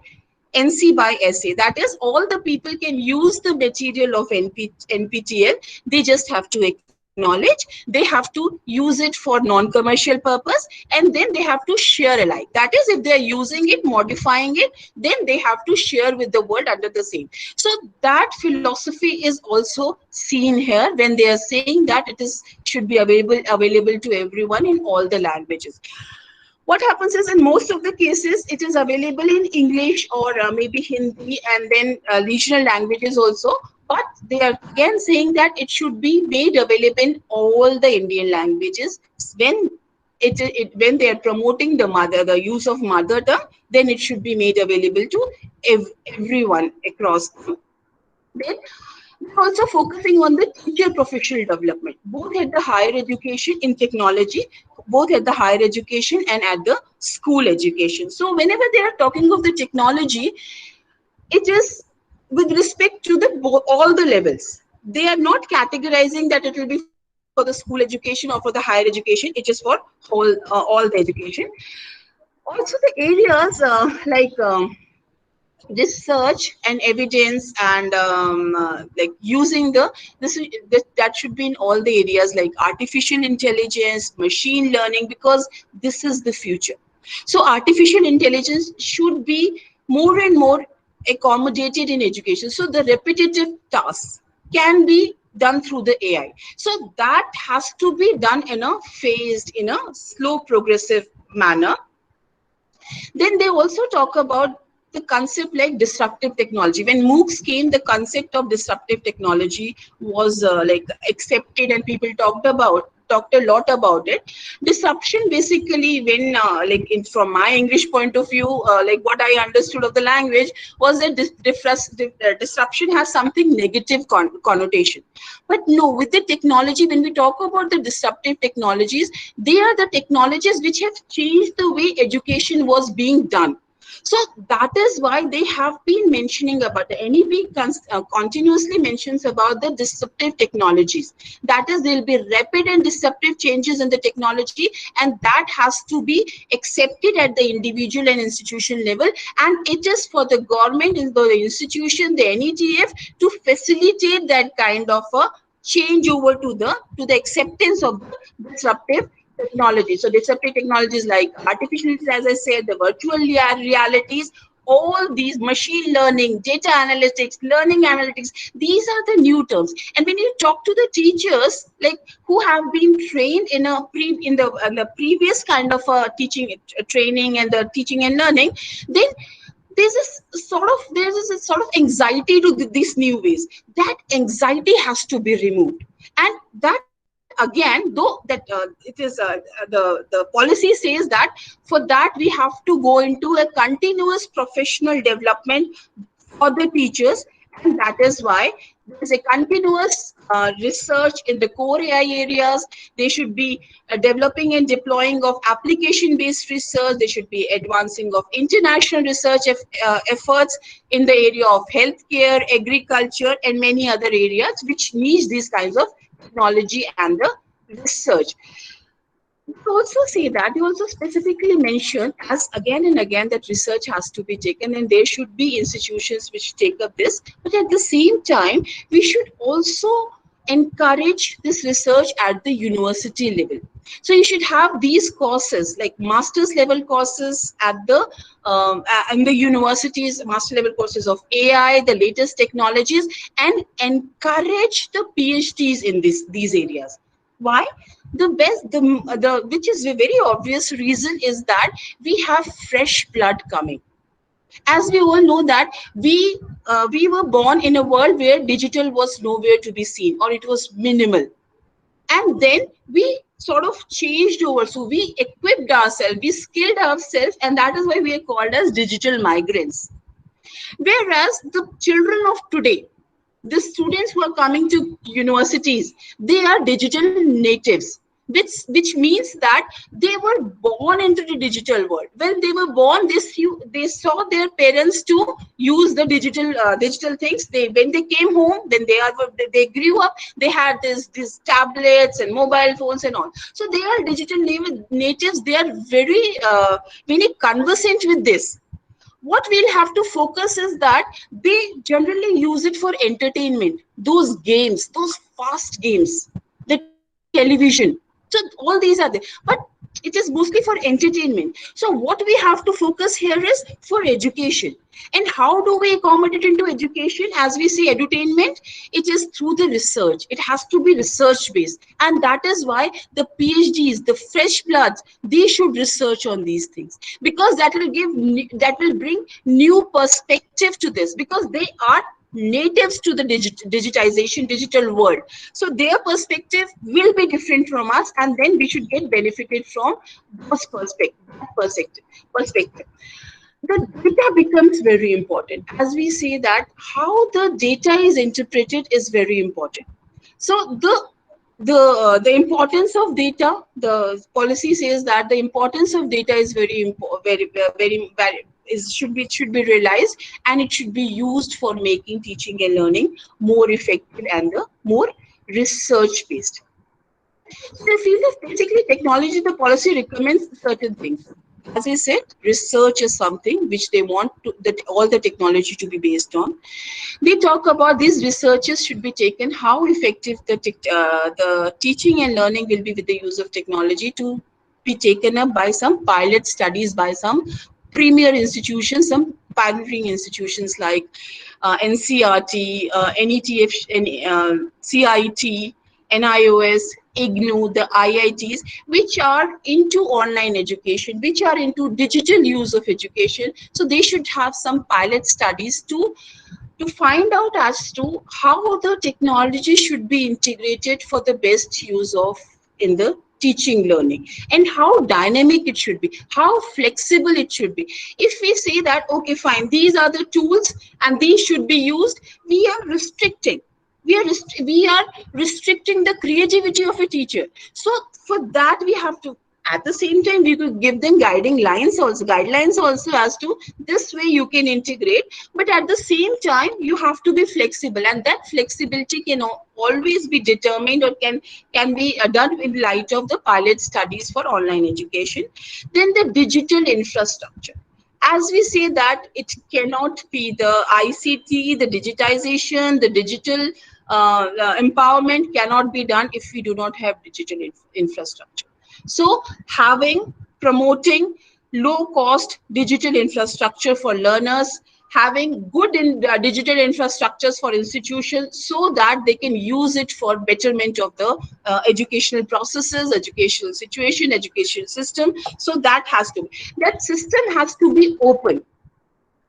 NC by SA. That is, all the people can use the material of NPTEL. They just have to acknowledge, they have to use it for non-commercial purpose, and then they have to share alike. That is, if they are using it, modifying it, then they have to share with the world under the same. So that philosophy is also seen here when they are saying that it is should be available to everyone in all the languages. What happens is, in most of the cases, it is available in English or maybe Hindi, and then regional languages also. But they are again saying that it should be made available in all the Indian languages. When when they are promoting the use of mother tongue, then it should be made available to everyone across. Then they're also focusing on the teacher professional development, both at the higher education in technology, both at the higher education and at the school education. So whenever they are talking of the technology, it is with respect to all the levels. They are not categorizing that it will be for the school education or for the higher education. It is for all the education. Also, the areas research and evidence and like using that should be in all the areas like artificial intelligence, machine learning, because this is the future. So artificial intelligence should be more and more accommodated in education, so the repetitive tasks can be done through the AI. So that has to be done in a phased, in a slow progressive manner. Then they also talk about the concept like disruptive technology. When MOOCs came, the concept of disruptive technology was accepted, and people talked a lot about it. Disruption basically, when from my English point of view, what I understood of the language was that disruption has something negative connotation. But no, with the technology, when we talk about the disruptive technologies, they are the technologies which have changed the way education was being done. So that is why they have been mentioning about the NEP continuously mentions about the disruptive technologies. That is, there will be rapid and disruptive changes in the technology, and that has to be accepted at the individual and institution level. And it is for the government and the institution, the NETF, to facilitate that kind of a change over to the acceptance of the disruptive technology. So disruptive technologies like artificial intelligence, as I said, the virtual realities, all these machine learning, data analytics, learning analytics, these are the new terms. And when you talk to the teachers, like who have been trained in the previous kind of teaching training and the teaching and learning, then there's a sort of anxiety to these new ways. That anxiety has to be removed, and that anxiety again, though that it is the policy says that for that we have to go into a continuous professional development for the teachers, and that is why there is a continuous research in the core AI areas. They should be developing and deploying of application-based research. They should be advancing of international research efforts in the area of healthcare, agriculture, and many other areas which needs these kinds of technology and the research. You also say that you also specifically mention as again and again that research has to be taken and there should be institutions which take up this, but at the same time we should also encourage this research at the university level. So you should have these courses like master's level courses at the in the universities, master level courses of AI, the latest technologies, and encourage the PhDs in these areas. Why? The which is a very obvious reason is that we have fresh blood coming. As we all know that we were born in a world where digital was nowhere to be seen, or it was minimal, and then we sort of changed over. So we equipped ourselves, we skilled ourselves, and that is why we are called as digital migrants. Whereas the children of today, the students who are coming to universities, they are digital natives, which means that they were born into the digital world. When they were born, they saw their parents to use the digital things. When they came home, then they grew up. They had these tablets and mobile phones and all. So they are digital natives. They are very conversant with this. What we'll have to focus is that they generally use it for entertainment, those games, those fast games, the television. So all these are there, but it is mostly for entertainment. So what we have to focus here is for education. And how do we accommodate into education? As we say edutainment, it is through the research. It has to be research based, and that is why the PhDs, the fresh bloods, they should research on these things, because that will bring new perspective to this, because they are natives to the digital world. So their perspective will be different from us, and then we should get benefited from those perspective. The data becomes very important. As we say that how the data is interpreted is very important. So the importance of data, the policy says that the importance of data is very important, very should be realized, and it should be used for making teaching and learning more effective and more research based. So I feel that basically technology, the policy recommends certain things. As I said, research is something which they want all the technology to be based on. They talk about these researches should be taken, how effective the teaching and learning will be with the use of technology, to be taken up by some pilot studies by some premier institutions, some pioneering institutions like NCRT, NETF, CIT, NIOS, IGNU, the IITs, which are into online education, which are into digital use of education. So they should have some pilot studies to find out as to how the technology should be integrated for the best use of in the teaching learning, and how dynamic it should be, how flexible it should be. If we say that, okay, fine, these are the tools and these should be used, we are restricting. We are restricting the creativity of a teacher. So for that, we have to, at the same time, we could give them guidelines also as to this way you can integrate, but at the same time you have to be flexible, and that flexibility can always be determined or can be done in light of the pilot studies for online education. Then the digital infrastructure. As we say that it cannot be the ICT, the digitization, the digital empowerment cannot be done if we do not have digital infrastructure. So promoting low cost digital infrastructure for learners, having good digital infrastructures for institutions so that they can use it for betterment of the educational processes, educational situation, education system. So that system has to be open.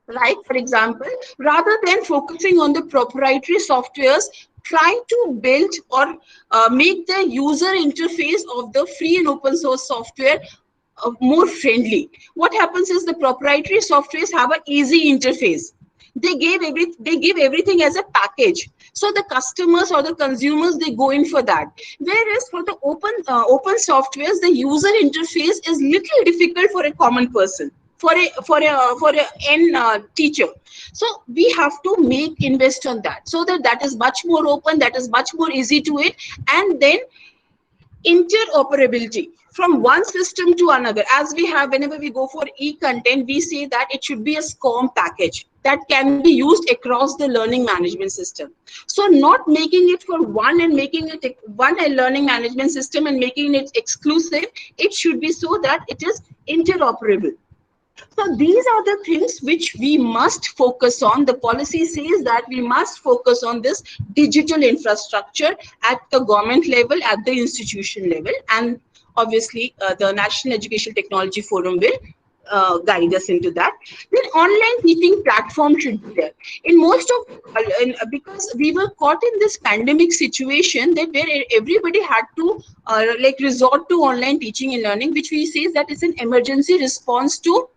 Like, for example, rather than focusing on the proprietary softwares, trying to build or make the user interface of the free and open source software more friendly. What happens is the proprietary softwares have an easy interface. They give everything as a package. So the customers or the consumers, they go in for that. Whereas for the open softwares, the user interface is little difficult for a common person, for a teacher. So we have to invest on that, so that that is much more open, that is much more easy to it. And then interoperability from one system to another. As we have, whenever we go for e-content, we say that it should be a SCORM package that can be used across the learning management system. So not making it for one and making it one a learning management system and making it exclusive, it should be so that it is interoperable. So these are the things which we must focus on. The policy says that we must focus on this digital infrastructure at the government level, at the institution level, and obviously the National Education Technology Forum will guide us into that. Then online teaching platform should be there. In most of, because we were caught in this pandemic situation that where everybody had to like resort to online teaching and learning, which we say that it's an emergency response to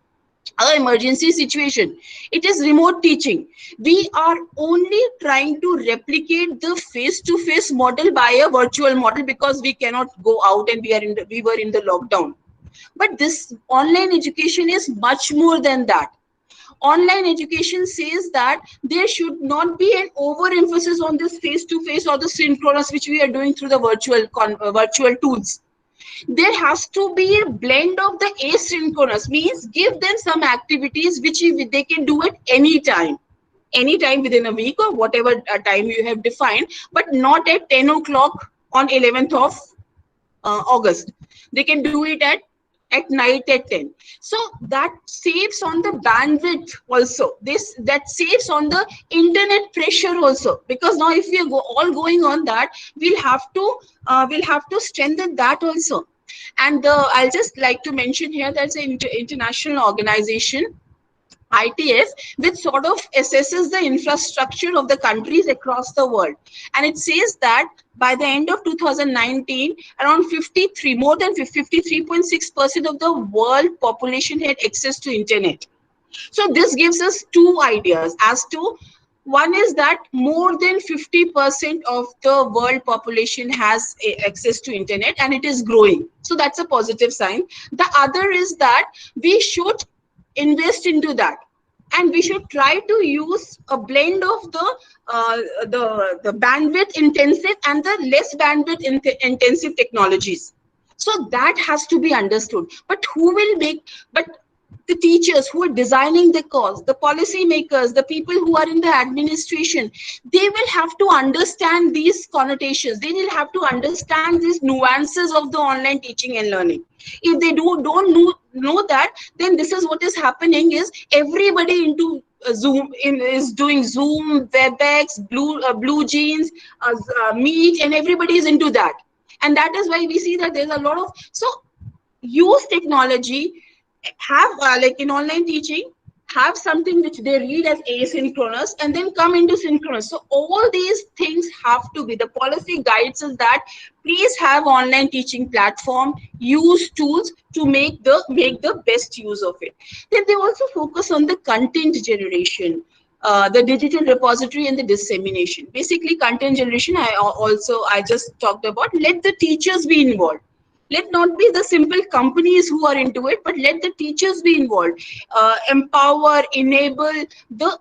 an emergency situation. It is remote teaching. We are only trying to replicate the face-to-face model by a virtual model because we cannot go out and we were in the lockdown. But this online education is much more than that. Online education says that there should not be an overemphasis on this face-to-face or the synchronous, which we are doing through the virtual tools. There has to be a blend of the asynchronous, means give them some activities which they can do at anytime within a week or whatever time you have defined, but not at 10 o'clock on 11th of August. They can do it at night at 10. So that saves on the bandwidth also. That saves on the internet pressure also, because now if we are all going on that, we'll have to strengthen that also. And I'll just like to mention here that's an international organization, ITF, which sort of assesses the infrastructure of the countries across the world. And it says that by the end of 2019, around more than 53.6% of the world population had access to internet. So this gives us two ideas as to, one is that more than 50% of the world population has access to internet and it is growing. So that's a positive sign. The other is that we should invest into that, and we should try to use a blend of the bandwidth intensive and the less bandwidth intensive technologies. So that has to be understood. But the teachers who are designing the course, the policy makers, the people who are in the administration, they will have to understand these connotations. They will have to understand these nuances of the online teaching and learning. If they don't know that, then this is what is happening is everybody into is doing Zoom, WebEx, Blue Jeans, Meet, and everybody is into that. And that is why we see that there's a lot of, so use technology, have like in online teaching, have something which they read as asynchronous and then come into synchronous. So all these things have to be, the policy guides us that please have online teaching platform, use tools to make the best use of it. Then they also focus on the content generation, the digital repository and the dissemination. Basically content generation, I just talked about. Let the teachers be involved. Let not be the simple companies who are into it, but let the teachers be involved. Empower, enable the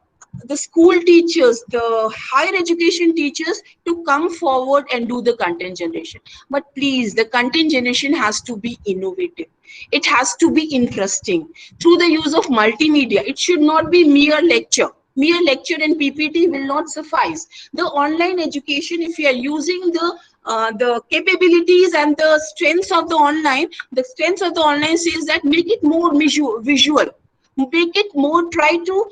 school teachers, the higher education teachers to come forward and do the content generation. But please, the content generation has to be innovative. It has to be interesting through the use of multimedia. It should not be mere lecture. Mere lecture and PPT will not suffice. The online education, if you are using the capabilities and the strengths of the online says that make it more visual, make it more, try to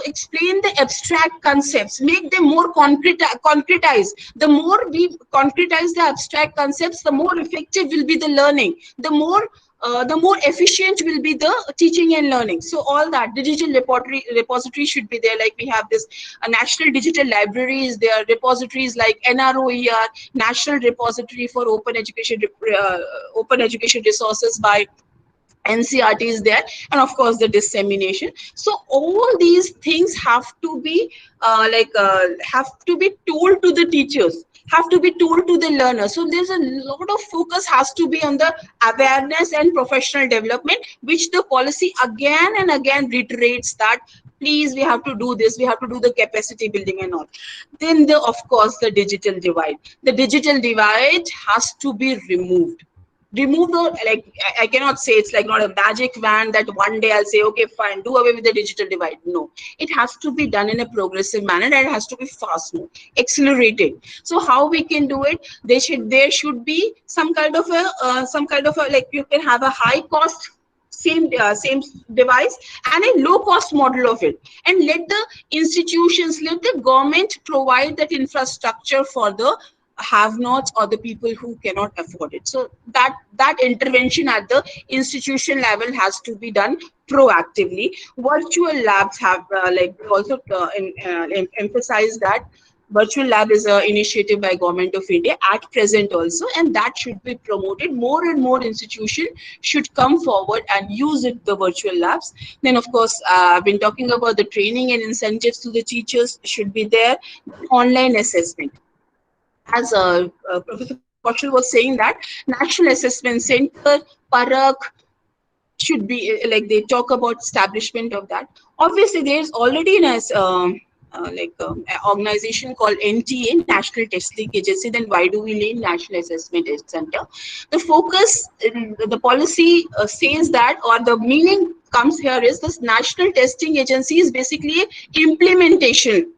explain the abstract concepts, make them more concretize. The more we concretize the abstract concepts, the more effective will be the learning, the more the more efficient will be the teaching and learning. So all that digital repository should be there. Like we have this national digital libraries, there are repositories like NROER, National Repository for Open Education Resources by NCRT is there, and of course the dissemination. So all these things have to be have to be told to the teachers, have to be told to the learners. So there's a lot of focus has to be on the awareness and professional development, which the policy again and again reiterates that please, we have to do this, we have to do the capacity building and all. Then the, of course, the digital divide. The digital divide has to be removed. Remove the, like, I cannot say it's like not a magic wand that one day I'll say, okay, fine, do away with the digital divide. No, it has to be done in a progressive manner, and it has to be fast, no, accelerated. So how we can do it? There should be some kind of a like, you can have a high cost same device and a low cost model of it, and let the institutions, let the government provide that infrastructure for the have-nots or the people who cannot afford it. So that intervention at the institution level has to be done proactively. Virtual labs have also emphasize that virtual lab is an initiative by Government of India at present also, and that should be promoted. More and more institutions should come forward and use it, the virtual labs. Then of course, I've been talking about the training and incentives to the teachers should be there. Online assessment, as Professor Kaushal was saying, that National Assessment Center, Parak, should be like, they talk about establishment of that. Obviously, there's already an organization called NTA, National Testing Agency. Then why do we need National Assessment Center? The focus, the policy says that, or the meaning comes here is this National Testing Agency is basically implementation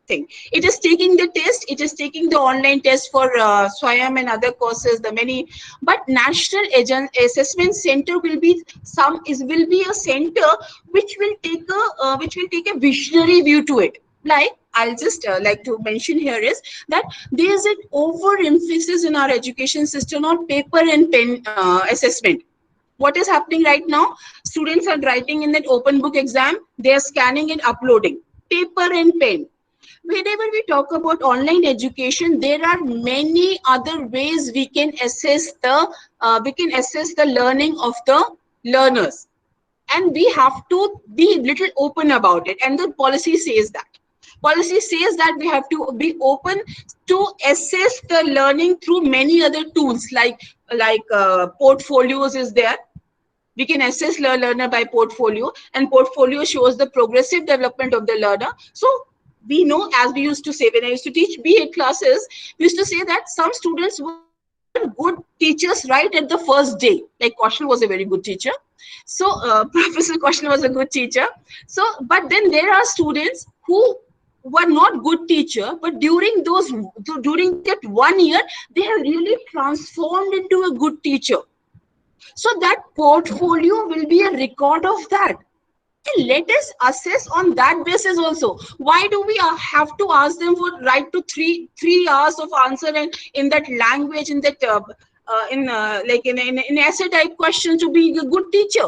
thing. It is taking the test, it is taking the online test for SWAYAM and other courses, the many, but National Assessment Center will be a center which will take a visionary view to it. Like, I'll just like to mention here is that there is an overemphasis in our education system on paper and pen assessment. What is happening right now? Students are writing in that open book exam, they are scanning and uploading. Paper and pen. Whenever we talk about online education, there are many other ways we can assess the learning of the learners, and we have to be little open about it. And the policy says that. Policy says that we have to be open to assess the learning through many other tools, like portfolios is there. We can assess learner by portfolio, and portfolio shows the progressive development of the learner. So we know, as we used to say, when I used to teach BA classes, we used to say that some students were good teachers right at the first day. Like Kaushal was a very good teacher. So Professor Kaushal was a good teacher. So, but then there are students who were not good teacher, but during that 1 year, they have really transformed into a good teacher. So that portfolio will be a record of that. And let us assess on that basis also. Why do we have to ask them for write to three hours of answer and in that language, in that in essay type question to be a good teacher?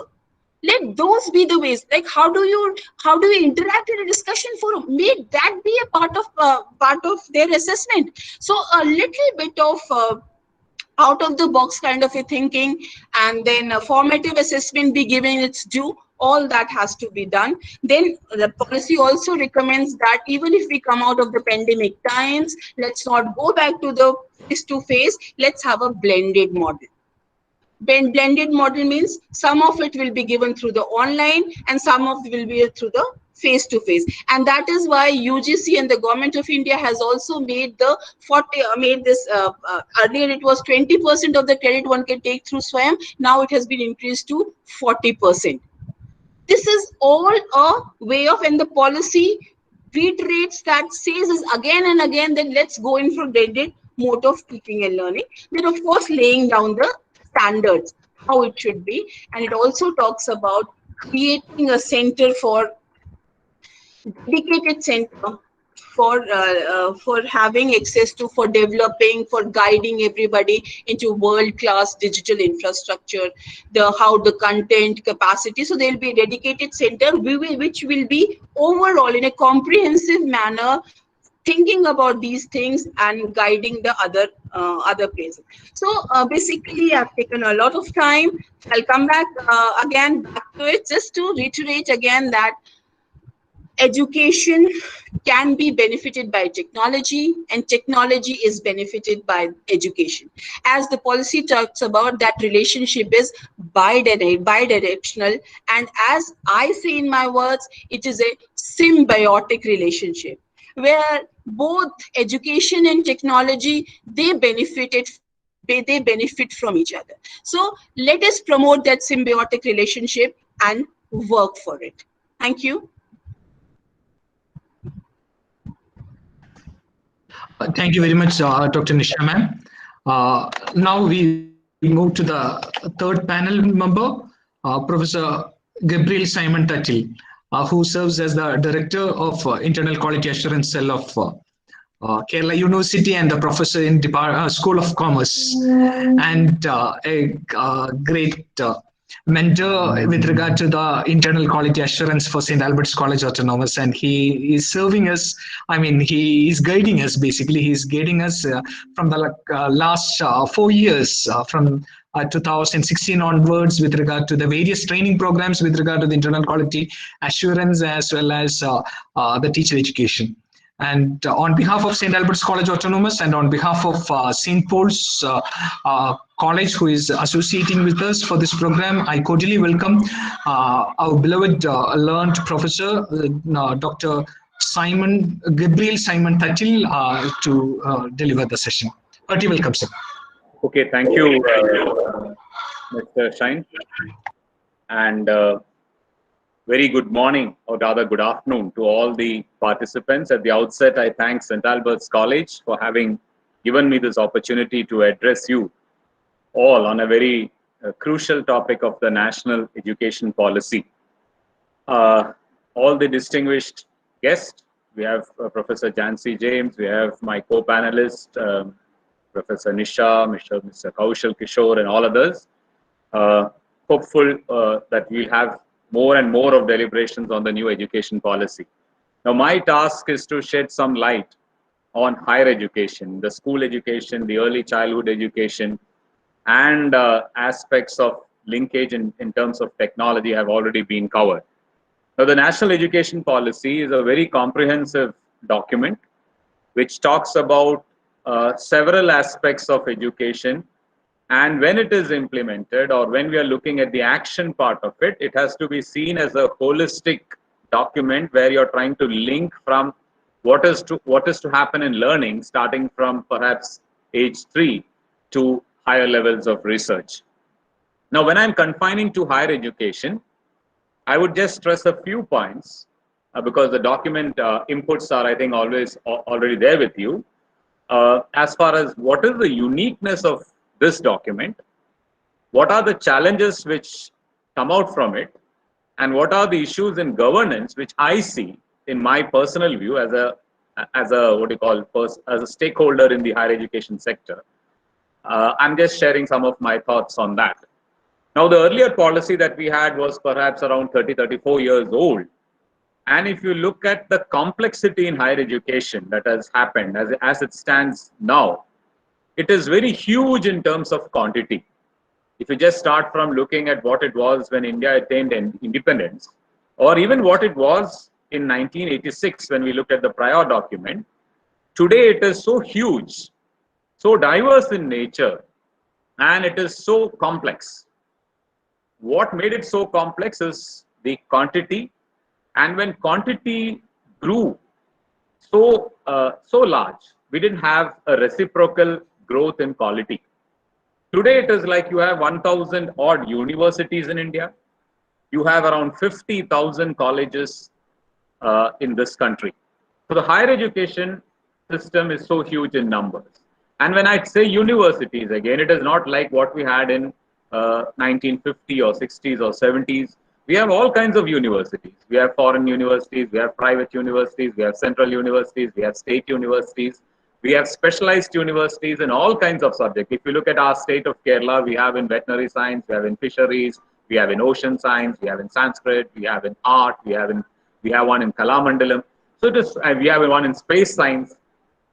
Let those be the ways. Like, how do you interact in a discussion forum? Make that be a part of their assessment. So a little bit of out of the box kind of a thinking, and then a formative assessment be given its due. All that has to be done. Then the policy also recommends that even if we come out of the pandemic times, let's not go back to the face-to-face. Let's have a blended model. Blended model means some of it will be given through the online and some of it will be through the face-to-face. And that is why UGC and the Government of India has also made this earlier it was 20% of the credit one can take through SWAYAM. Now it has been increased to 40%. This is all a way of, and the policy reiterates that, says is again and again that let's go in for blended mode of teaching and learning. Then of course laying down the standards, how it should be. And it also talks about creating a center for dedicated center for having access to, for developing, for guiding everybody into world-class digital infrastructure, how the content capacity. So there will be a dedicated center which will be overall in a comprehensive manner thinking about these things and guiding the other places. So basically, I've taken a lot of time. I'll come back again back to it, just to reiterate again that education can be benefited by technology, and technology is benefited by education. As the policy talks about, that relationship is bidirectional, and as I say in my words, it is a symbiotic relationship where both education and technology, they benefit from each other. So let us promote that symbiotic relationship and work for it. Thank you. Thank you very much, Dr. Nisha ma'am. Now we move to the third panel member, Professor Gabriel Simon Tattil, who serves as the Director of Internal Quality Assurance Cell of Kerala University and a professor in School of Commerce, and a great mentor with regard to the internal quality assurance for St. Albert's College Autonomous. And he is serving us, I mean, he is guiding us, basically. He's guiding us from the last 4 years, from 2016 onwards, with regard to the various training programs with regard to the internal quality assurance, as well as the teacher education. And on behalf of St. Albert's College Autonomous and on behalf of St. Paul's College, who is associating with us for this program, I cordially welcome our beloved learned professor, Dr. Gabriel Simon Tattil, to deliver the session. Hearty welcome, sir. Okay, thank you, Mr. Shine. And very good morning, or rather good afternoon, to all the participants. At the outset, I thank St. Albert's College for having given me this opportunity to address you all on a very crucial topic of the national education policy. All the distinguished guests, we have Professor Jancy James, we have my co-panelist, Professor Nisha, Mr. Kaushal Kishore, and all others. Hopeful that we'll have more and more of deliberations on the new education policy. Now, my task is to shed some light on higher education, the school education, the early childhood education, and aspects of linkage in terms of technology have already been covered. Now, the National Education Policy is a very comprehensive document which talks about several aspects of education. And when it is implemented, or when we are looking at the action part of it, it has to be seen as a holistic document where you're trying to link from what is to happen in learning, starting from perhaps age 3 to higher levels of research. Now, when I'm confining to higher education, I would just stress a few points because the document inputs are, I think, always already there with you. As far as what is the uniqueness of this document, what are the challenges which come out from it, and what are the issues in governance which I see in my personal view as a stakeholder in the higher education sector. I'm just sharing some of my thoughts on that. Now, the earlier policy that we had was perhaps around 34 years old. And if you look at the complexity in higher education that has happened as it stands now, it is very huge in terms of quantity. If you just start from looking at what it was when India attained independence, or even what it was in 1986 when we looked at the prior document, today it is so huge, so diverse in nature, and it is so complex. What made it so complex is the quantity, and when quantity grew so large, we didn't have a reciprocal growth in quality. Today, it is like you have 1,000 odd universities in India. You have around 50,000 colleges in this country. So the higher education system is so huge in numbers. And when I say universities, again, it is not like what we had in 1950 or 60s or 70s. We have all kinds of universities. We have foreign universities, we have private universities, we have central universities, we have state universities, we have specialized universities in all kinds of subjects. If you look at our state of Kerala, we have in veterinary science, we have in fisheries, we have in ocean science, we have in Sanskrit, we have in art, we have one in Kalamandalam. So it is, we have one in space science.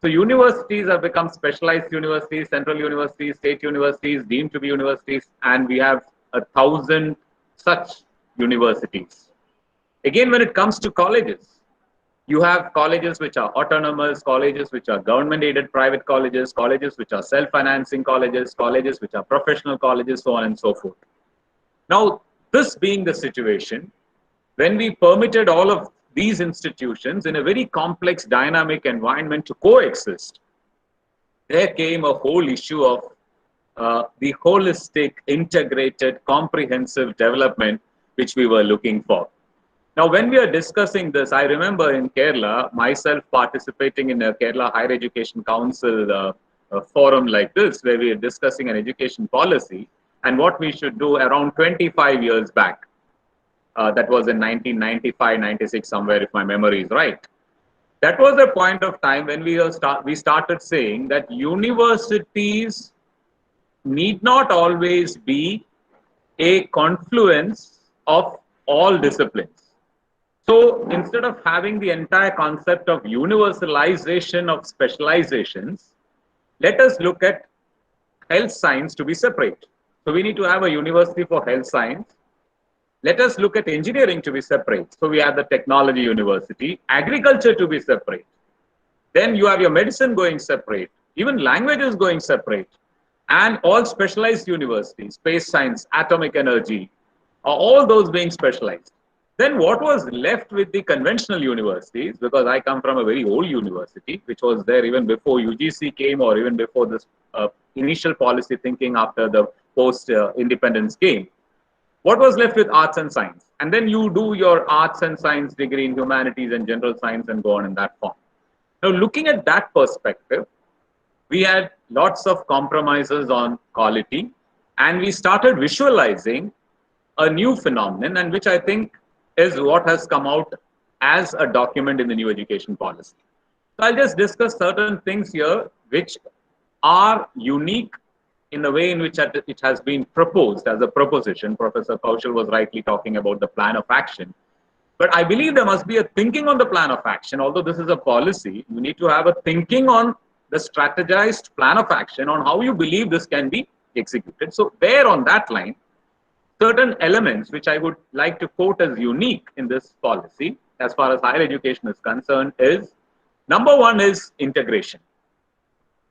So universities have become specialized universities, central universities, state universities, deemed to be universities, and we have 1,000 such universities. Again, when it comes to colleges, you have colleges which are autonomous, colleges which are government-aided private colleges, colleges which are self-financing colleges, colleges which are professional colleges, so on and so forth. Now, this being the situation, when we permitted all of these institutions in a very complex dynamic environment to coexist, there came a whole issue of the holistic, integrated, comprehensive development which we were looking for. Now, when we are discussing this, I remember in Kerala, myself participating in a Kerala Higher Education Council forum like this, where we are discussing an education policy and what we should do around 25 years back. That was in 1995, 96, somewhere, if my memory is right. That was a point of time when we started saying that universities need not always be a confluence of all disciplines. So instead of having the entire concept of universalization of specializations, let us look at health science to be separate. So we need to have a university for health science. Let us look at engineering to be separate. So we have the technology university, agriculture to be separate. Then you have your medicine going separate, even languages going separate, and all specialized universities, space science, atomic energy, all those being specialized. Then what was left with the conventional universities, because I come from a very old university, which was there even before UGC came or even before this initial policy thinking after the post-independence came. What was left with arts and science? And then you do your arts and science degree in humanities and general science and go on in that form. Now, looking at that perspective, we had lots of compromises on quality, and we started visualizing a new phenomenon, and which I think is what has come out as a document in the new education policy. So I'll just discuss certain things here which are unique in the way in which it has been proposed as a proposition. Professor Kaushal was rightly talking about the plan of action. But I believe there must be a thinking on the plan of action. Although this is a policy, you need to have a thinking on the strategized plan of action on how you believe this can be executed. So there on that line, certain elements which I would like to quote as unique in this policy as far as higher education is concerned is, number one is integration.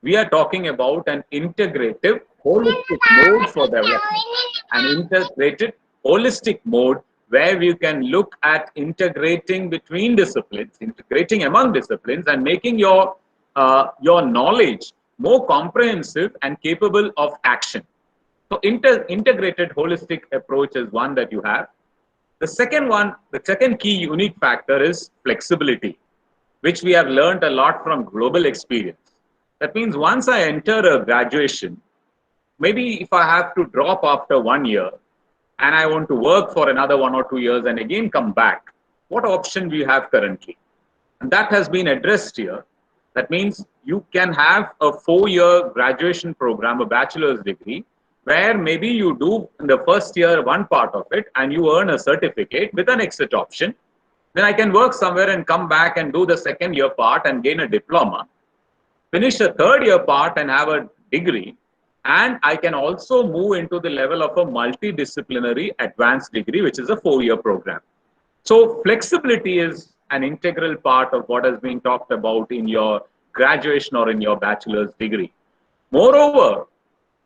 We are talking about an integrative, holistic mode for development. An integrated, holistic mode where we can look at integrating between disciplines, integrating among disciplines, and making your knowledge more comprehensive and capable of action. So integrated, holistic approach is one that you have. The second one, the second key unique factor is flexibility, which we have learned a lot from global experience. That means once I enter a graduation, maybe if I have to drop after 1 year and I want to work for another 1 or 2 years and again come back, what option do you have currently? And that has been addressed here. That means you can have a 4-year graduation program, a bachelor's degree, where maybe you do in the first year one part of it and you earn a certificate with an exit option. Then I can work somewhere and come back and do the second year part and gain a diploma, finish the third year part and have a degree, and I can also move into the level of a multidisciplinary advanced degree, which is a 4-year program. So flexibility is an integral part of what has been talked about in your graduation or in your bachelor's degree. Moreover,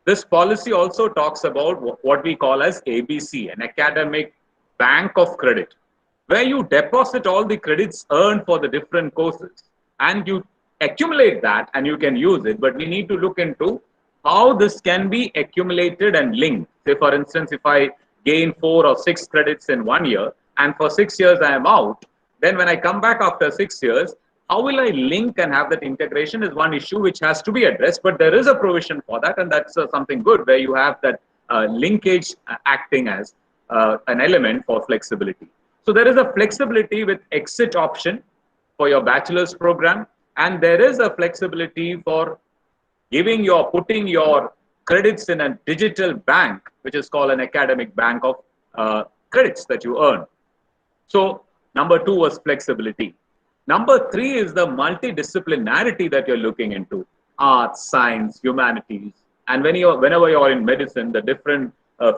this policy also talks about what we call as ABC, an academic bank of credit, where you deposit all the credits earned for the different courses and you accumulate that and you can use it. But we need to look into how this can be accumulated and linked. Say, for instance, if I gain 4 or 6 credits in 1 year and for 6 years I am out, then when I come back after 6 years, how will I link and have that integration is one issue which has to be addressed. But there is a provision for that, and that's something good where you have that linkage acting as an element for flexibility. So there is a flexibility with exit option for your bachelor's program, and there is a flexibility for putting your credits in a digital bank, which is called an academic bank of credits that you earn. So number two was flexibility. Number three is the multidisciplinarity that you're looking into: arts, science, humanities. And whenever you're in medicine, the different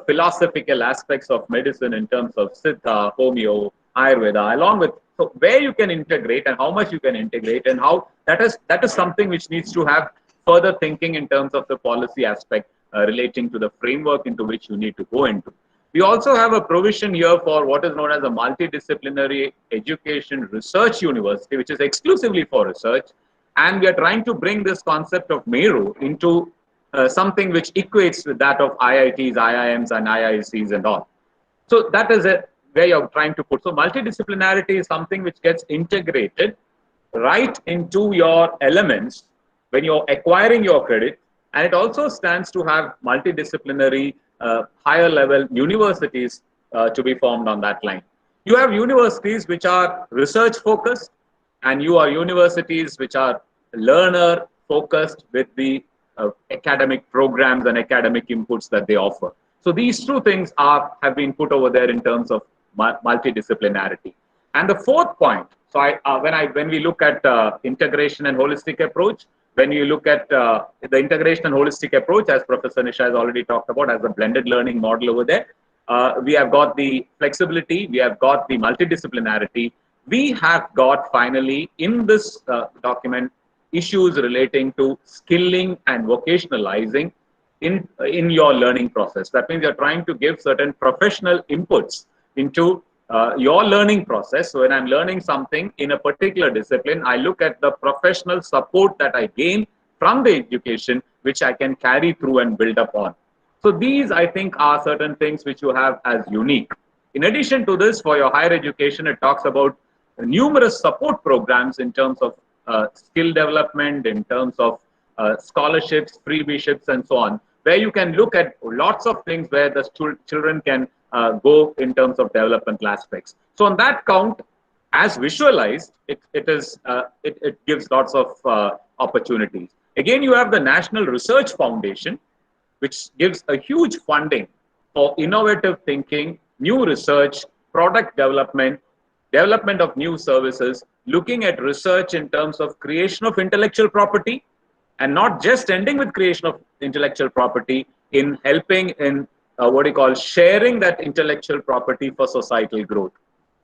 philosophical aspects of medicine in terms of Siddha, Homeo, Ayurveda, along with where you can integrate and how much you can integrate, and how that is something which needs to have further thinking in terms of the policy aspect relating to the framework into which you need to go into. We also have a provision here for what is known as a multidisciplinary education research university, which is exclusively for research. And we are trying to bring this concept of Meru into something which equates with that of IITs, IIMs, and IICs and all. So that is where you're trying to put. So multidisciplinarity is something which gets integrated right into your elements when you're acquiring your credit, and it also stands to have multidisciplinary higher level universities to be formed on that line. You have universities which are research focused, and you are universities which are learner focused with the academic programs and academic inputs that they offer. So these two things have been put over there in terms of multidisciplinarity. And the fourth point, so when we look at integration and holistic approach, when you look at the integration and holistic approach, as Professor Nisha has already talked about, as a blended learning model over there, we have got the flexibility, we have got the multidisciplinarity, we have got finally in this document issues relating to skilling and vocationalizing in your learning process. That means you're trying to give certain professional inputs into your learning process. So when I'm learning something in a particular discipline, I look at the professional support that I gain from the education, which I can carry through and build upon. So these, I think, are certain things which you have as unique. In addition to this, for your higher education, it talks about numerous support programs in terms of skill development, in terms of scholarships, freebie-ships, and so on, where you can look at lots of things where the children can go in terms of developmental aspects. So on that count, as visualized, it gives lots of opportunities. Again, you have the National Research Foundation, which gives a huge funding for innovative thinking, new research, product development, development of new services, looking at research in terms of creation of intellectual property, and not just ending with creation of intellectual property, in helping in what you call sharing that intellectual property for societal growth.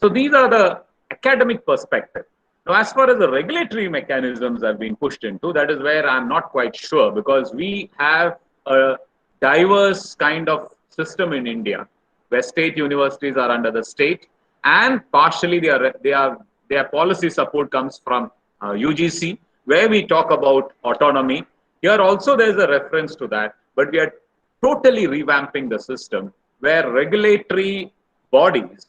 So these are the academic perspective. Now, as far as the regulatory mechanisms have been pushed into, that is where I'm not quite sure, because we have a diverse kind of system in India, where state universities are under the state, and partially their policy support comes from UGC, where we talk about autonomy. Here also there is a reference to that, but we are totally revamping the system where regulatory bodies,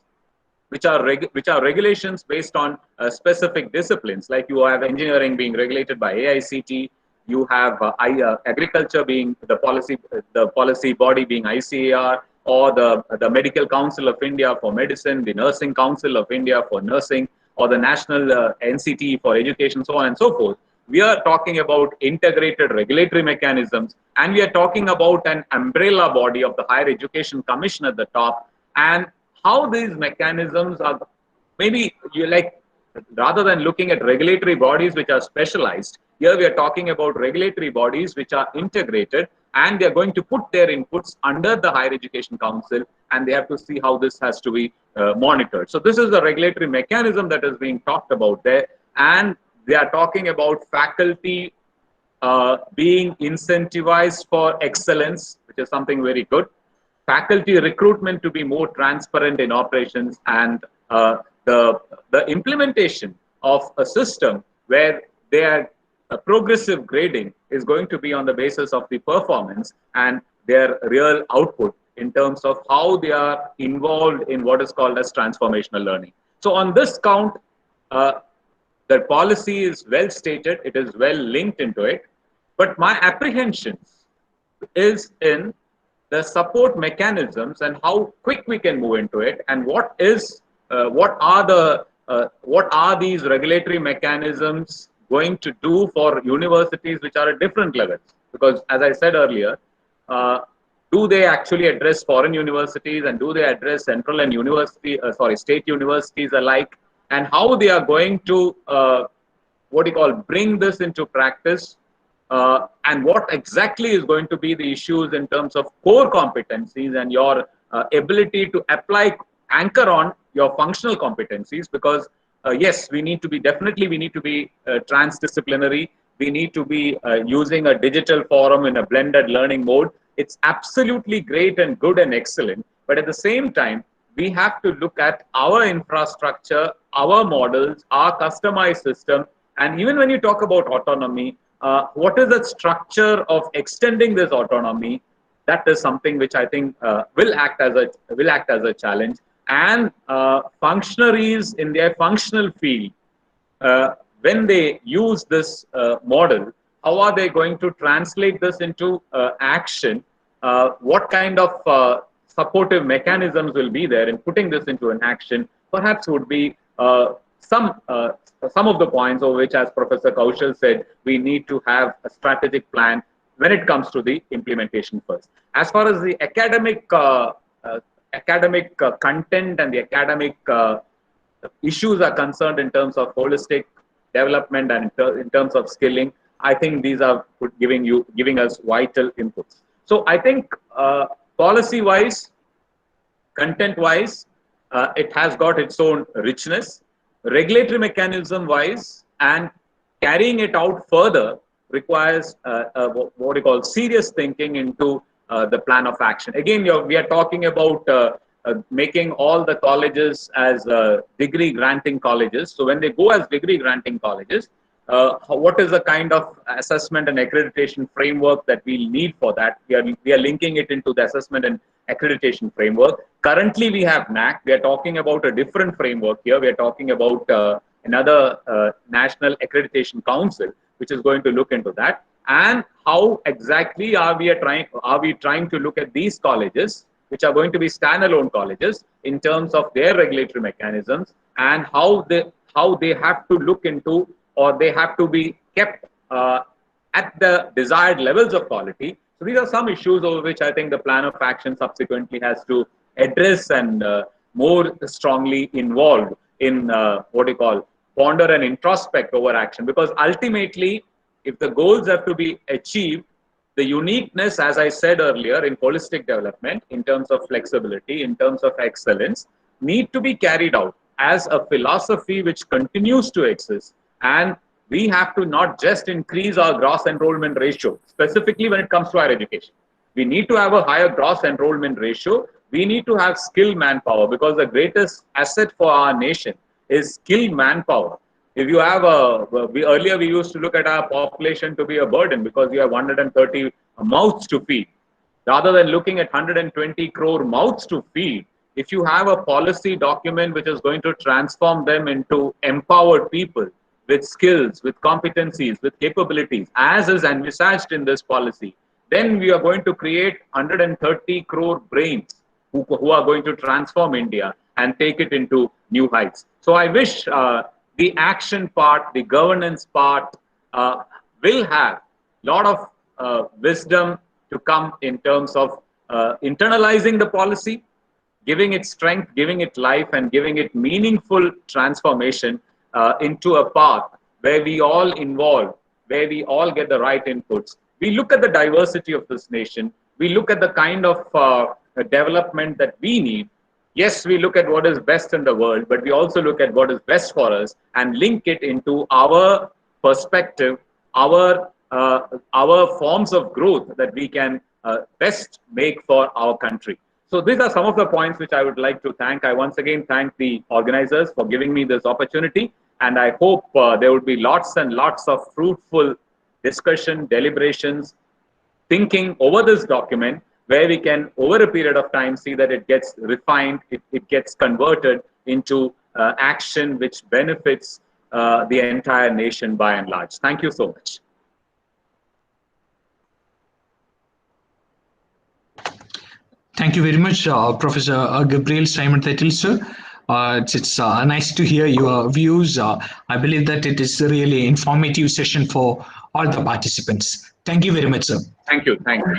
which are regulations based on specific disciplines, like you have engineering being regulated by AICT, you have agriculture being the policy body being ICAR, or the Medical Council of India for medicine, the Nursing Council of India for nursing, or the National NCT for education, so on and so forth. We are talking about integrated regulatory mechanisms, and we are talking about an umbrella body of the Higher Education Commission at the top, and how these mechanisms are, maybe you like, rather than looking at regulatory bodies which are specialized, here we are talking about regulatory bodies which are integrated, and they are going to put their inputs under the Higher Education Council, and they have to see how this has to be monitored. So this is the regulatory mechanism that is being talked about there, and they are talking about faculty being incentivized for excellence, which is something very good. Faculty recruitment to be more transparent in operations, and the implementation of a system where their progressive grading is going to be on the basis of the performance and their real output in terms of how they are involved in what is called as transformational learning. So on this count, the policy is well stated, it is well linked into it, but my apprehensions is in the support mechanisms and how quick we can move into it, and what are these regulatory mechanisms going to do for universities which are at different levels? Because as I said earlier, uh, do they actually address foreign universities, and do they address central and state universities alike, and how they are going to what do you call bring this into practice, and what exactly is going to be the issues in terms of core competencies and your ability to apply, anchor on your functional competencies. Because yes, we need to be transdisciplinary. We need to be using a digital forum in a blended learning mode. It's absolutely great and good and excellent, but at the same time, we have to look at our infrastructure, our models, our customized system. And even when you talk about autonomy, what is the structure of extending this autonomy? That is something which I think will act as a challenge. And functionaries in their functional field, when they use this model, how are they going to translate this into action? What kind of supportive mechanisms will be there in putting this into an action? Perhaps would be some of the points over which, as Professor Kaushal said, we need to have a strategic plan when it comes to the implementation first. As far as the academic content and the academic issues are concerned in terms of holistic development and in terms of skilling, I think these are giving us vital inputs. So I think policy wise, content wise, it has got its own richness. Regulatory mechanism wise, and carrying it out further requires what we call serious thinking into the plan of action. Again, we are talking about making all the colleges as degree granting colleges. So when they go as degree granting colleges, what is the kind of assessment and accreditation framework that we'll need for that? We are linking it into the assessment and accreditation framework. Currently, we have NAC. We are talking about a different framework here. We are talking about another National Accreditation Council, which is going to look into that. And how exactly are we trying to look at these colleges, which are going to be standalone colleges, in terms of their regulatory mechanisms, and how they have to look into, or they have to be kept at the desired levels of quality. So these are some issues over which I think the plan of action subsequently has to address and more strongly involved in what you call ponder and introspect over action. Because ultimately, if the goals have to be achieved, the uniqueness, as I said earlier, in holistic development, in terms of flexibility, in terms of excellence, need to be carried out as a philosophy which continues to exist. And we have to not just increase our gross enrollment ratio, specifically when it comes to higher education. We need to have a higher gross enrollment ratio. We need to have skilled manpower, because the greatest asset for our nation is skilled manpower. If you have earlier we used to look at our population to be a burden because we have 130 mouths to feed. Rather than looking at 120 crore mouths to feed, if you have a policy document which is going to transform them into empowered people with skills, with competencies, with capabilities, as is envisaged in this policy, then we are going to create 130 crore brains who are going to transform India and take it into new heights. So I wish the action part, the governance part will have a lot of wisdom to come in terms of internalizing the policy, giving it strength, giving it life, and giving it meaningful transformation into a path where we all involve, where we all get the right inputs. We look at the diversity of this nation. We look at the kind of development that we need. Yes, we look at what is best in the world, but we also look at what is best for us and link it into our perspective, our forms of growth that we can best make for our country. So these are some of the points which I would like to thank. I once again thank the organizers for giving me this opportunity, and I hope there would be lots and lots of fruitful discussion, deliberations, thinking over this document, where we can, over a period of time, see that it gets refined, it gets converted into action which benefits the entire nation by and large. Thank you so much. Thank you very much, Professor Gabriel Simon Tettel, sir. It's nice to hear your views. I believe that it is a really informative session for all the participants. Thank you very much, sir. Thank you. Thank you.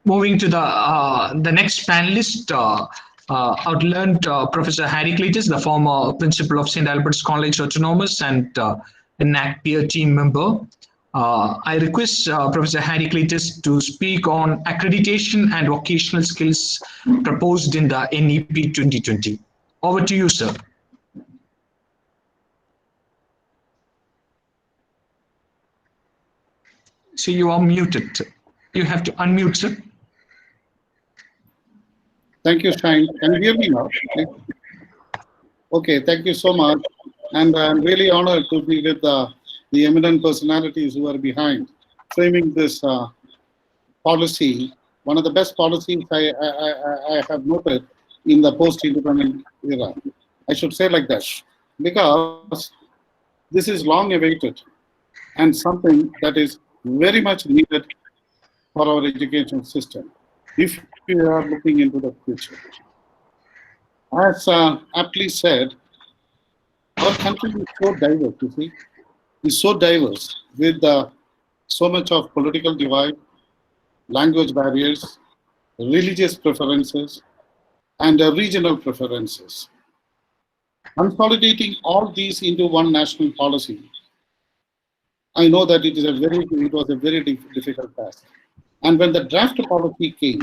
Moving to the next panelist, I've learned Professor Harry Cletus, the former principal of St. Albert's College Autonomous and a NAC peer team member. I request Professor Harry Cletus to speak on accreditation and vocational skills proposed in the NEP 2020. Over to you, sir. So you are muted. You have to unmute, sir. Thank you, Shine. Can you hear me now? Okay, thank you so much. And I'm really honored to be with the eminent personalities who are behind framing this policy, one of the best policies I have noted in the post-independent era. I should say like that, because this is long awaited and something that is very much needed for our education system if we are looking into the future. As aptly said, our country is so diverse, you see, is so diverse with so much of political divide, language barriers, religious preferences, and regional preferences. Consolidating all these into one national policy, I know that it was a very difficult task. And when the draft policy came,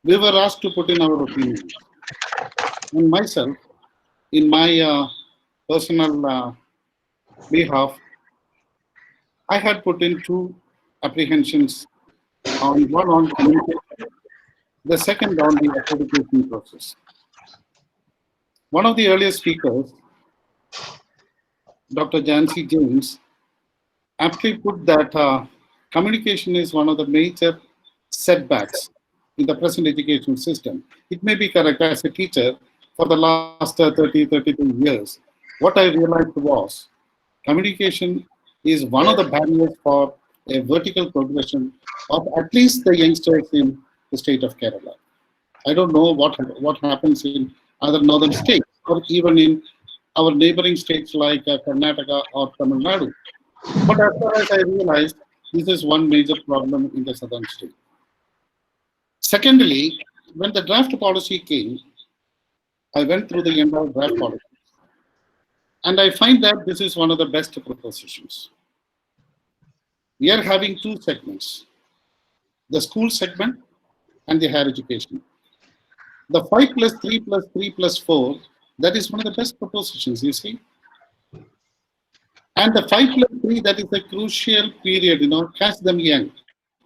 we were asked to put in our opinions. And myself, in my personal behalf, I had put in two apprehensions, one on communication, the second on the accreditation process. One of the earlier speakers, Dr. Jancy James, aptly put that communication is one of the major setbacks in the present education system. It may be correct. As a teacher for the last 32 years, what I realized was communication is one of the barriers for a vertical progression of at least the youngsters in the state of Kerala. I don't know what happens in other northern states or even in our neighboring states like Karnataka or Tamil Nadu. But as far as I realized, this is one major problem in the southern state. Secondly, when the draft policy came, I went through the entire draft policy. And I find that this is one of the best propositions. We are having two segments, the school segment and the higher education. The 5 plus 3 plus 3 plus 4, that is one of the best propositions, you see. And the 5 plus 3, that is a crucial period, catch them young.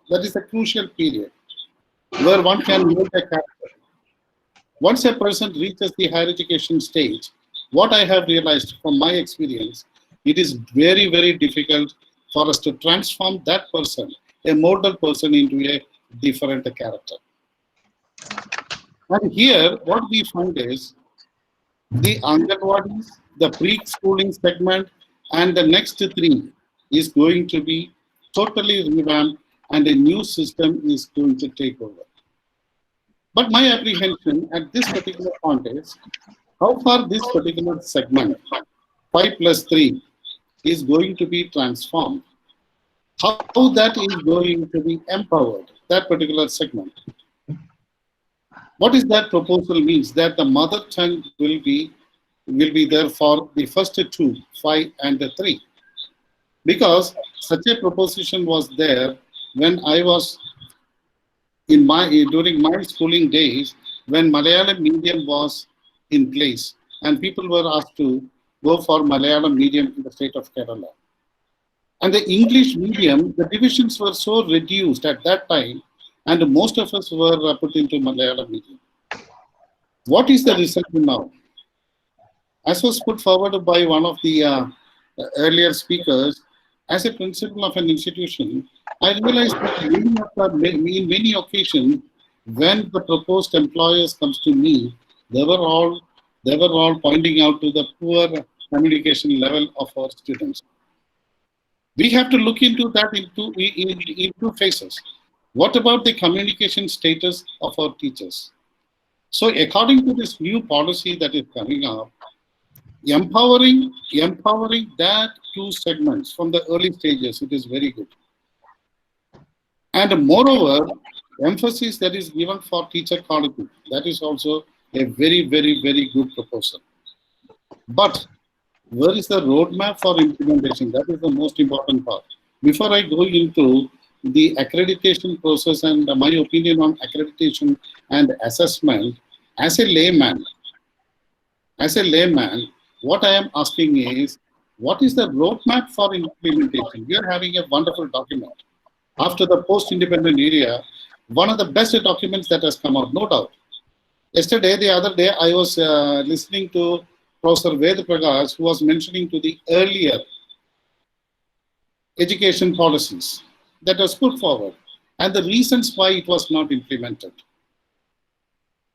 That is a crucial period where one can build a character. Once a person reaches the higher education stage, what I have realized from my experience, it is very, very difficult for us to transform that person, a model person, into a different character. And here, what we find is the Anganwadis, the pre-schooling segment, and the next three is going to be totally revamped and a new system is going to take over. But my apprehension at this particular point is how far this particular segment, 5 plus 3, is going to be transformed. How that is going to be empowered, that particular segment. What is that proposal means? That the mother tongue will be there for the first two, 5 and 3. Because such a proposition was there when I was during my schooling days, when Malayalam medium was in place and people were asked to go for Malayalam medium in the state of Kerala. And the English medium, the divisions were so reduced at that time, and most of us were put into Malayalam medium. What is the result now? As was put forward by one of the earlier speakers, as a principal of an institution, I realized that in many occasions, when the proposed employers comes to me, they were all pointing out to the poor communication level of our students. We have to look into that in two phases. What about the communication status of our teachers? So according to this new policy that is coming up, empowering that two segments from the early stages, it is very good. And moreover, emphasis that is given for teacher quality, that is also a very, very, very good proposal. But where is the roadmap for implementation? That is the most important part. Before I go into the accreditation process and my opinion on accreditation and assessment, as a layman, what I am asking is, what is the roadmap for implementation? We are having a wonderful document. After the post-independent era, one of the best documents that has come out, no doubt. Yesterday, the other day, I was listening to Professor Ved Prakash, who was mentioning to the earlier education policies that was put forward and the reasons why it was not implemented.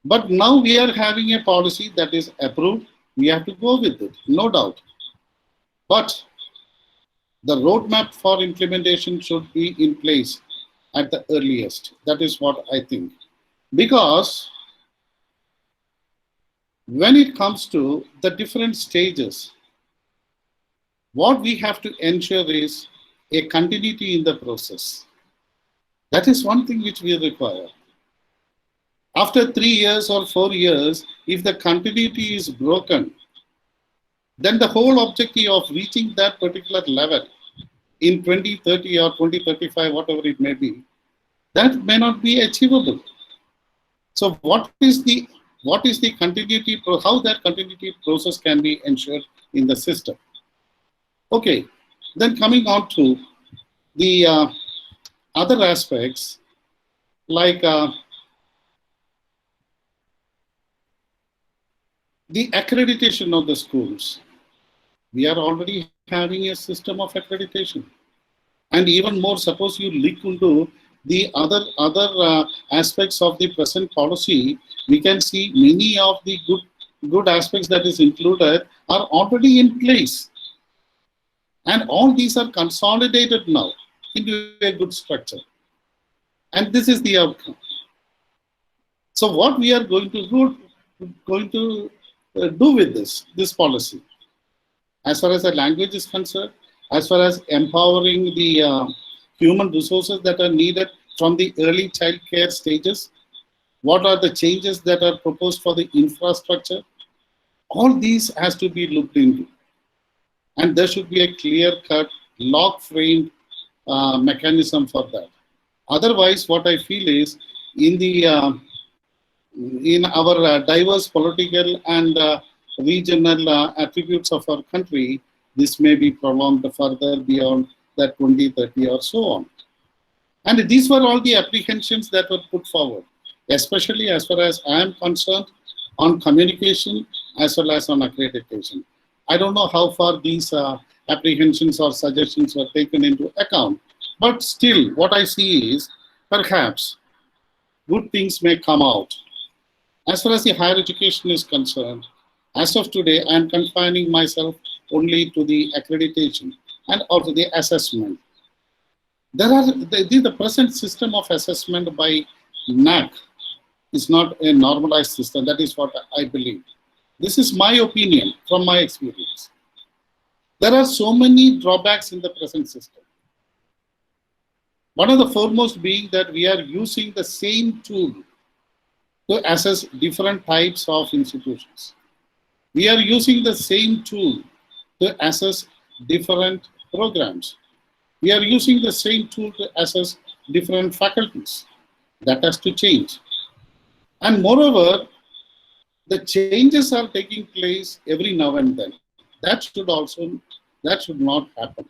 But now we are having a policy that is approved. We have to go with it, no doubt. But the roadmap for implementation should be in place at the earliest. That is what I think. Because when it comes to the different stages, what we have to ensure is a continuity in the process. That is one thing which we require. After 3 years or 4 years, if the continuity is broken, then the whole objective of reaching that particular level in 2030 or 2035, whatever it may be, that may not be achievable. So what is the continuity, how that continuity process can be ensured in the system? Okay, then coming on to the other aspects, like the accreditation of the schools. We are already having a system of accreditation. And even more, suppose you look into the other aspects of the present policy, we can see many of the good aspects that is included are already in place. And all these are consolidated now into a good structure. And this is the outcome. So what we are going to do with this policy, as far as the language is concerned, as far as empowering the human resources that are needed from the early child care stages, what are the changes that are proposed for the infrastructure, all these has to be looked into. And there should be a clear-cut, log-framed mechanism for that. Otherwise, what I feel is, in our diverse political and regional attributes of our country, this may be prolonged further beyond that 2030 or so on. And these were all the apprehensions that were put forward, especially as far as I am concerned on communication as well as on accreditation. I don't know how far these apprehensions or suggestions were taken into account, but still what I see is perhaps good things may come out. As far as the higher education is concerned, as of today, I am confining myself only to the accreditation and also the assessment. The present system of assessment by NEP is not a normalized system. That is what I believe. This is my opinion from my experience. There are so many drawbacks in the present system. One of the foremost being that we are using the same tool to assess different types of institutions. We are using the same tool to assess different programs. We are using the same tool to assess different faculties. That has to change. And moreover, the changes are taking place every now and then. That should not happen.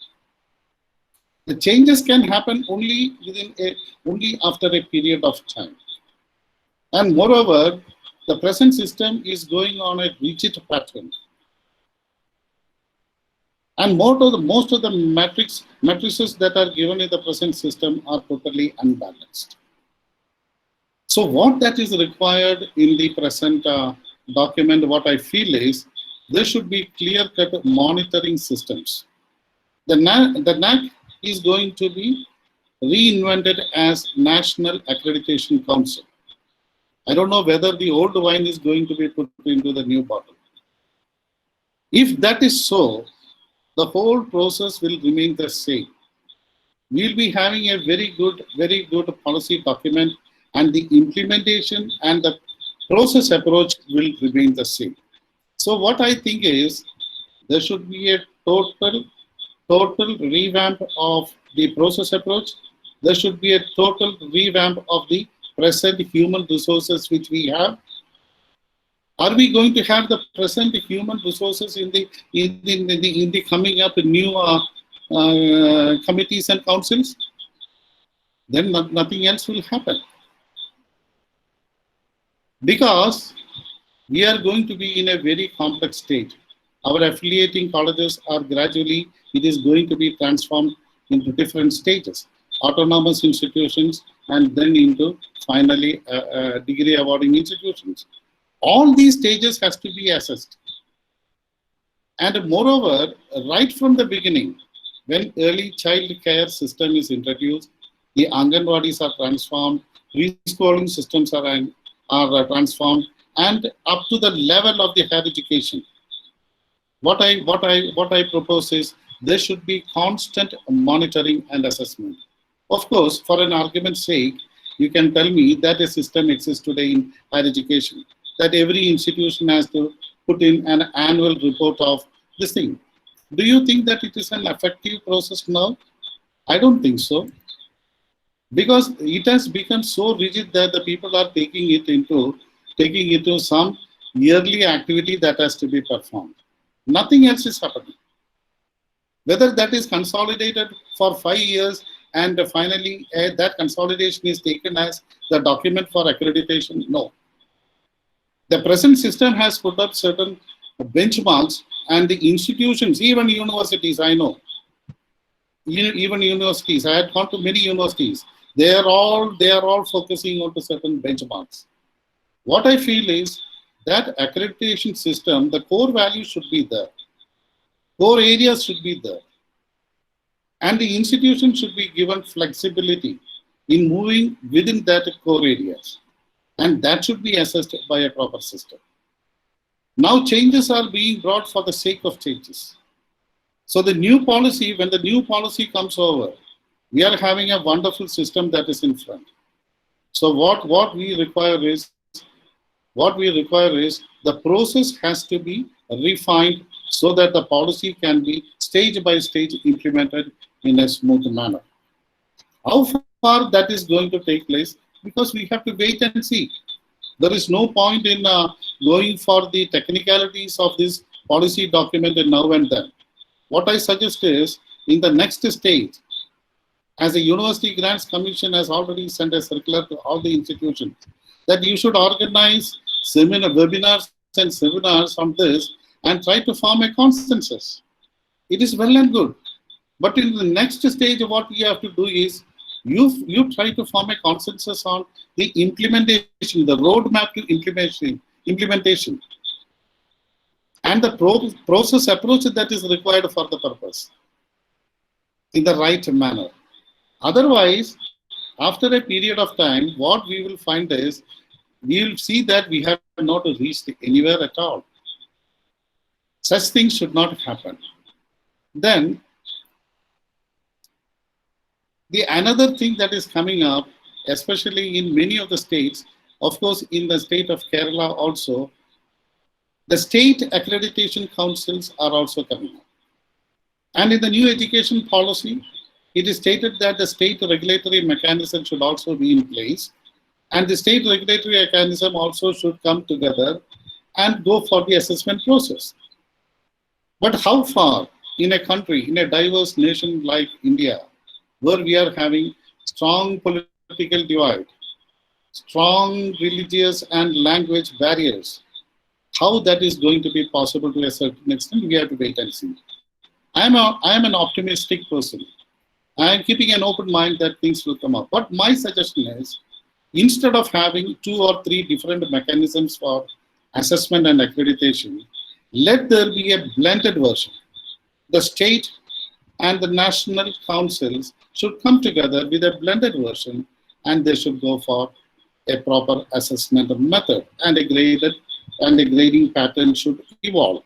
The changes can happen only after a period of time. And moreover, the present system is going on a rigid pattern. And most of the matrices that are given in the present system are totally unbalanced. So what that is required in the present document, what I feel is, there should be clear-cut monitoring systems. The NEP is going to be reinvented as National Accreditation Council. I don't know whether the old wine is going to be put into the new bottle. If that is so, the whole process will remain the same. We'll be having a very good policy document, and the implementation and the process approach will remain the same. So what I think is there should be a total revamp of the process approach. There should be a total revamp of the present human resources which we have. Are we going to have the present human resources in the coming up new committees and councils? Then nothing else will happen, because we are going to be in a very complex state. Our affiliating colleges are gradually, it is going to be transformed into different stages, autonomous institutions, and then into finally degree awarding institutions. All these stages has to be assessed. And moreover, right from the beginning, when early child care system is introduced, the Anganwadis are transformed, preschooling systems are transformed, and up to the level of the higher education. What I propose is there should be constant monitoring and assessment. Of course, for an argument's sake, you can tell me that a system exists today in higher education, that every institution has to put in an annual report of this thing. Do you think that it is an effective process now? I don't think so. Because it has become so rigid that the people are taking it into some yearly activity that has to be performed. Nothing else is happening. Whether that is consolidated for 5 years and finally that consolidation is taken as the document for accreditation, no. The present system has put up certain benchmarks, and the institutions, even universities, I know, even universities, I had gone to many universities, they are all focusing on to certain benchmarks. What I feel is that accreditation system, the core values should be there, core areas should be there, and the institution should be given flexibility in moving within that core areas, and that should be assessed by a proper system. Now changes are being brought for the sake of changes. So the new policy, when the new policy comes over, we are having a wonderful system that is in front. So what we require is the process has to be refined so that the policy can be stage by stage implemented in a smooth manner. How far that is going to take place? Because we have to wait and see. There is no point in going for the technicalities of this policy document now and then. What I suggest is, in the next stage, as the University Grants Commission has already sent a circular to all the institutions, that you should organize webinars and seminars on this and try to form a consensus. It is well and good. But in the next stage, what you have to do is, you try to form a consensus on the implementation, the roadmap to implementation, and the process approach that is required for the purpose in the right manner. Otherwise, after a period of time, what we will find is, we will see that we have not reached anywhere at all. Such things should not happen. Then, the another thing that is coming up, especially in many of the states, of course in the state of Kerala also, the state accreditation councils are also coming up. And in the new education policy, it is stated that the state regulatory mechanism should also be in place, and the state regulatory mechanism also should come together and go for the assessment process. But how far in a country, in a diverse nation like India, where we are having strong political divide, strong religious and language barriers, how that is going to be possible to a certain extent, we have to wait and see. I am an optimistic person. I am keeping an open mind that things will come up. But my suggestion is, instead of having 2 or 3 different mechanisms for assessment and accreditation, let there be a blended version. The state and the national councils should come together with a blended version, and they should go for a proper assessment method, and a grading pattern should evolve.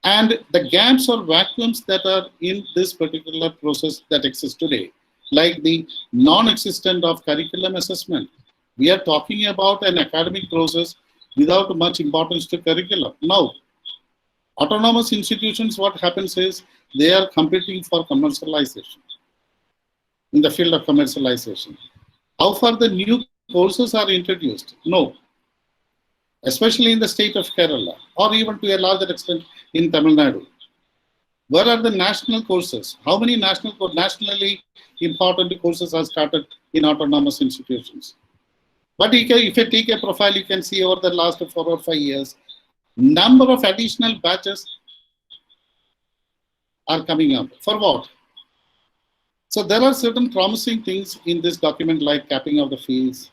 And the gaps or vacuums that are in this particular process that exists today, like the non-existent of curriculum assessment. We are talking about an academic process without much importance to curriculum. Now, autonomous institutions, what happens is they are competing for commercialization, in the field of commercialization. How far the new courses are introduced? No. Especially in the state of Kerala, or even to a larger extent in Tamil Nadu. Where are the national courses? How many nationally important courses are started in autonomous institutions? But if you take a profile, you can see over the last 4 or 5 years, number of additional batches are coming up. For what? So there are certain promising things in this document, like capping of the fees,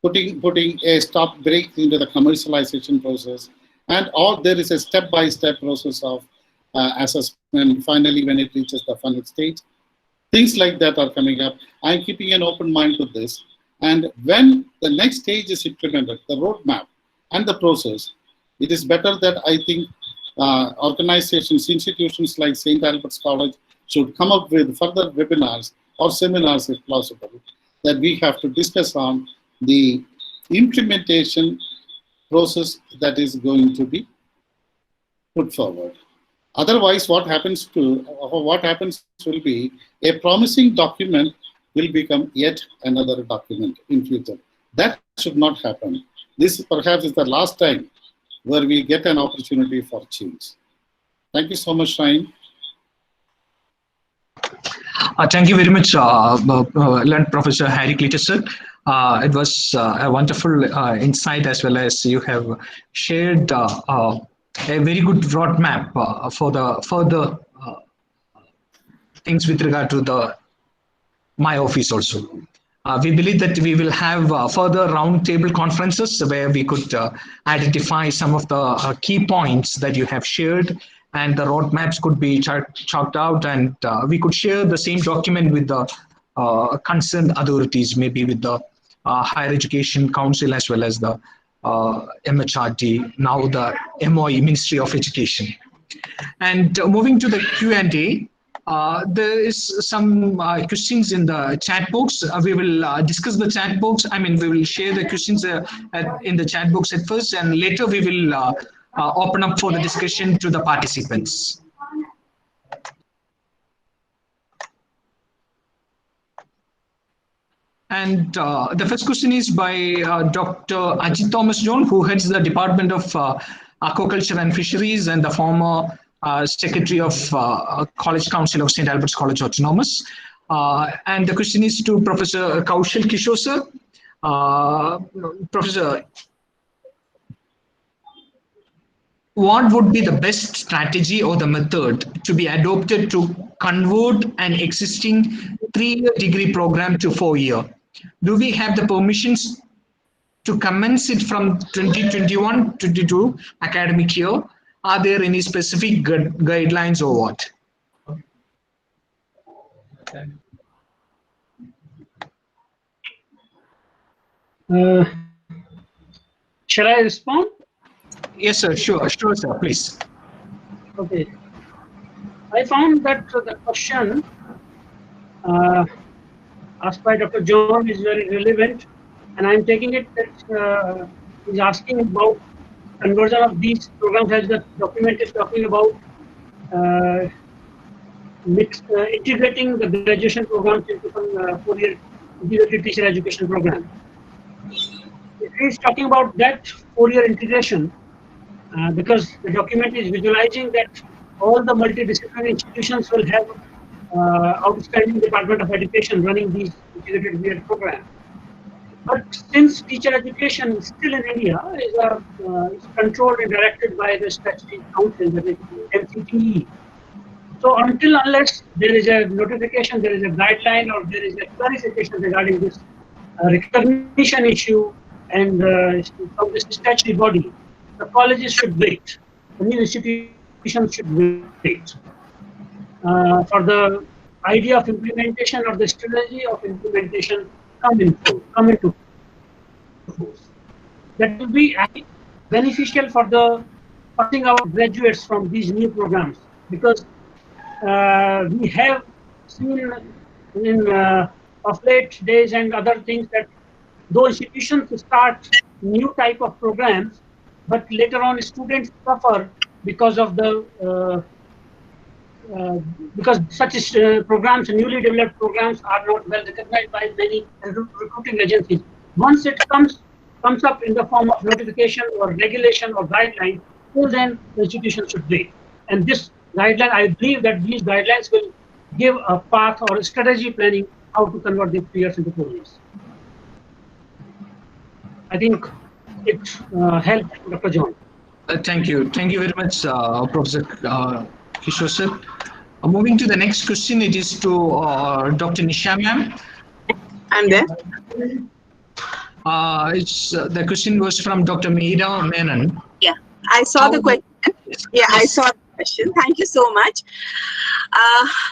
putting a stop break into the commercialization process, and all there is a step-by-step process of assessment. Finally, when it reaches the final stage, things like that are coming up. I'm keeping an open mind to this. And when the next stage is implemented, the roadmap and the process, it is better that I think organizations, institutions like St. Albert's College should come up with further webinars or seminars if possible, that we have to discuss on the implementation process that is going to be put forward. Otherwise, what happens will be a promising document will become yet another document in future. That should not happen. This perhaps is the last time where we get an opportunity for change. Thank you so much, Ryan. Thank you very much, Learned Professor Harry Cletus, sir. It was a wonderful insight, as well as you have shared a very good roadmap for the further things with regard to my office also. We believe that we will have further roundtable conferences where we could identify some of the key points that you have shared, and the roadmaps could be chalked out, and we could share the same document with the concerned authorities, maybe with the Higher Education Council, as well as the MHRD, now the MOE, Ministry of Education. And moving to the Q&A, there is some questions in the chat box. We will discuss the chat box. I mean, we will share the questions in the chat box at first, and later we will open up for the discussion to the participants. And the first question is by Dr. Ajit Thomas John, who heads the Department of Aquaculture and Fisheries and the former Secretary of College Council of St. Albert's College Autonomous. And the question is to Professor Kaushal Kishore, sir. Professor, what would be the best strategy or the method to be adopted to convert an existing 3-year degree program to 4-year? Do we have the permissions to commence it from 2021-22 academic year? Are there any specific guidelines or what? Shall I respond? Yes, sir. Sure, sir. Please. Okay. I found that the question asked by Dr. John is very relevant, and I'm taking it that he's asking about conversion of these programs, as the document is talking about integrating the graduation programs into some 4-year integrated teacher education program. If he's talking about that 4-year integration, because the document is visualizing that all the multidisciplinary institutions will have outstanding Department of Education running these integrated B.Ed programs. But since teacher education still in India is controlled and directed by the statutory council, that is NCTE. So unless there is a notification, there is a guideline, or there is a clarification regarding this recognition issue and from the statutory body, the colleges should wait. The new institutions should wait. for the idea of implementation or the strategy of implementation come into force. That will be actually beneficial for the passing out graduates from these new programs, because we have seen in of late days and other things that those institutions start new type of programs, but later on students suffer because of the because such programs, newly developed programs, are not well recognized by many recruiting agencies. Once it comes up in the form of notification or regulation or guideline, till then the institution should wait. And this guideline, I believe that these guidelines will give a path or a strategy planning how to convert these 3 years into 4 years. I think it helped Dr. John. Thank you. Thank you very much, Professor Kishore sir. Moving to the next question, it is to Dr. Nisha ma'am. I'm there. The question was from Dr. Meera Menon. Yeah, I saw How the question. Yeah, I saw the question. Thank you so much.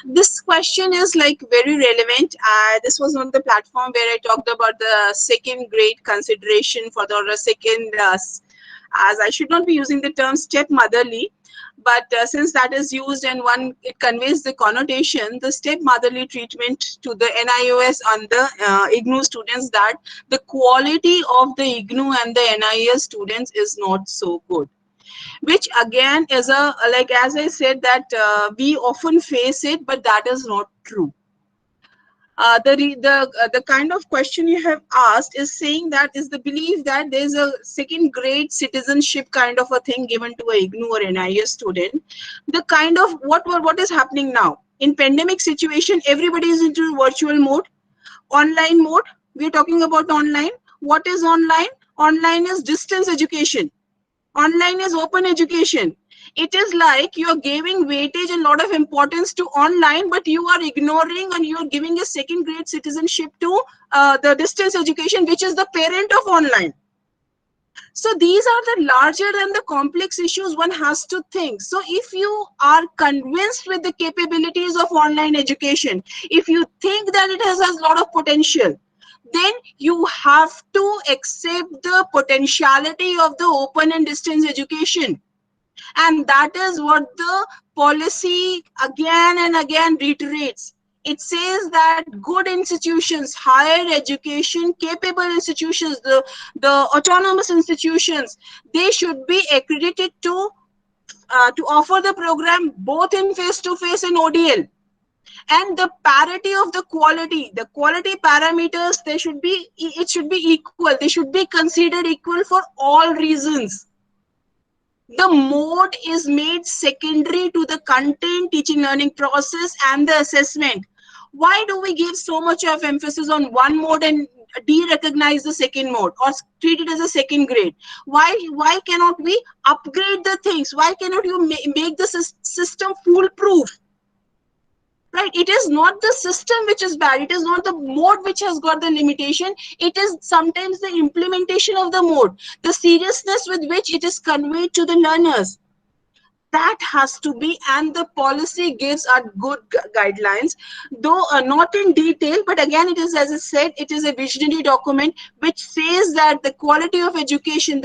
This question is like very relevant. This was on the platform where I talked about the second grade consideration for the or second, as I should not be using the term step motherly, but since that is used and it conveys the connotation, the step motherly treatment to the NIOS and the IGNOU students, that the quality of the IGNOU and the NIOS students is not so good, which again is like as I said that we often face it, but that is not true. The kind of question you have asked is saying that is the belief that there's a second grade citizenship kind of a thing given to a IGNOU or NIS student. The kind of what is happening now in pandemic situation, everybody is into virtual mode, online mode. We're talking about online. What is online? Online is distance education. Online is open education. It is like you are giving weightage and a lot of importance to online, but you are ignoring and you are giving a second grade citizenship to the distance education, which is the parent of online. So these are the larger than the complex issues one has to think. So if you are convinced with the capabilities of online education, if you think that it has a lot of potential, then you have to accept the potentiality of the open and distance education. And that is what the policy again and again reiterates. It says that good institutions, higher education, capable institutions, the autonomous institutions, they should be accredited to offer the program both in face-to-face and ODL. And the parity of the quality parameters, it should be equal. They should be considered equal for all reasons. The mode is made secondary to the content, teaching learning process and the assessment. Why do we give so much of emphasis on one mode and de-recognize the second mode or treat it as a second grade? Why cannot we upgrade the things? Why cannot you make the system foolproof? Right? It is not the system which is bad. It is not the mode which has got the limitation. It is sometimes the implementation of the mode, the seriousness with which it is conveyed to the learners. That has to be, and the policy gives our good guidelines, though not in detail, but again, it is, as I said, it is a visionary document which says that the quality of education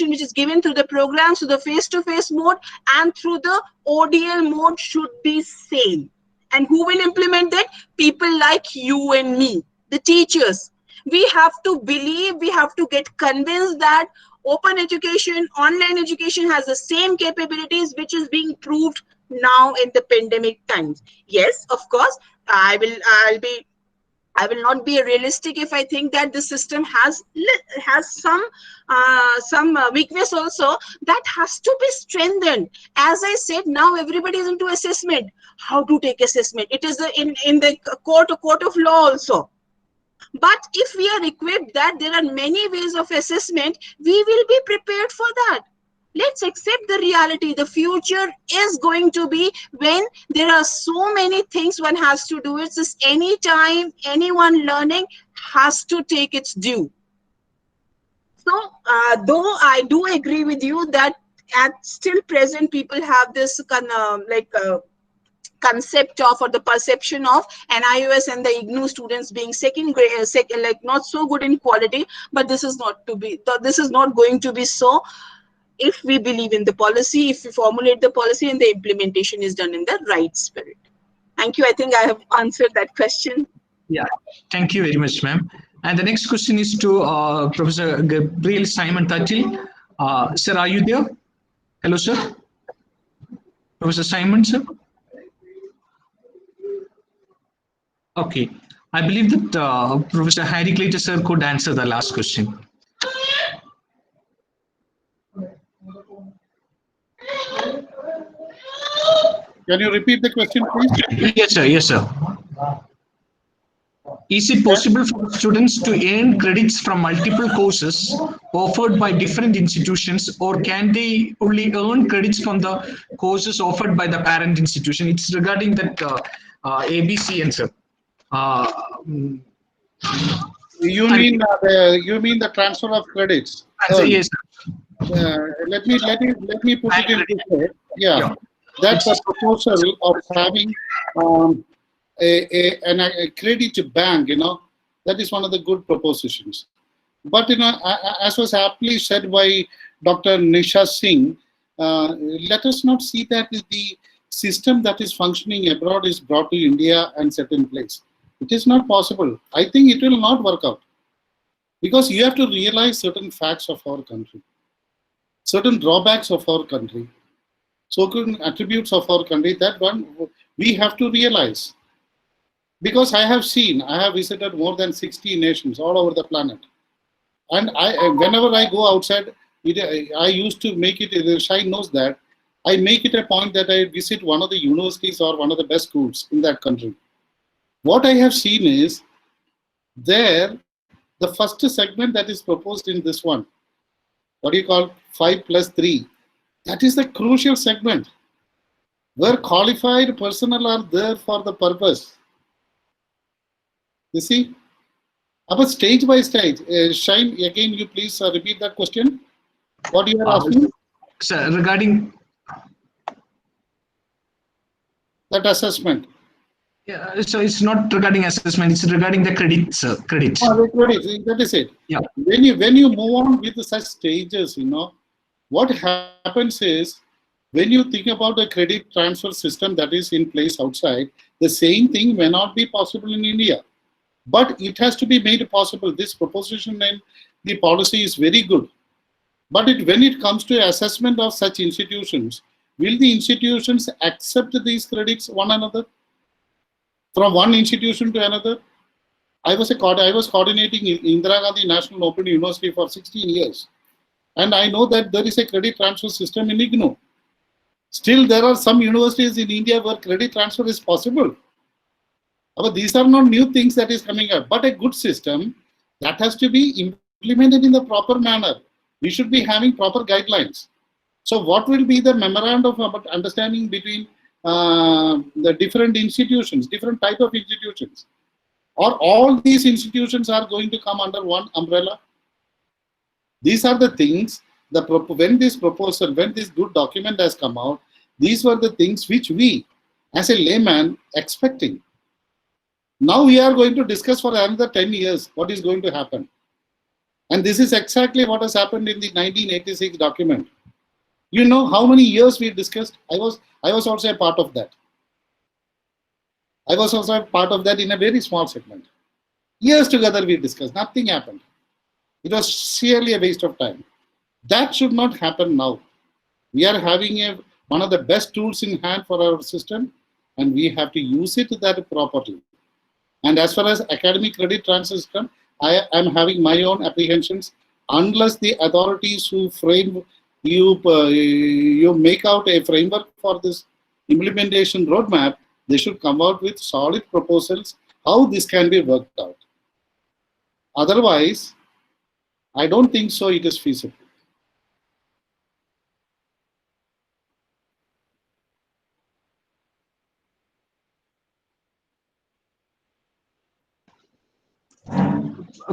which is given through the programs, through the face-to-face mode and through the ODL mode should be same. And who will implement that? People like you and me, the teachers. We have to believe, we have to get convinced that open education, online education has the same capabilities, which is being proved now in the pandemic times. Yes, of course, I will not be realistic if I think that the system has some weakness also that has to be strengthened. As I said, now everybody is into assessment. How to take assessment? It is in the court of law also. But if we are equipped that there are many ways of assessment, we will be prepared for that. Let's accept the reality. The future is going to be when there are so many things one has to do. It's just any time anyone learning has to take its due. So though I do agree with you that at still present people have this concept of or the perception of NIOS and the IGNOU students being second grade, like not so good in quality, but this is not to be, this is not going to be so if we believe in the policy, if we formulate the policy and the implementation is done in the right spirit. Thank you. I think I have answered that question. Yeah, thank you very much, ma'am. And the next question is to Professor Gabriel Simon Tatil. Sir, are you there? Hello, sir. Professor Simon, sir. Okay. I believe that Professor Harry Clayton, sir, could answer the last question. Can you repeat the question, please? Yes, sir. Yes, sir. Is it possible for students to earn credits from multiple courses offered by different institutions, or can they only earn credits from the courses offered by the parent institution? It's regarding that ABC answer. You mean the transfer of credits? Yes. Let me put it in this way. Yeah, that's a proposal of having a credit bank. That is one of the good propositions. But as was aptly said by Dr. Nisha Singh, let us not see that the system that is functioning abroad is brought to India and set in place. It is not possible. I think it will not work out, because you have to realize certain facts of our country, certain drawbacks of our country, certain attributes of our country. That one we have to realize. Because I have visited more than 60 nations all over the planet. And whenever I go outside, I used to make it, Shine knows that, I make it a point that I visit one of the universities or one of the best schools in that country. What I have seen is, there, the first segment that is proposed in this one, what do you call 5+3, that is the crucial segment, where qualified personnel are there for the purpose. You see? But stage by stage, Shine, again, you please repeat that question. What you are asking? Sir, regarding that assessment. Yeah, so it's not regarding assessment, it's regarding the credits, sir. Credits. Oh, the credits, that is it. Yeah. When you move on with such stages, what happens is, when you think about a credit transfer system that is in place outside, the same thing may not be possible in India. But it has to be made possible. This proposition and the policy is very good. But when it comes to assessment of such institutions, will the institutions accept these credits one another? From one institution to another? I was coordinating Indira Gandhi National Open University for 16 years. And I know that there is a credit transfer system in IGNOU. Still, there are some universities in India where credit transfer is possible. But these are not new things that is coming up, but a good system that has to be implemented in the proper manner. We should be having proper guidelines. So what will be the memorandum about understanding between the different institutions, different type of institutions? Or all these institutions are going to come under one umbrella? These are the things, when this proposal, when this good document has come out, these were the things which we, as a layman, expecting. Now we are going to discuss for another 10 years what is going to happen. And this is exactly what has happened in the 1986 document. You know how many years we discussed? I was also a part of that. I was also a part of that in a very small segment. Years together we discussed, nothing happened. It was sheerly a waste of time. That should not happen now. We are having one of the best tools in hand for our system, and we have to use it that properly. And as far as academic credit transfer system, I am having my own apprehensions. Unless the authorities who frame you make out a framework for this implementation roadmap, they should come out with solid proposals how this can be worked out. Otherwise, I don't think so it is feasible.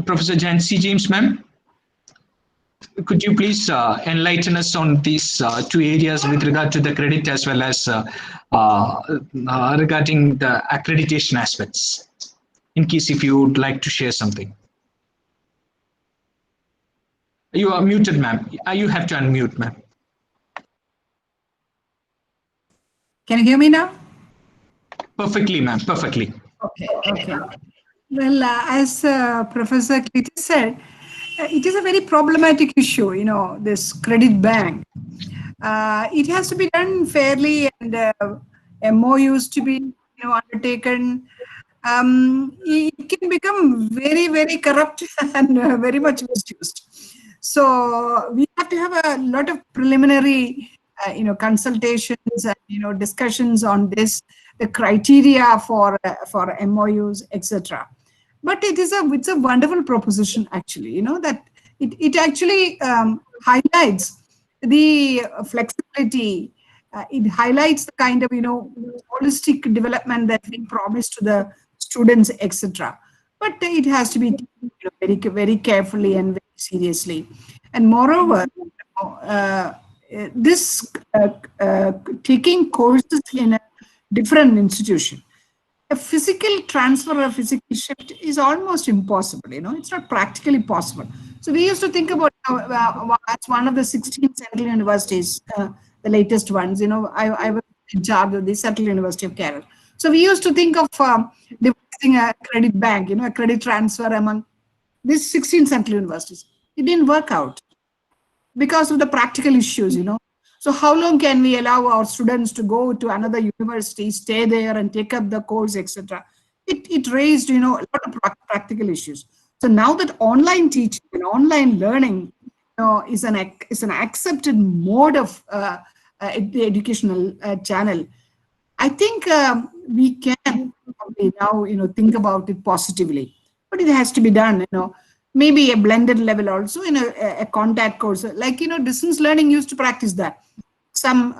Professor Jancy James, ma'am. Could you please enlighten us on these two areas with regard to the credit as well as regarding the accreditation aspects? In case if you would like to share something. You are muted, ma'am. You have to unmute, ma'am. Can you hear me now? Perfectly, ma'am. Perfectly. Okay. Well, as Professor Cletus said, it is a very problematic issue, this credit bank. It has to be done fairly, and MOUs to be, undertaken. It can become very, very corrupt and very much misused. So we have to have a lot of preliminary, consultations and discussions on this, the criteria for MOUs, etc. But it's a wonderful proposition actually. That it actually highlights the flexibility. It highlights the kind of holistic development that we promise to the students, etc. But it has to be taken, very very carefully and very seriously. And moreover, this taking courses in a different institution, a physical transfer or a physical shift is almost impossible. It's not practically possible. So we used to think about as one of the 16 central universities, the latest ones. I was in charge of the Central University of Kerala. So we used to think of devising a credit bank, a credit transfer among these 16 central universities. It didn't work out because of the practical issues. So how long can we allow our students to go to another university, stay there and take up the course, etc.? It raised, a lot of practical issues. So now that online teaching and online learning, is an accepted mode of the educational channel, I think we can probably now, think about it positively. But it has to be done, maybe a blended level also in a contact course. Like, distance learning used to practice that. Some,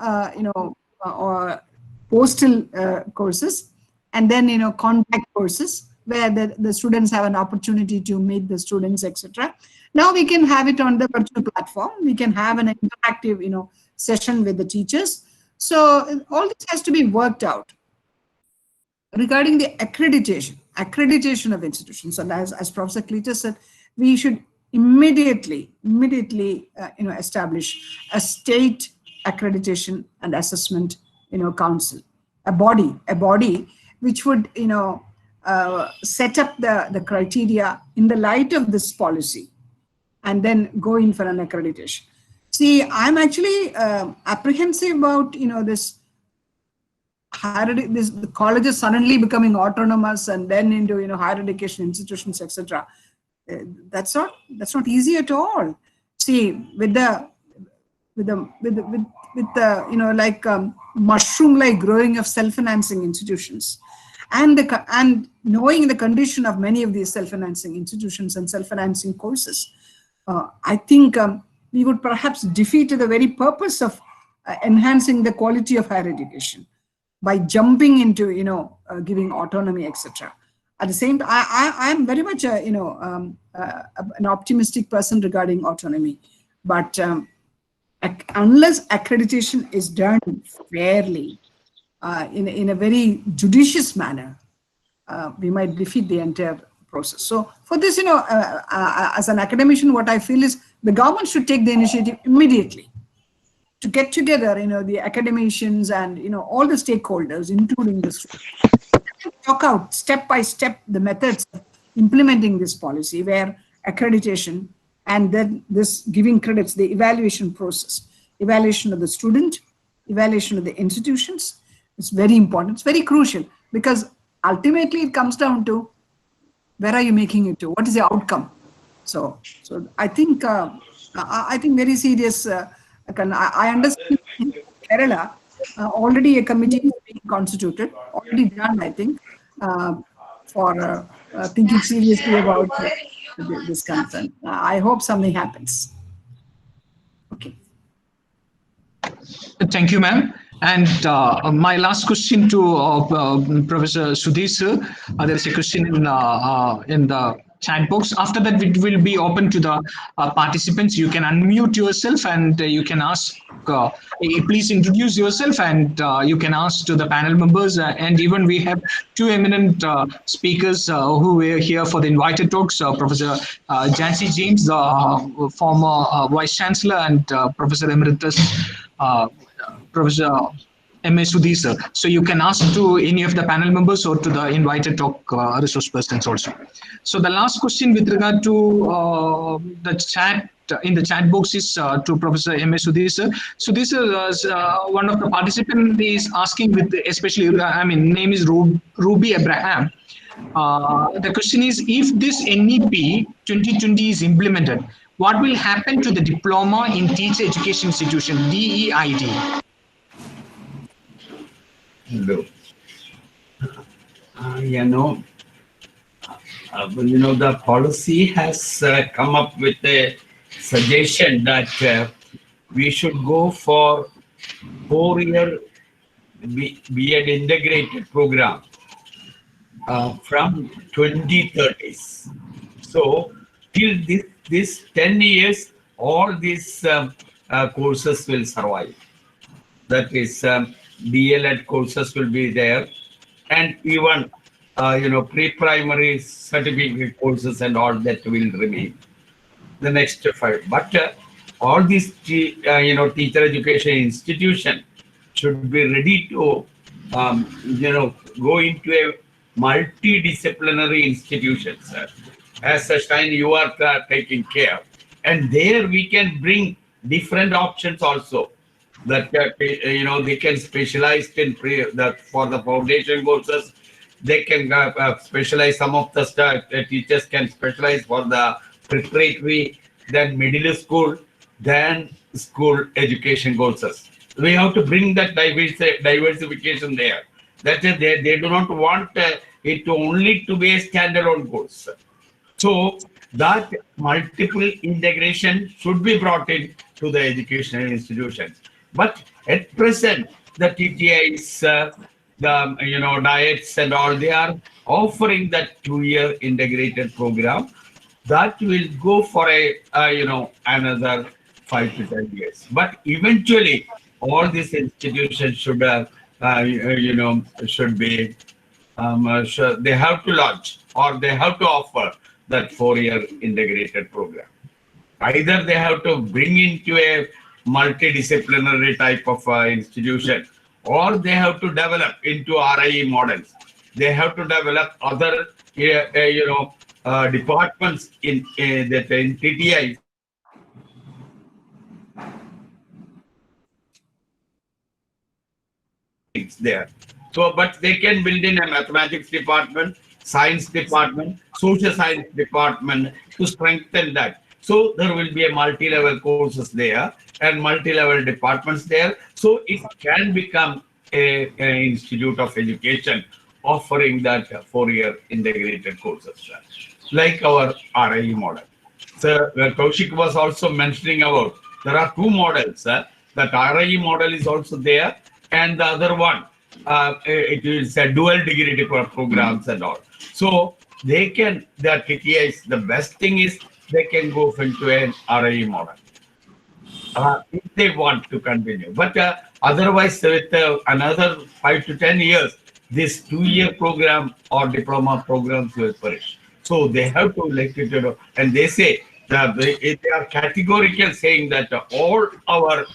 or postal courses, and then, contact courses where the students have an opportunity to meet the students, etc. Now we can have it on the virtual platform. We can have an interactive, session with the teachers. So all this has to be worked out. Regarding the accreditation of institutions, and as Professor Cletus said, we should immediately, establish a state accreditation and assessment, council, a body which would, set up the criteria in the light of this policy, and then go in for an accreditation. See, I'm actually apprehensive about, this the colleges suddenly becoming autonomous and then into, higher education institutions, etc. That's not easy at all. See, with the like mushroom-like growing of self-financing institutions, and knowing the condition of many of these self-financing institutions and self-financing courses, I think we would perhaps defeat the very purpose of enhancing the quality of higher education by jumping into, giving autonomy, etc. At the same time, I am very much an optimistic person regarding autonomy, but unless accreditation is done fairly, in a very judicious manner, we might defeat the entire process. So for this, as an academician, what I feel is the government should take the initiative immediately to get together, the academicians and, all the stakeholders, including the students, talk out step by step the methods of implementing this policy, where accreditation and then this giving credits, the evaluation process, evaluation of the student, evaluation of the institutions, is very important. It's very crucial, because ultimately it comes down to where are you making it to? What is the outcome? So I think very serious. I understand in Kerala already a committee is being constituted, already done, I think, for thinking seriously about this concern. I hope something happens. Okay. Thank you, ma'am. And my last question to Professor Sudhir sir. There is a question in the chat box. After that, it will be open to the participants. You can unmute yourself and you can ask. Please introduce yourself and you can ask to the panel members. And even we have two eminent speakers who were here for the invited talks. Professor Jancy James, the former Vice Chancellor, and Professor Emeritus Professor M.A. Sudhi, sir. So you can ask to any of the panel members or to the invited talk resource persons also. So the last question with regard to the chat in the chat box is to Professor M.A. Sudhi, sir. So this is one of the participant is asking with especially, name is Ruby Abraham. The question is, if this NEP 2020 is implemented, what will happen to the diploma in teacher education institution, DEIT? Hello. The policy has come up with a suggestion that we should go for 4-year B.Ed integrated program from 2030s. So till this 10 years, all these courses will survive. That is, DLED courses will be there, and even pre-primary certificate courses and all that will remain the next 5. But all these teacher education institution should be ready to go into a multidisciplinary institution, sir. As a Stein, you are taking care, and there we can bring different options also. That they can specialize in for the foundation courses. They can specialize. Some of the teachers can specialize for the preparatory, then middle school, then school education courses. We have to bring that diversification there. That is, they do not want it to only to be a standalone course. So that multiple integration should be brought in to the educational institutions. But at present, the TTIs, the diets and all, they are offering that 2-year integrated program that will go for another 5 to 10 years. But eventually, all these institutions should should be they have to launch or they have to offer that 4-year integrated program. Either they have to bring into a multidisciplinary type of institution, or they have to develop into RIE models. They have to develop other departments in TTI. There. So, but they can build in a mathematics department, science department, social science department to strengthen that. So there will be a multi-level courses there and multi-level departments there. So it can become an institute of education offering that 4-year integrated courses, like our RIE model. So Kaushik was also mentioning about, there are 2 models. That RIE model is also there, and the other one, it is a dual degree programs and all. So they can, the TTIs, the best thing is they can go into an RIE model if they want to continue. But otherwise, with another 5 to 10 years, this 2-year program or diploma programs will perish. So they have to let it know. And they say that they are categorical saying that all our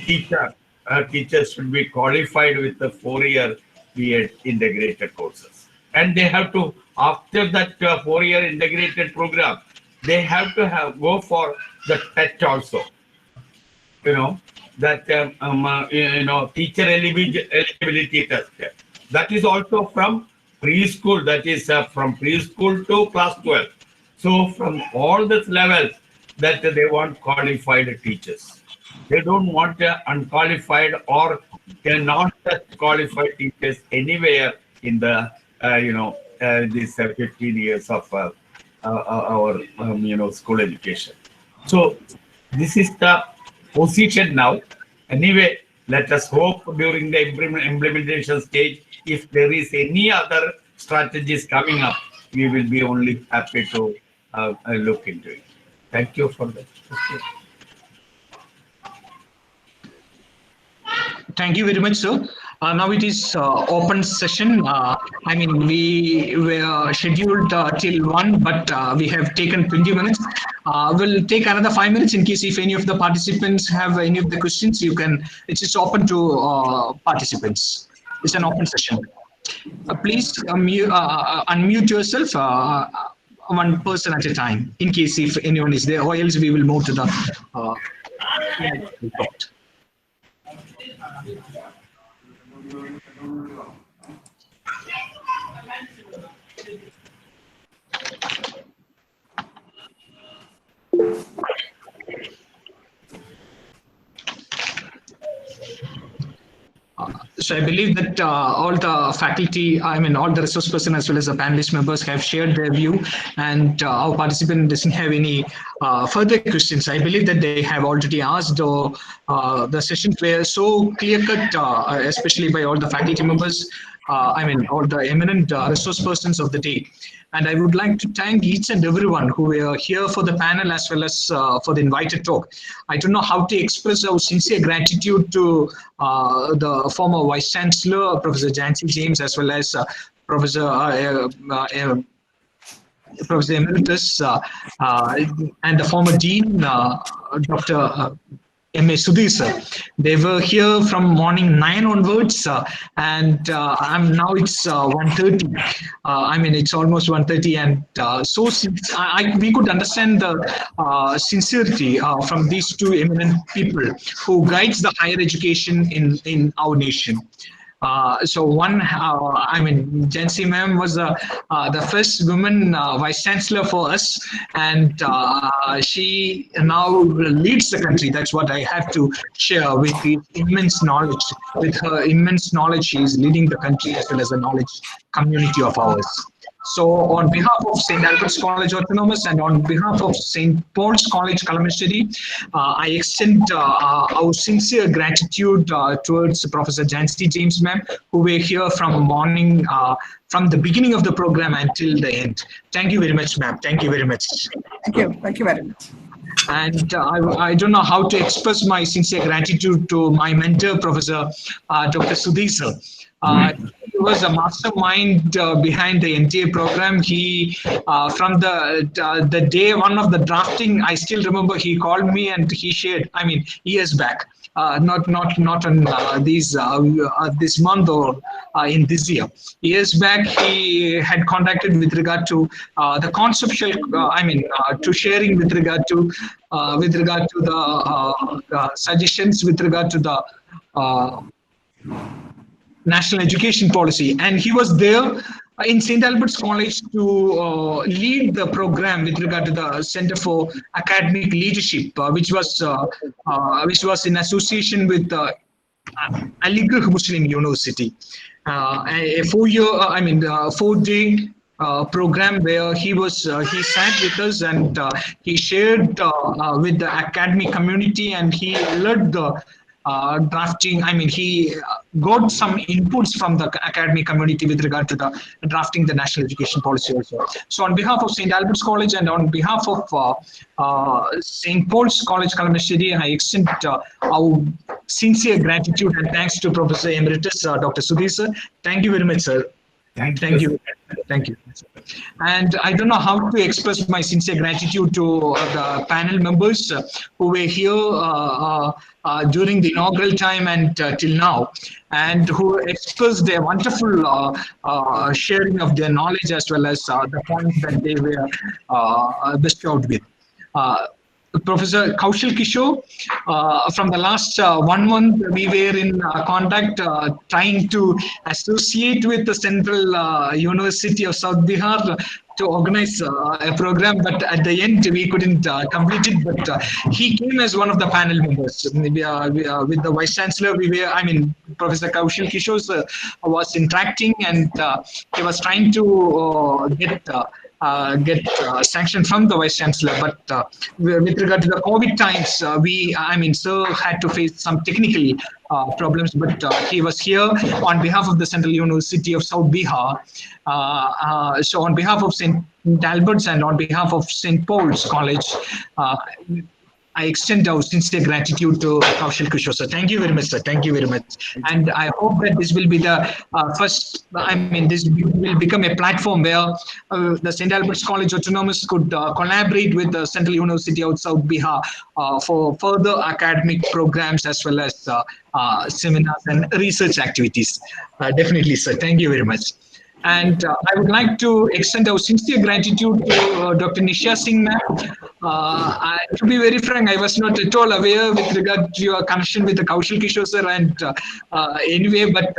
teachers should be qualified with the 4-year B.Ed integrated courses. And they have to, after that 4-year integrated program, they have to go for the TET also. That teacher eligibility test. That is also from preschool. That is from preschool to class 12. So from all the levels that they want qualified teachers. They don't want unqualified or not qualified teachers anywhere in the these 15 years of our school education. So this is the position now. Anyway, let us hope during the implementation stage, if there is any other strategies coming up, we will be only happy to look into it. Thank you for that. Thank you very much, sir. Now it is open session. I mean, we were scheduled till 1, but we have taken 20 minutes. We'll take another 5 minutes in case if any of the participants have any of the questions, you can, it's open to participants. It's an open session. Please unmute yourself, one person at a time, in case if anyone is there, or else we will move to the report. So I believe that all the faculty, I mean, all the resource person as well as the panelist members have shared their view, and our participant doesn't have any further questions. I believe that they have already asked, the sessions were so clear-cut, especially by all the faculty members, I mean, all the eminent resource persons of the day. And I would like to thank each and everyone who were here for the panel as well as for the invited talk. I don't know how to express our sincere gratitude to the former Vice Chancellor, Professor Jancy James, as well as Professor Emeritus and the former Dean, Dr. M.A. Sudhir, sir. They were here from morning 9 onwards, and I'm now it's 1:30. I mean, it's almost 1:30, and so since we could understand the sincerity from these two eminent people who guides the higher education in our nation. So one, I mean, Jancy ma'am was the first woman vice chancellor for us, and she now leads the country. That's what I have to share with the immense knowledge. With her immense knowledge, she is leading the country as well as the knowledge community of ours. So on behalf of St. Albert's College Autonomous and on behalf of St. Paul's College Kalamassery, I extend our sincere gratitude towards Professor Jancy James ma'am, who were here from morning, from the beginning of the program until the end. Thank you very much, ma'am. Thank you very much. Thank you. Thank you very much. And I don't know how to express my sincere gratitude to my mentor, Professor Dr. Sudhir sir. He was a mastermind behind the entire program. He, from the day one of the drafting, I still remember he called me and he shared, I mean, years back, not on this month or in this year. Years back, he had contacted with regard to the conceptual, I mean, to sharing with regard to the suggestions with regard to the national education policy, and he was there in St. Albert's College to lead the program with regard to the Center for Academic Leadership, which was in association with Aligarh Muslim University, a 4-day program where he sat with us and he shared with the academic community, and he led the drafting. I mean, he got some inputs from the academic community with regard to the drafting the national education policy also. So on behalf of St. Albert's College and on behalf of St. Paul's College Kalamassery, I extend our sincere gratitude and thanks to Professor Emeritus Dr. Sudhir sir. Thank you very much, sir. Thank you. Thank you. And I don't know how to express my sincere gratitude to the panel members who were here during the inaugural time and till now, and who expressed their wonderful sharing of their knowledge as well as the points that they were bestowed with. Professor Kaushal Kishore, from the last 1 month, we were in contact trying to associate with the Central University of South Bihar to organize a program, but at the end we couldn't complete it. But he came as one of the panel members. With the Vice Chancellor, Professor Kaushal Kishore was interacting, and he was trying to get get sanctioned from the Vice Chancellor. But with regard to the COVID times, sir had to face some technical problems, but he was here on behalf of the Central University of South Bihar. So on behalf of St. Albert's and on behalf of St. Paul's College, I extend our sincere gratitude to Kaushal Kishore, sir. Thank you very much, sir. Thank you very much. And I hope that this will be the first, this will become a platform where the St. Albert's College Autonomous could collaborate with the Central University of South Bihar for further academic programs as well as seminars and research activities. Definitely, sir. Thank you very much. And I would like to extend our sincere gratitude to Dr. Nisha Singh, ma'am. To be very frank, I was not at all aware with regard to your connection with the Kaushal Kishore sir. And anyway, but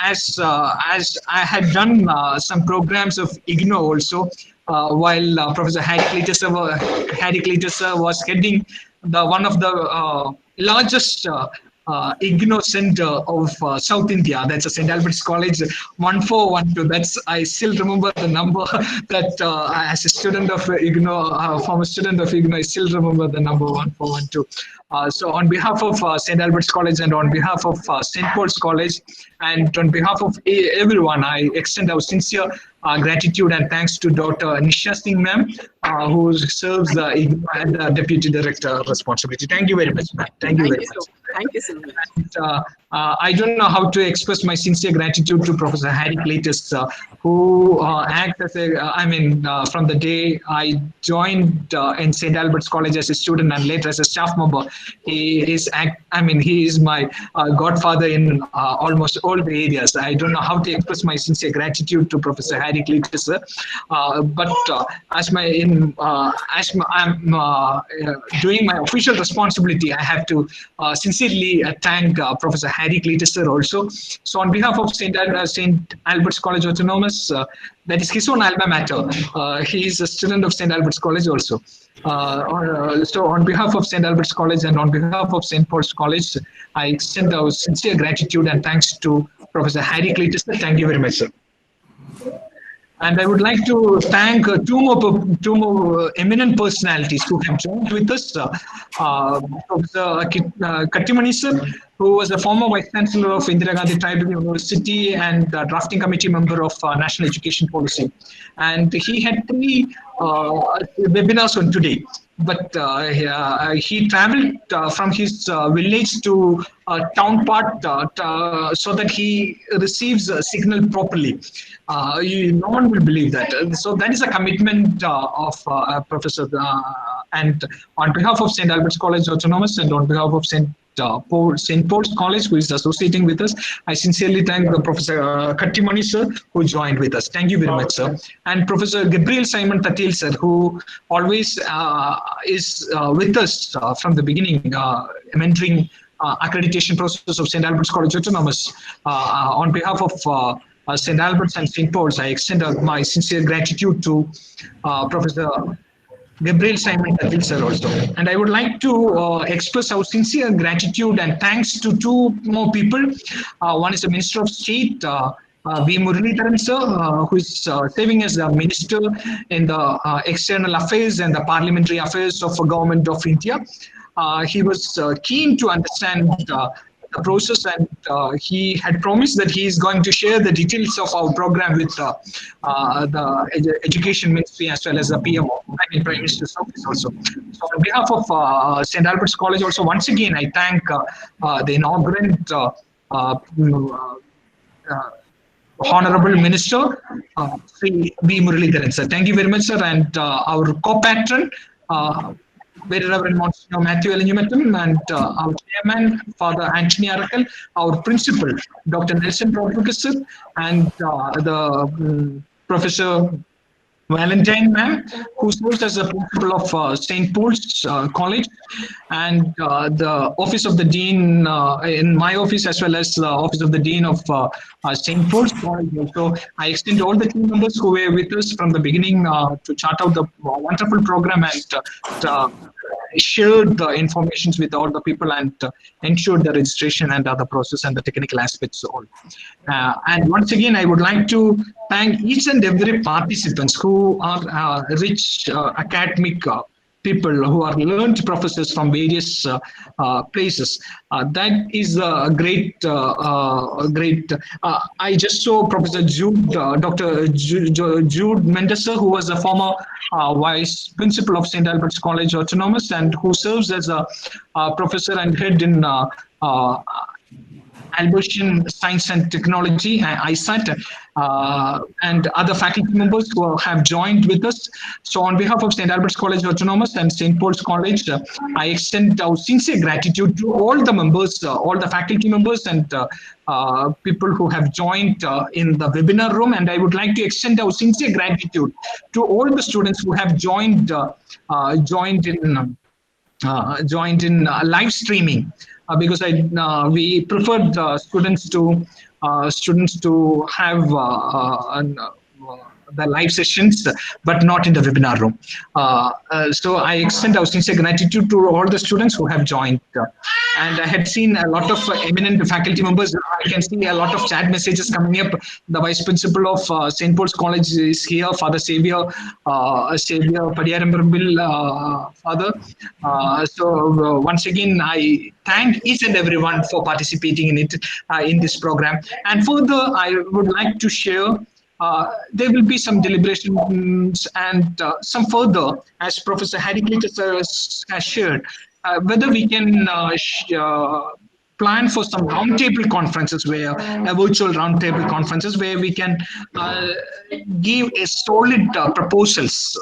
as I had done some programs of IGNO also, while Professor Harry Cletus sir was heading one of the largest IGNO Center of South India. That's a St. Albert's College 1412. That's, I still remember the number that as a student of IGNO, former student of IGNO, I still remember the number 1412. So on behalf of St. Albert's College and on behalf of St. Paul's College and on behalf of everyone, I extend our sincere gratitude and thanks to Dr. Nisha Singh, ma'am, who serves IGNO and the Deputy Director responsibility. Thank you very much, ma'am. Thank you very much. Thank you so much. And, I don't know how to express my sincere gratitude to Professor Harry Cletus, who acts as a, from the day I joined in St. Albert's College as a student and later as a staff member, he is my godfather in almost all the areas. I don't know how to express my sincere gratitude to Professor Harry Cletus, but as I'm doing my official responsibility, I have to sincerely thank Professor Harry Cletus sir also. So on behalf of St. Albert's College Autonomous, that is his own alma mater. He is a student of St. Albert's College also. So on behalf of St. Albert's College and on behalf of St. Paul's College, I extend our sincere gratitude and thanks to Professor Harry Cletus sir. Thank you very much, sir. And I would like to thank two more eminent personalities who have joined with us. Professor Kattimani sir, who was a former Vice Chancellor of Indira Gandhi Tribal University and drafting committee member of National Education Policy. And he had 3 webinars on today. But he traveled from his village to town part so that he receives a signal properly. No one will believe that. So that is a commitment of Professor. And on behalf of St. Albert's College Autonomous and on behalf of St. Paul's College, who is associating with us, I sincerely thank Professor Kattimani sir, who joined with us. Thank you very much, sir. And Professor Gabriel Simon Tatil sir, who always is with us from the beginning, mentoring accreditation process of St. Albert's College Autonomous. On behalf of St. Albert's and St. Paul's, I extend my sincere gratitude to Professor Gabriel Simon Tatil sir also. And I would like to express our sincere gratitude and thanks to 2 more people. One is the Minister of State, V. Muralidharan sir, who is serving as the Minister in the External Affairs and the Parliamentary Affairs of the Government of India. He was keen to understand the process and he had promised that he is going to share the details of our program with the Education Ministry as well as the PMO, Prime Minister's Office also. So on behalf of St. Albert's College also, once again, I thank the inaugurant Honorable Minister, Sri V. Muralidharan sir. Thank you very much, sir. And our co-patron, Very Reverend Monsignor Matthew Elenjumetum, and our chairman, Father Anthony Arakal, our principal, Dr. Nelson Rodriguez, and the Professor Valentine ma'am, who serves as the principal of St. Paul's College, and the Office of the Dean in my office, as well as the Office of the Dean of St. Paul's College. So I extend all the team members who were with us from the beginning to chart out the wonderful program and shared the informations with all the people and ensured the registration and other process and the technical aspects all. And once again, I would like to thank each and every participants who are rich academic people who are learned professors from various places. That is a great. I just saw Professor Jude, Dr. Jude Mendesa, who was a former vice principal of St. Albert's College Autonomous and who serves as a professor and head in Albertian Science and Technology, ISAT, and other faculty members who have joined with us. So on behalf of St. Albert's College Autonomous and St. Paul's College, I extend our sincere gratitude to all the members, all the faculty members and people who have joined in the webinar room. And I would like to extend our sincere gratitude to all the students who have joined in live streaming. Because we preferred students to have the live sessions, but not in the webinar room. So I extend our sincere gratitude to all the students who have joined. And I had seen a lot of eminent faculty members. I can see a lot of chat messages coming up. The Vice Principal of St. Paul's College is here, Father Xavier Padiyarambil, Father. So once again, I thank each and everyone for participating in it, in this program. And further, I would like to share there will be some deliberations and some further, as Professor Harry Cletus has shared, whether we can plan for some roundtable conferences a virtual roundtable conferences where we can give a solid proposals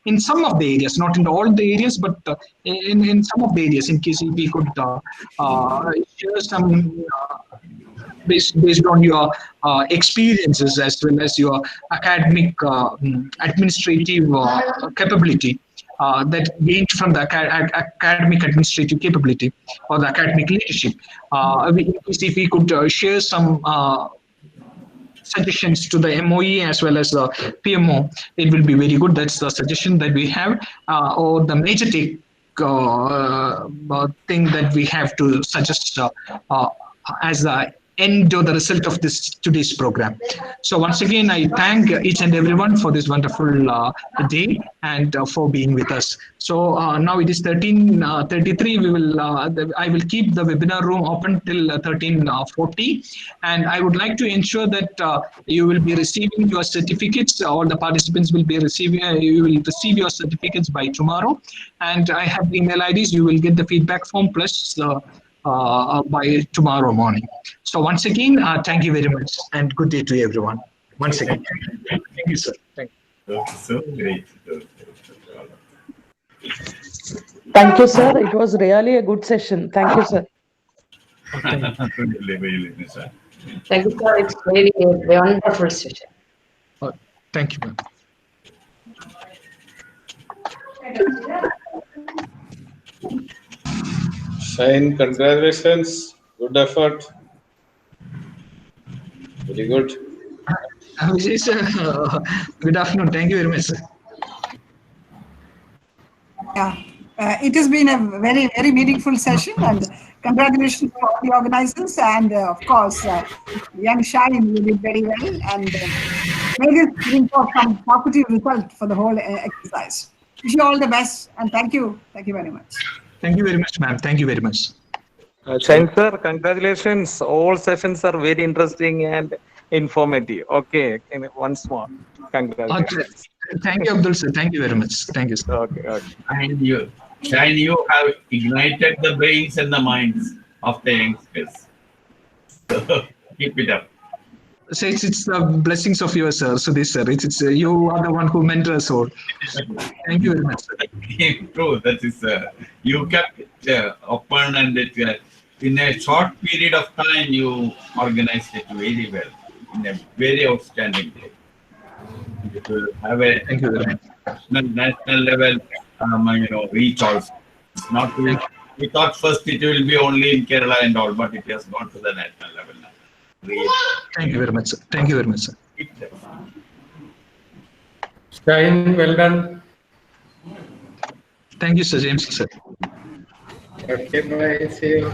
in some of the areas, not in all the areas, but in some of the areas, in case we could share some based on your experiences as well as your academic administrative capability that gained from the academic administrative capability or the academic leadership. If we could share some suggestions to the MOE as well as the PMO, it will be very good. That's the suggestion that we have, or the major take thing that we have to suggest as the end or the result of today's program. So once again, I thank each and everyone for this wonderful day and for being with us. So now it is 13:33. I will keep the webinar room open till 13:40, and I would like to ensure that you will be receiving your certificates. All the participants will be receiving. You will receive your certificates by tomorrow, and I have the email IDs. You will get the feedback form plus by tomorrow morning. So once again, thank you very much and good day to everyone. Once again, thank you, sir. Thank you. So great. Thank you, sir. It was really a good session. Thank you, sir. Thank you, Thank you, sir. It's very wonderful session. Thank you, ma'am. Shine, congratulations. Good effort. Very good. Vijay, sir, good afternoon. Thank you very much, sir. Yeah, it has been a very, very meaningful session, and congratulations to all the organizers, and of course, young Shine, you did very well, and may this bring forth some positive result for the whole exercise. Wish you all the best, and thank you very much. Thank you very much, ma'am. Thank you very much. Shine sir, congratulations. All sessions are very interesting and informative. Okay, once more, congratulations. Okay. Thank you, Abdul sir. Thank you very much. Thank you, sir. Okay. And you have ignited the brains and the minds of the youngsters. So keep it up. So it's the blessings of yours, sir. So this, sir, it's you are the one who mentor us all. Thank you very much, sir. True, that is, you kept it open, and in a short period of time, you organized it very well, in a very outstanding way. It will have a national level, reach also. Not to, we thought first it will be only in Kerala and all, but it has gone to the national level now. Really. Thank you very much, sir. Thank you very much, sir. Shine, well done. Thank you, Sir James. Sir. Okay, bye. See you.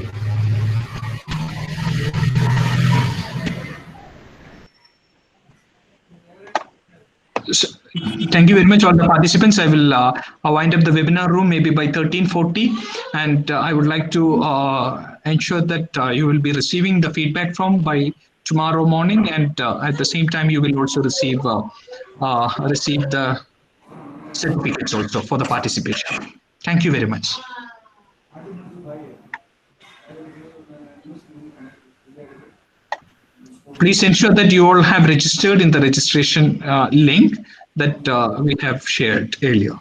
So, thank you very much, all the participants. I will wind up the webinar room maybe by 13:40, and I would like to ensure that you will be receiving the feedback from by tomorrow morning, and at the same time you will also receive the certificates also for the participation. Thank you very much. Please ensure that you all have registered in the registration link that we have shared earlier.